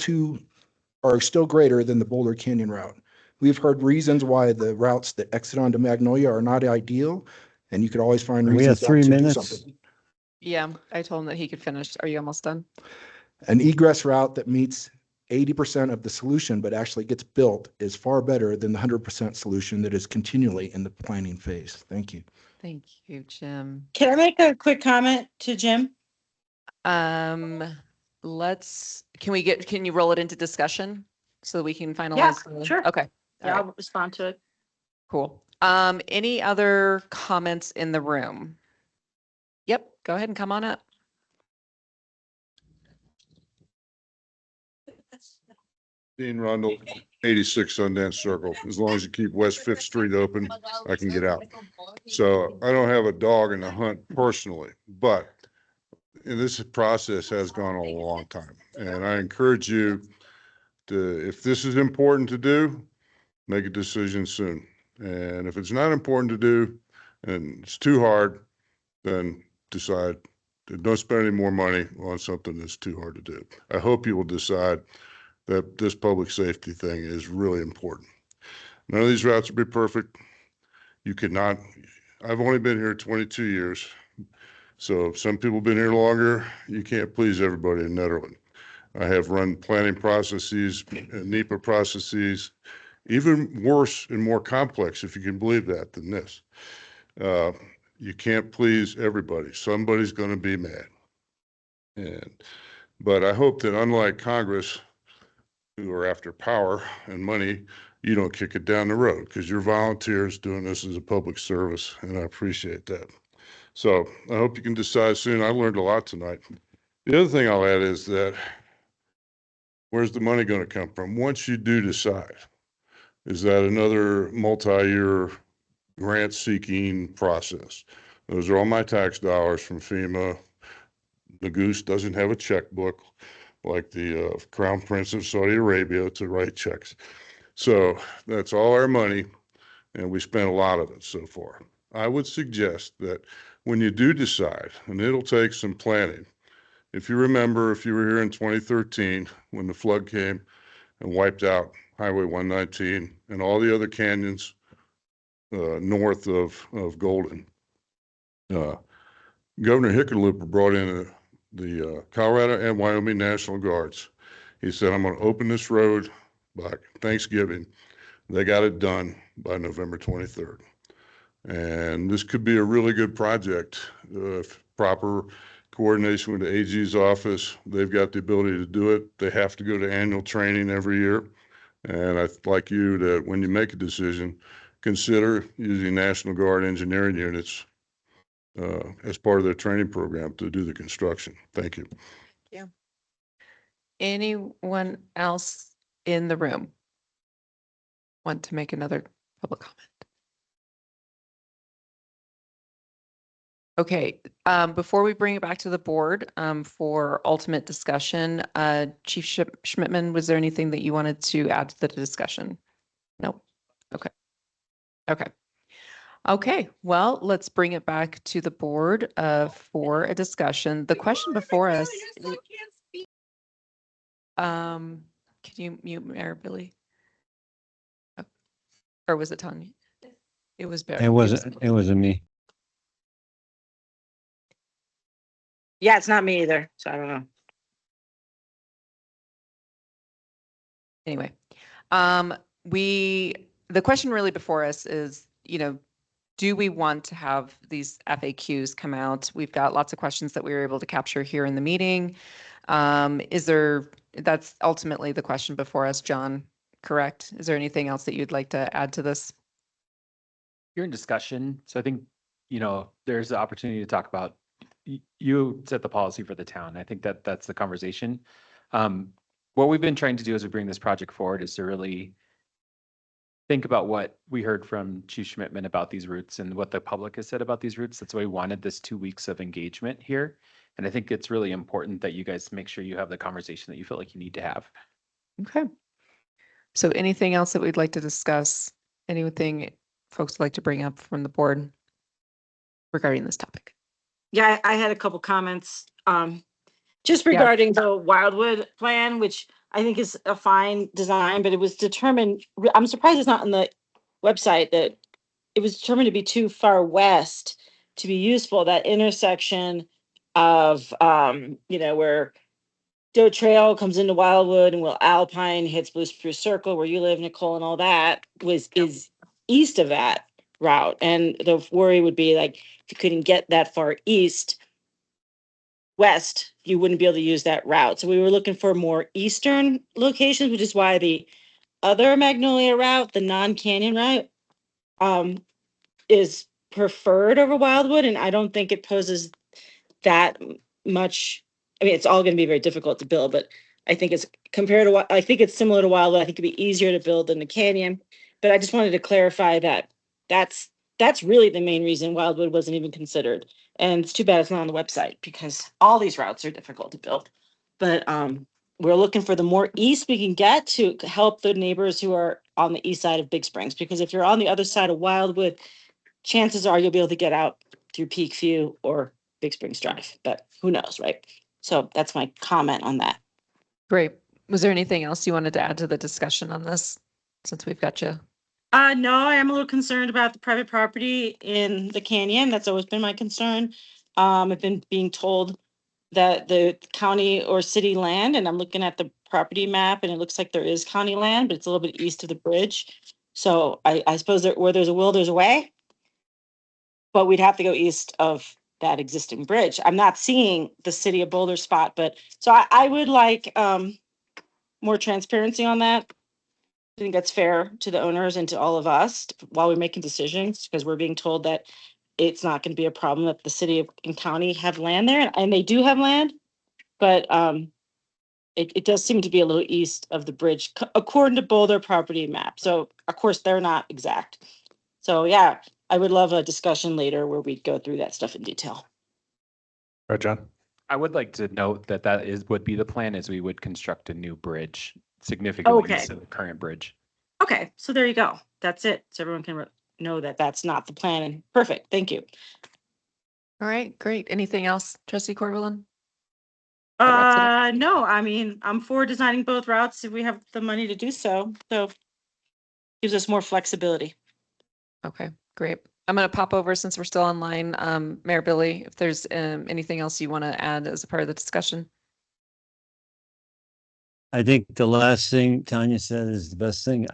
greater than the Boulder Canyon route. We've heard reasons why the routes that exit onto Magnolia are not ideal, and you could always find reasons. We have 3 not to do minutes. something. Yeah, I told him that he could finish. Are you almost done? An egress route that meets 80% of the solution but actually gets built is far better than the 100% solution that is continually in the planning phase. Thank you. Thank you, Jim. Can I make a quick comment to Jim? Can you roll it into discussion so that we can finalize? Yeah, sure. Okay. Yeah, All right. I'll respond to it. Cool. Any other comments in the room? Yep, go ahead and come on up. Dean Rundle, 86 Sundance Circle. As long as you keep West Fifth Street open, I can get out. So I don't have a dog in the hunt personally, but this process has gone a long time. And I encourage you to, if this is important to do, make a decision soon. And if it's not important to do and it's too hard, then decide to don't spend any more money on something that's too hard to do. I hope you will decide that this public safety thing is really important. None of these routes will be perfect. You cannot, I've only been here 22 years. So some people have been here longer. You can't please everybody in Nederland. I have run planning processes, NEPA processes, even worse and more complex, if you can believe that, than this. You can't please everybody. Somebody's going to be mad. But I hope that unlike Congress, who are after power and money, you don't kick it down the road because you're volunteers doing this as a public service, and I appreciate that. So I hope you can decide soon. I learned a lot tonight. The other thing I'll add is that where's the money going to come from? Once you do decide, is that another multi-year grant-seeking process? Those are all my tax dollars from FEMA. The goose doesn't have a checkbook like the Crown Prince of Saudi Arabia to write checks. So that's all our money, and we spent a lot of it so far. I would suggest that when you do decide, and it'll take some planning, if you remember, if you were here in 2013 when the flood came and wiped out Highway 119 and all the other canyons north of Golden, Governor Hickenlooper brought in the Colorado and Wyoming National Guards. He said, I'm going to open this road by Thanksgiving. They got it done by November 23rd. And this could be a really good project. If proper coordination with the AG's office, they've got the ability to do it. They have to go to annual training every year. And I'd like you to, when you make a decision, consider using National Guard engineering units as part of their training program to do the construction. Thank you. Yeah. Anyone else in the room want to make another public comment? Okay, before we bring it back to the board for ultimate discussion, Chief Schmidtman, was there anything that you wanted to add to the discussion? No. Okay. Okay. Okay, well, let's bring it back to the board for a discussion. The question before us. Can you mute Mayor Billy? Oh. Or was it Tanya? It was Barry. It wasn't me. Yeah, it's not me either, so I don't know. Anyway, the question really before us is, do we want to have these FAQs come out? We've got lots of questions that we were able to capture here in the meeting. That's ultimately the question before us, John, correct? Is there anything else that you'd like to add to this? You're in discussion. So I think, there's the opportunity to talk about, you set the policy for the town. I think that's the conversation. What we've been trying to do as we bring this project forward is to really think about what we heard from Chief Schmidtman about these routes and what the public has said about these routes. That's why we wanted this 2 weeks of engagement here. And I think it's really important that you guys make sure you have the conversation that you feel like you need to have. Okay. So anything else that we'd like to discuss? Anything folks would like to bring up from the board regarding this topic? Yeah, I had a couple comments, just regarding the Wildwood plan, which I think is a fine design, but it was determined, I'm surprised it's not on the website, that it was determined to be too far west to be useful, that intersection of, where Doe Trail comes into Wildwood and Will Alpine hits Blue Spruce Circle, where you live, Nicole, and all that is east of that route. And the worry would be like, if you couldn't get that far west, you wouldn't be able to use that route. So we were looking for more eastern locations, which is why the other Magnolia route, the non-canyon route, is preferred over Wildwood. And I don't think it poses that much. I mean, it's all going to be very difficult to build, but I think it's I think it's similar to Wildwood. I think it'd be easier to build than the canyon. But I just wanted to clarify that that's really the main reason Wildwood wasn't even considered. And it's too bad it's not on the website because all these routes are difficult to build. But we're looking for the more east we can get to help the neighbors who are on the east side of Big Springs. Because if you're on the other side of Wildwood, chances are you'll be able to get out through Peak View or Big Springs Drive. But who knows, right? So that's my comment on that. Great. Was there anything else you wanted to add to the discussion on this since we've got you? No, I am a little concerned about the private property in the canyon. That's always been my concern. I've been being told that the county or city land, and I'm looking at the property map and it looks like there is county land, but it's a little bit east of the bridge. So I suppose that where there's a will, there's a way. But we'd have to go east of that existing bridge. I'm not seeing the city of Boulder spot, but so I would like more transparency on that. I think that's fair to the owners and to all of us while we're making decisions, because we're being told that it's not going to be a problem that the city and county have land there, and they do have land, but it does seem to be a little east of the bridge, according to Boulder property map. So of course they're not exact. So yeah, I would love a discussion later where we go through that stuff in detail. Right, John? I would like to note that would be the plan, is we would construct a new bridge significantly Okay. east of the current bridge. Okay, so there you go. That's it. So everyone can know that that's not the plan. And perfect. Thank you. All right, great. Anything else, Trustee Corvallon? That wraps it up. No, I mean, I'm for designing both routes if we have the money to do so. So gives us more flexibility. Okay, great. I'm going to pop over since we're still online. Mayor Billy, if there's anything else you want to add as a part of the discussion. I think the last thing Tanya said is the best thing.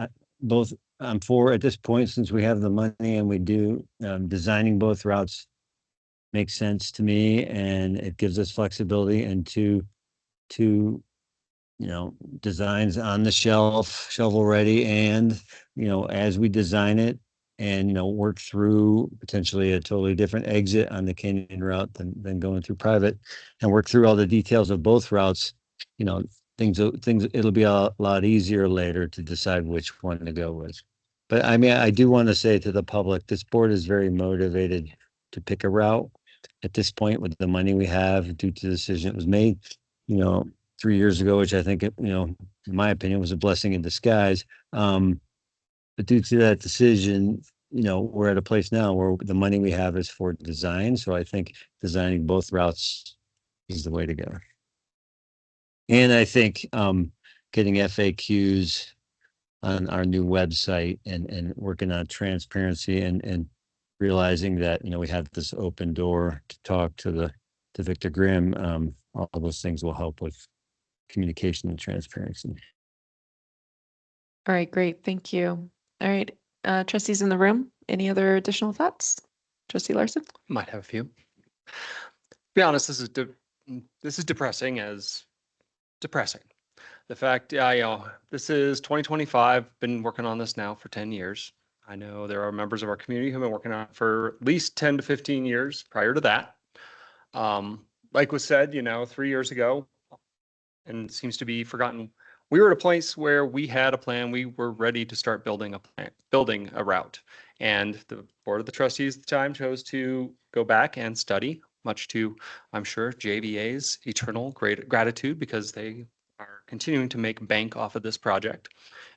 I'm for at this point, since we have the money and we do, designing both routes makes sense to me, and it gives us flexibility, and two, designs on the shelf, shovel ready, and, as we design it and, work through potentially a totally different exit on the Canyon route than going through private, and work through all the details of both routes, things, it'll be a lot easier later to decide which one to go with. But I mean, I do want to say to the public, this board is very motivated to pick a route at this point with the money we have due to the decision that was made, 3 years ago, which I think, in my opinion, was a blessing in disguise. But due to that decision, we're at a place now where the money we have is for design. So I think designing both routes is the way to go. And I think getting FAQs on our new website and working on transparency and realizing that, we have this open door to talk to Victor Grimm, all those things will help with communication and transparency. All right, great. Thank you. All right, trustees in the room, any other additional thoughts? Trustee Larson? Might have a few. To be honest, this is depressing as depressing. The fact, this is 2025, been working on this now for 10 years. I know there are members of our community who have been working on it for at least 10 to 15 years prior to that. Like was said, 3 years ago, and seems to be forgotten, we were at a place where we had a plan. We were ready to start building a route. And the Board of the Trustees at the time chose to go back and study, much to, I'm sure, JVA's eternal gratitude, because they are continuing to make bank off of this project.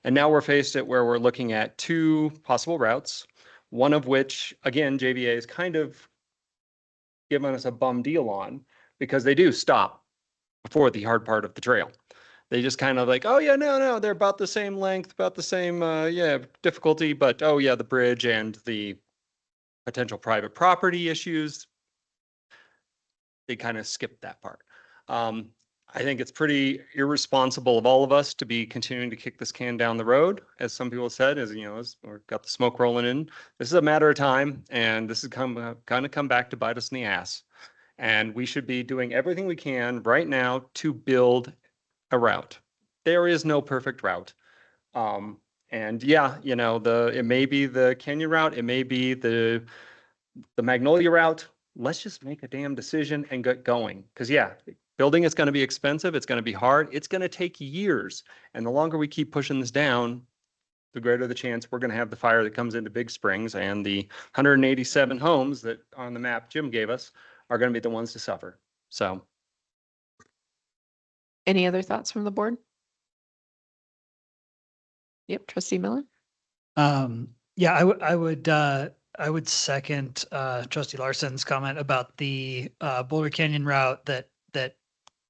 And now we're faced at where we're looking at two possible routes, one of which, again, JVA is kind of giving us a bum deal on, because they do stop before the hard part of the trail. They just kind of like, oh yeah, no, they're about the same length, about the same, difficulty, but oh yeah, the bridge and the potential private property issues, they kind of skipped that part. I think it's pretty irresponsible of all of us to be continuing to kick this can down the road, as some people said, as we've got the smoke rolling in. This is a matter of time, and this is going to come back to bite us in the ass. And we should be doing everything we can right now to build a route. There is no perfect route. And yeah, it may be the Canyon route, it may be the Magnolia route. Let's just make a damn decision and get going. Because yeah, building is going to be expensive. It's going to be hard. It's going to take years. And the longer we keep pushing this down, the greater the chance we're going to have the fire that comes into Big Springs, and the 187 homes that on the map Jim gave us are going to be the ones to suffer. So. Any other thoughts from the board? Yep, Trustee Miller. Yeah, I would second Trustee Larson's comment about the Boulder Canyon route, that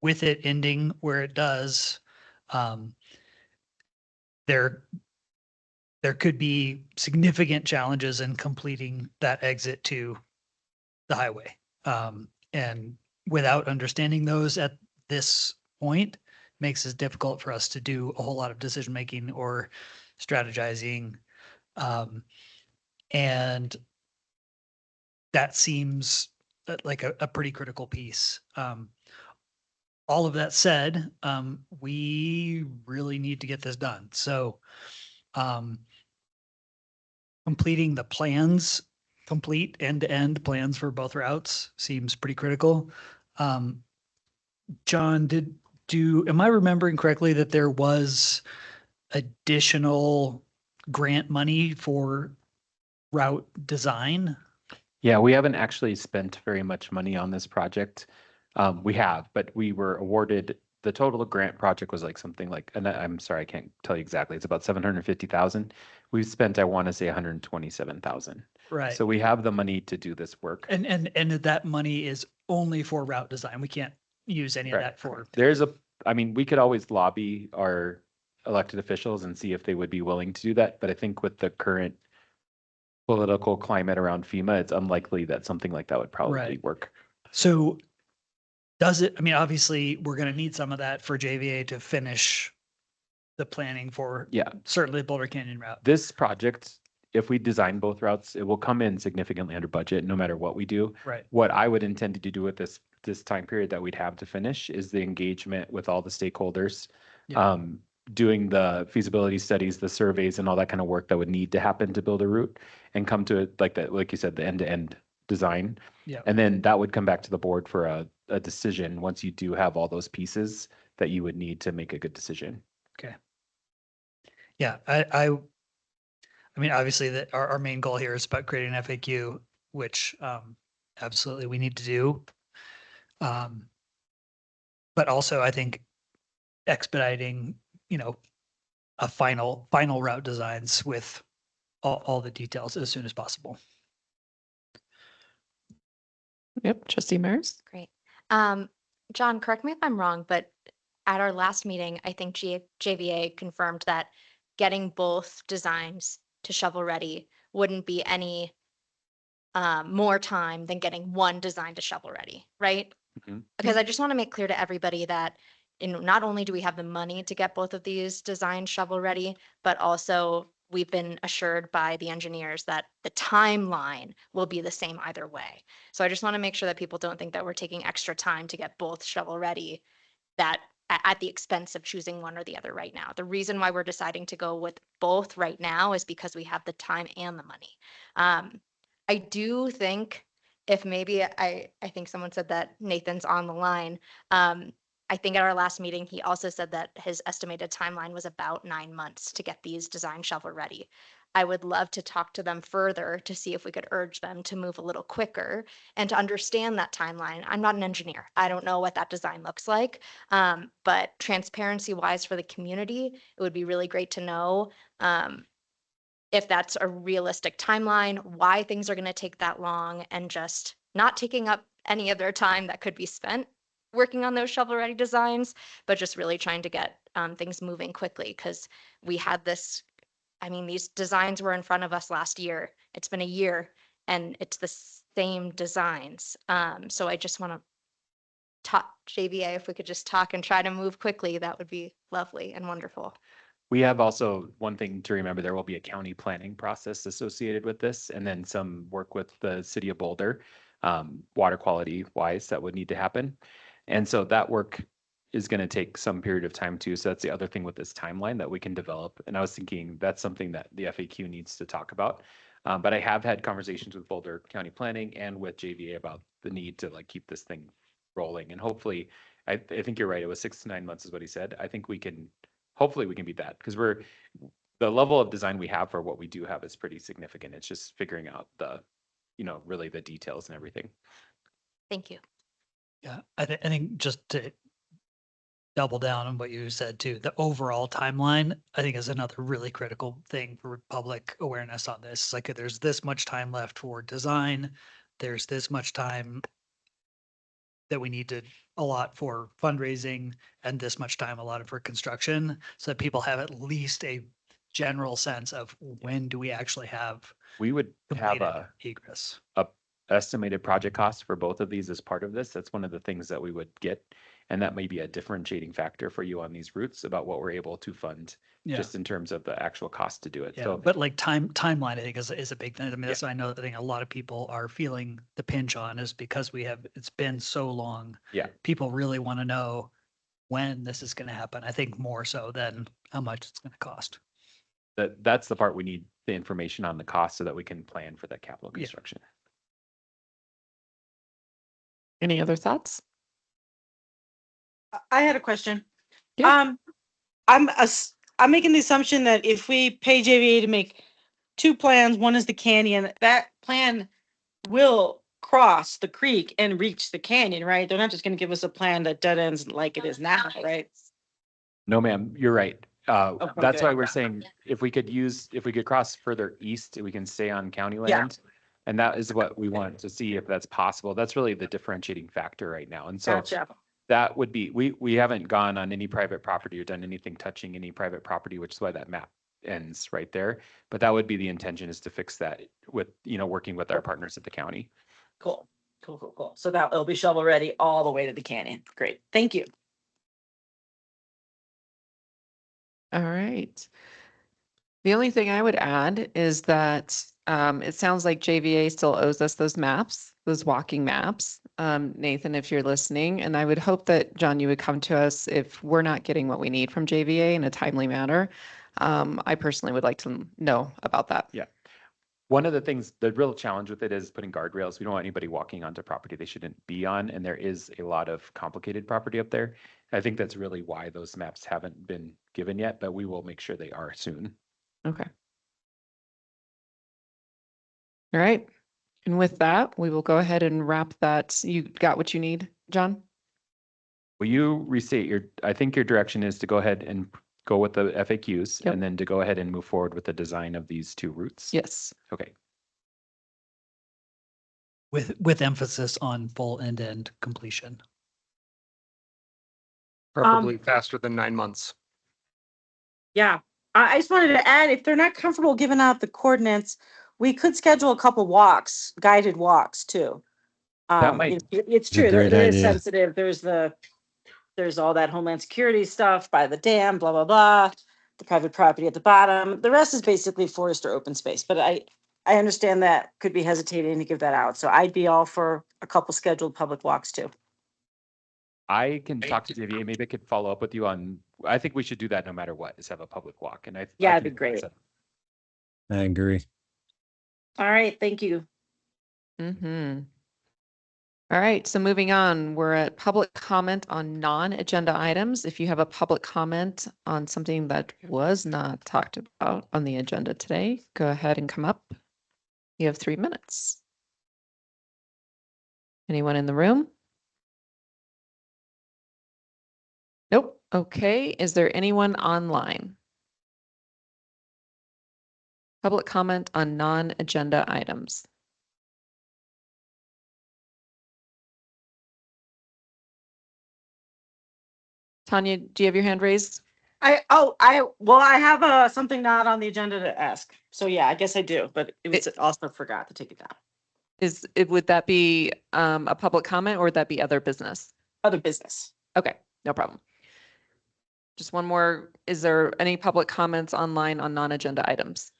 with it ending where it does, there could be significant challenges in completing that exit to the highway. And without understanding those at this point, makes it difficult for us to do a whole lot of decision making or strategizing. And that seems like a pretty critical piece. All of that said, we really need to get this done. So completing the plans, complete end-to-end plans for both routes seems pretty critical. John, am I remembering correctly that there was additional grant money for route design? Yeah, we haven't actually spent very much money on this project. We have, but we were awarded, the total grant project was like something like, and I'm sorry, I can't tell you exactly. It's about 750,000. We've spent, I want to say 127,000. Right. So we have the money to do this work. And that money is only for route design. We can't use any of that for. I mean, we could always lobby our elected officials and see if they would be willing to do that. But I think with the current political climate around FEMA, it's unlikely that something like that would probably work. So does it, I mean, obviously we're going to need some of that for JVA to finish the planning for certainly the Boulder Canyon route. This project, if we design both routes, it will come in significantly under budget no matter what we do. Right. What I would intend to do with this time period that we'd have to finish is the engagement with all the stakeholders, doing the feasibility studies, the surveys, and all that kind of work that would need to happen to build a route and come to it like that, like you said, the end-to-end design. Yeah. And then that would come back to the board for a decision once you do have all those pieces that you would need to make a good decision. Okay. Yeah, I mean, obviously that our main goal here is about creating an FAQ, which absolutely we need to do. But also I think expediting, a final route designs with all the details as soon as possible. Yep, Trustee Mers. Great. John, correct me if I'm wrong, but at our last meeting, I think JVA confirmed that getting both designs to shovel ready wouldn't be any more time than getting one design to shovel ready, right? Because I just want to make clear to everybody that not only do we have the money to get both of these designs shovel ready, but also we've been assured by the engineers that the timeline will be the same either way. So I just want to make sure that people don't think that we're taking extra time to get both shovel ready, that at the expense of choosing one or the other right now. The reason why we're deciding to go with both right now is because we have the time and the money. I do think if maybe I think someone said that Nathan's on the line. I think at our last meeting, he also said that his estimated timeline was about 9 months to get these design shovel ready. I would love to talk to them further to see if we could urge them to move a little quicker and to understand that timeline. I'm not an engineer. I don't know what that design looks like. But transparency wise for the community, it would be really great to know if that's a realistic timeline, why things are going to take that long, and just not taking up any of their time that could be spent working on those shovel ready designs, but just really trying to get things moving quickly, because we had this, I mean, these designs were in front of us last year. It's been a year and it's the same designs. So I just want to talk, JVA, if we could just talk and try to move quickly, that would be lovely and wonderful. We have also one thing to remember, there will be a county planning process associated with this, and then some work with the city of Boulder, water quality wise, that would need to happen. And so that work is going to take some period of time too. So that's the other thing with this timeline that we can develop. And I was thinking that's something that the FAQ needs to talk about. But I have had conversations with Boulder County Planning and with JVA about the need to keep this thing rolling. And hopefully, I think you're right. It was 6 to 9 months is what he said. I think hopefully we can beat that, because the level of design we have for what we do have is pretty significant. It's just figuring out really the details and everything. Thank you. Yeah, I think just to double down on what you said too, the overall timeline, I think is another really critical thing for public awareness on this. Like there's this much time left for design. There's this much time that we need to allot for fundraising, and this much time allotted for construction, so that people have at least a general sense of when do we actually have we would have egress. estimated project costs for both of these as part of this. That's one of the things that we would get. And that may be a differentiating factor for you on these routes about what we're able to fund Yeah. just in terms of the actual cost to do it. Yeah, So but like timeline, I think is a big thing. I mean, that's, I know, I think a lot of people are feeling the pinch on is because it's been so long. yeah, People really want to know when this is going to happen. I think more so than how much it's going to cost. that's the part we need the information on the cost so that we can plan for that capital Yeah. construction. Any other thoughts? I had a question. Yeah. I'm making the assumption that if we pay JVA to make two plans, one is the canyon, that plan will cross the creek and reach the canyon, right? They're not just gonna give us a plan that dead ends like it is now, right? No, ma'am, you're right. Okay, That's why good. we're saying if we could cross further east, we can stay on county land. And that is what we want to see if that's possible. That's really the differentiating factor right now. And so Gotcha. that would be, we haven't gone on any private property or done anything touching any private property, which is why that map ends right there. But that would be the intention, is to fix that with, working with our partners at the county. Cool. So that it'll be shovel ready all the way to the canyon. Great. Thank you. All right. The only thing I would add is that it sounds like JVA still owes us those maps, those walking maps. Nathan, if you're listening, and I would hope that, John, you would come to us if we're not getting what we need from JVA in a timely manner. I personally would like to know about that. Yeah. One of the things, the real challenge with it is putting guardrails. We don't want anybody walking onto property they shouldn't be on. And there is a lot of complicated property up there. I think that's really why those maps haven't been given yet, but we will make sure they are soon. Okay. All right. And with that, we will go ahead and wrap that. You got what you need, John? Will you restate I think your direction is to go ahead and go with the FAQs Yep. and then to go ahead and move forward with the design of these two routes? Yes. Okay. With emphasis on full end-to-end completion. Probably faster than 9 months. Yeah, I just wanted to add, if they're not comfortable giving out the coordinates, we could schedule a couple walks, guided walks too. might- It's It's a true, great there is idea. sensitive, there's all that Homeland Security stuff by the dam, blah, blah, blah. The private property at the bottom, the rest is basically forest or open space, but I understand that could be hesitating to give that out, so I'd be all for a couple scheduled public walks too. I can talk to JVA. Maybe I could follow up with you on, I think we should do that no matter what, is have a public walk. And Yeah, I it'd be think great. I agree. All right, thank you. Mm-hmm. All right, so moving on, we're at public comment on non-agenda items. If you have a public comment on something that was not talked about on the agenda today, go ahead and come up. You have 3 minutes. Anyone in the room? Nope. Okay, is there anyone online? Public comment on non-agenda items. Tanya, do you have your hand raised? I have something not on the agenda to ask. So yeah, I guess I do, but it was also forgot to take it down. Would that be a public comment or would that be other business? Other business. Okay, no problem. Just one more. Is there any public comments online on non-agenda items?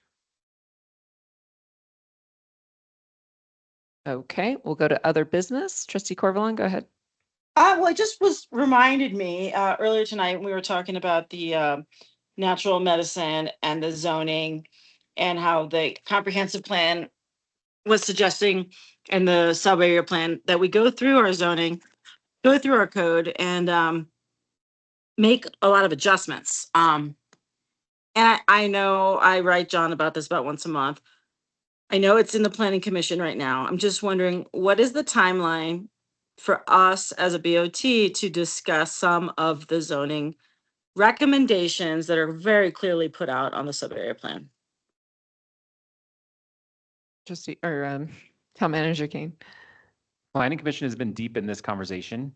Okay, we'll go to other business. Trustee Corvalon, go ahead. Well, it just reminded me earlier tonight when we were talking about the natural medicine and the zoning and how the comprehensive plan was suggesting and the sub area plan that we go through our zoning, go through our code and make a lot of adjustments. And I know I write John about this about once a month. I know it's in the planning commission right now. I'm just wondering, what is the timeline for us as a BOT to discuss some of the zoning recommendations that are very clearly put out on the sub area plan? Trustee or Town Manager Kane. Planning Commission has been deep in this conversation.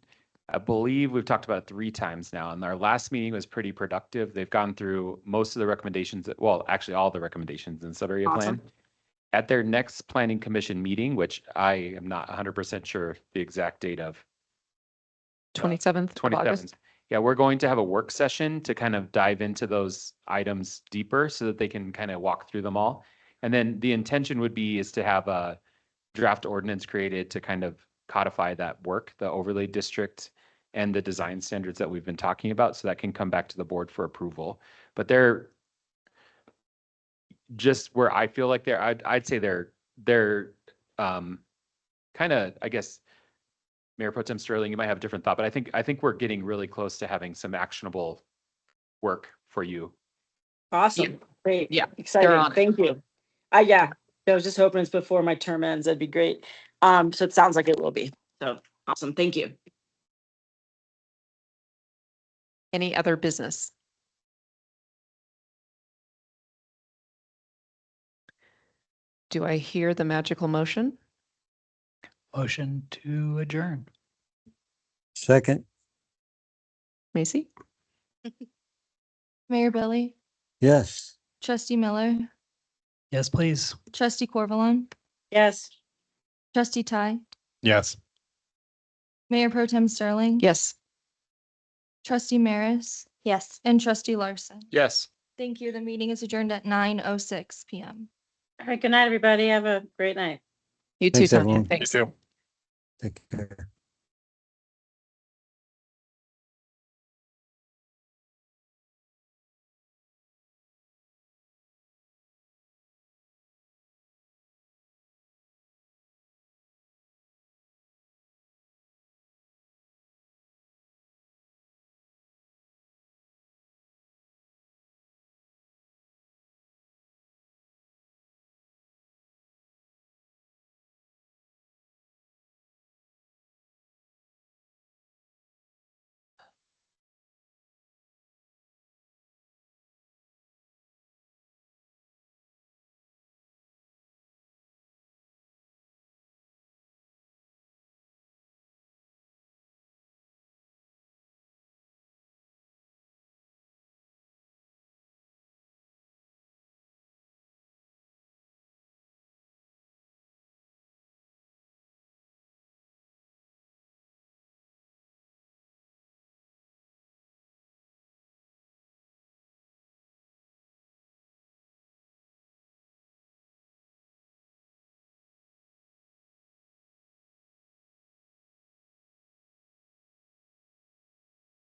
I believe we've talked about it 3 times now, and our last meeting was pretty productive. They've gone through most of the recommendations, well, actually all the recommendations in the sub area plan. at their next planning commission meeting, which I am not 100% sure the exact date of, 27th of August. 27th. Yeah, we're going to have a work session to kind of dive into those items deeper so that they can kind of walk through them all. And then the intention would be is to have a draft ordinance created to kind of codify that work, the overlay district and the design standards that we've been talking about, so that can come back to the board for approval. But they're just where I feel like I'd say they're kind of, I guess, Mayor Pro Tem Sterling, you might have a different thought, but I think we're getting really close to having some actionable work for you. Awesome. Great. Yeah, Exciting. on it. Thank you. Yeah, I was just hoping it's before my term ends. That'd be great. So it sounds like it will be. So awesome. Thank you. Any other business? Do I hear the magical motion? Motion to adjourn. Second, Macy? Mayor Billy, yes. Trustee Miller, Yes, please. Trustee Corvalon, Yes. Trustee Ty, Yes. Mayor Pro Tem Sterling. Yes. Trustee Maris Yes. and Trustee Larson. Yes. Thank you. The meeting is adjourned at 9:06 p.m. All right. Good night, everybody. Have a great night. You too, Thanks, Tanya. everyone. Thanks. You too. Take care.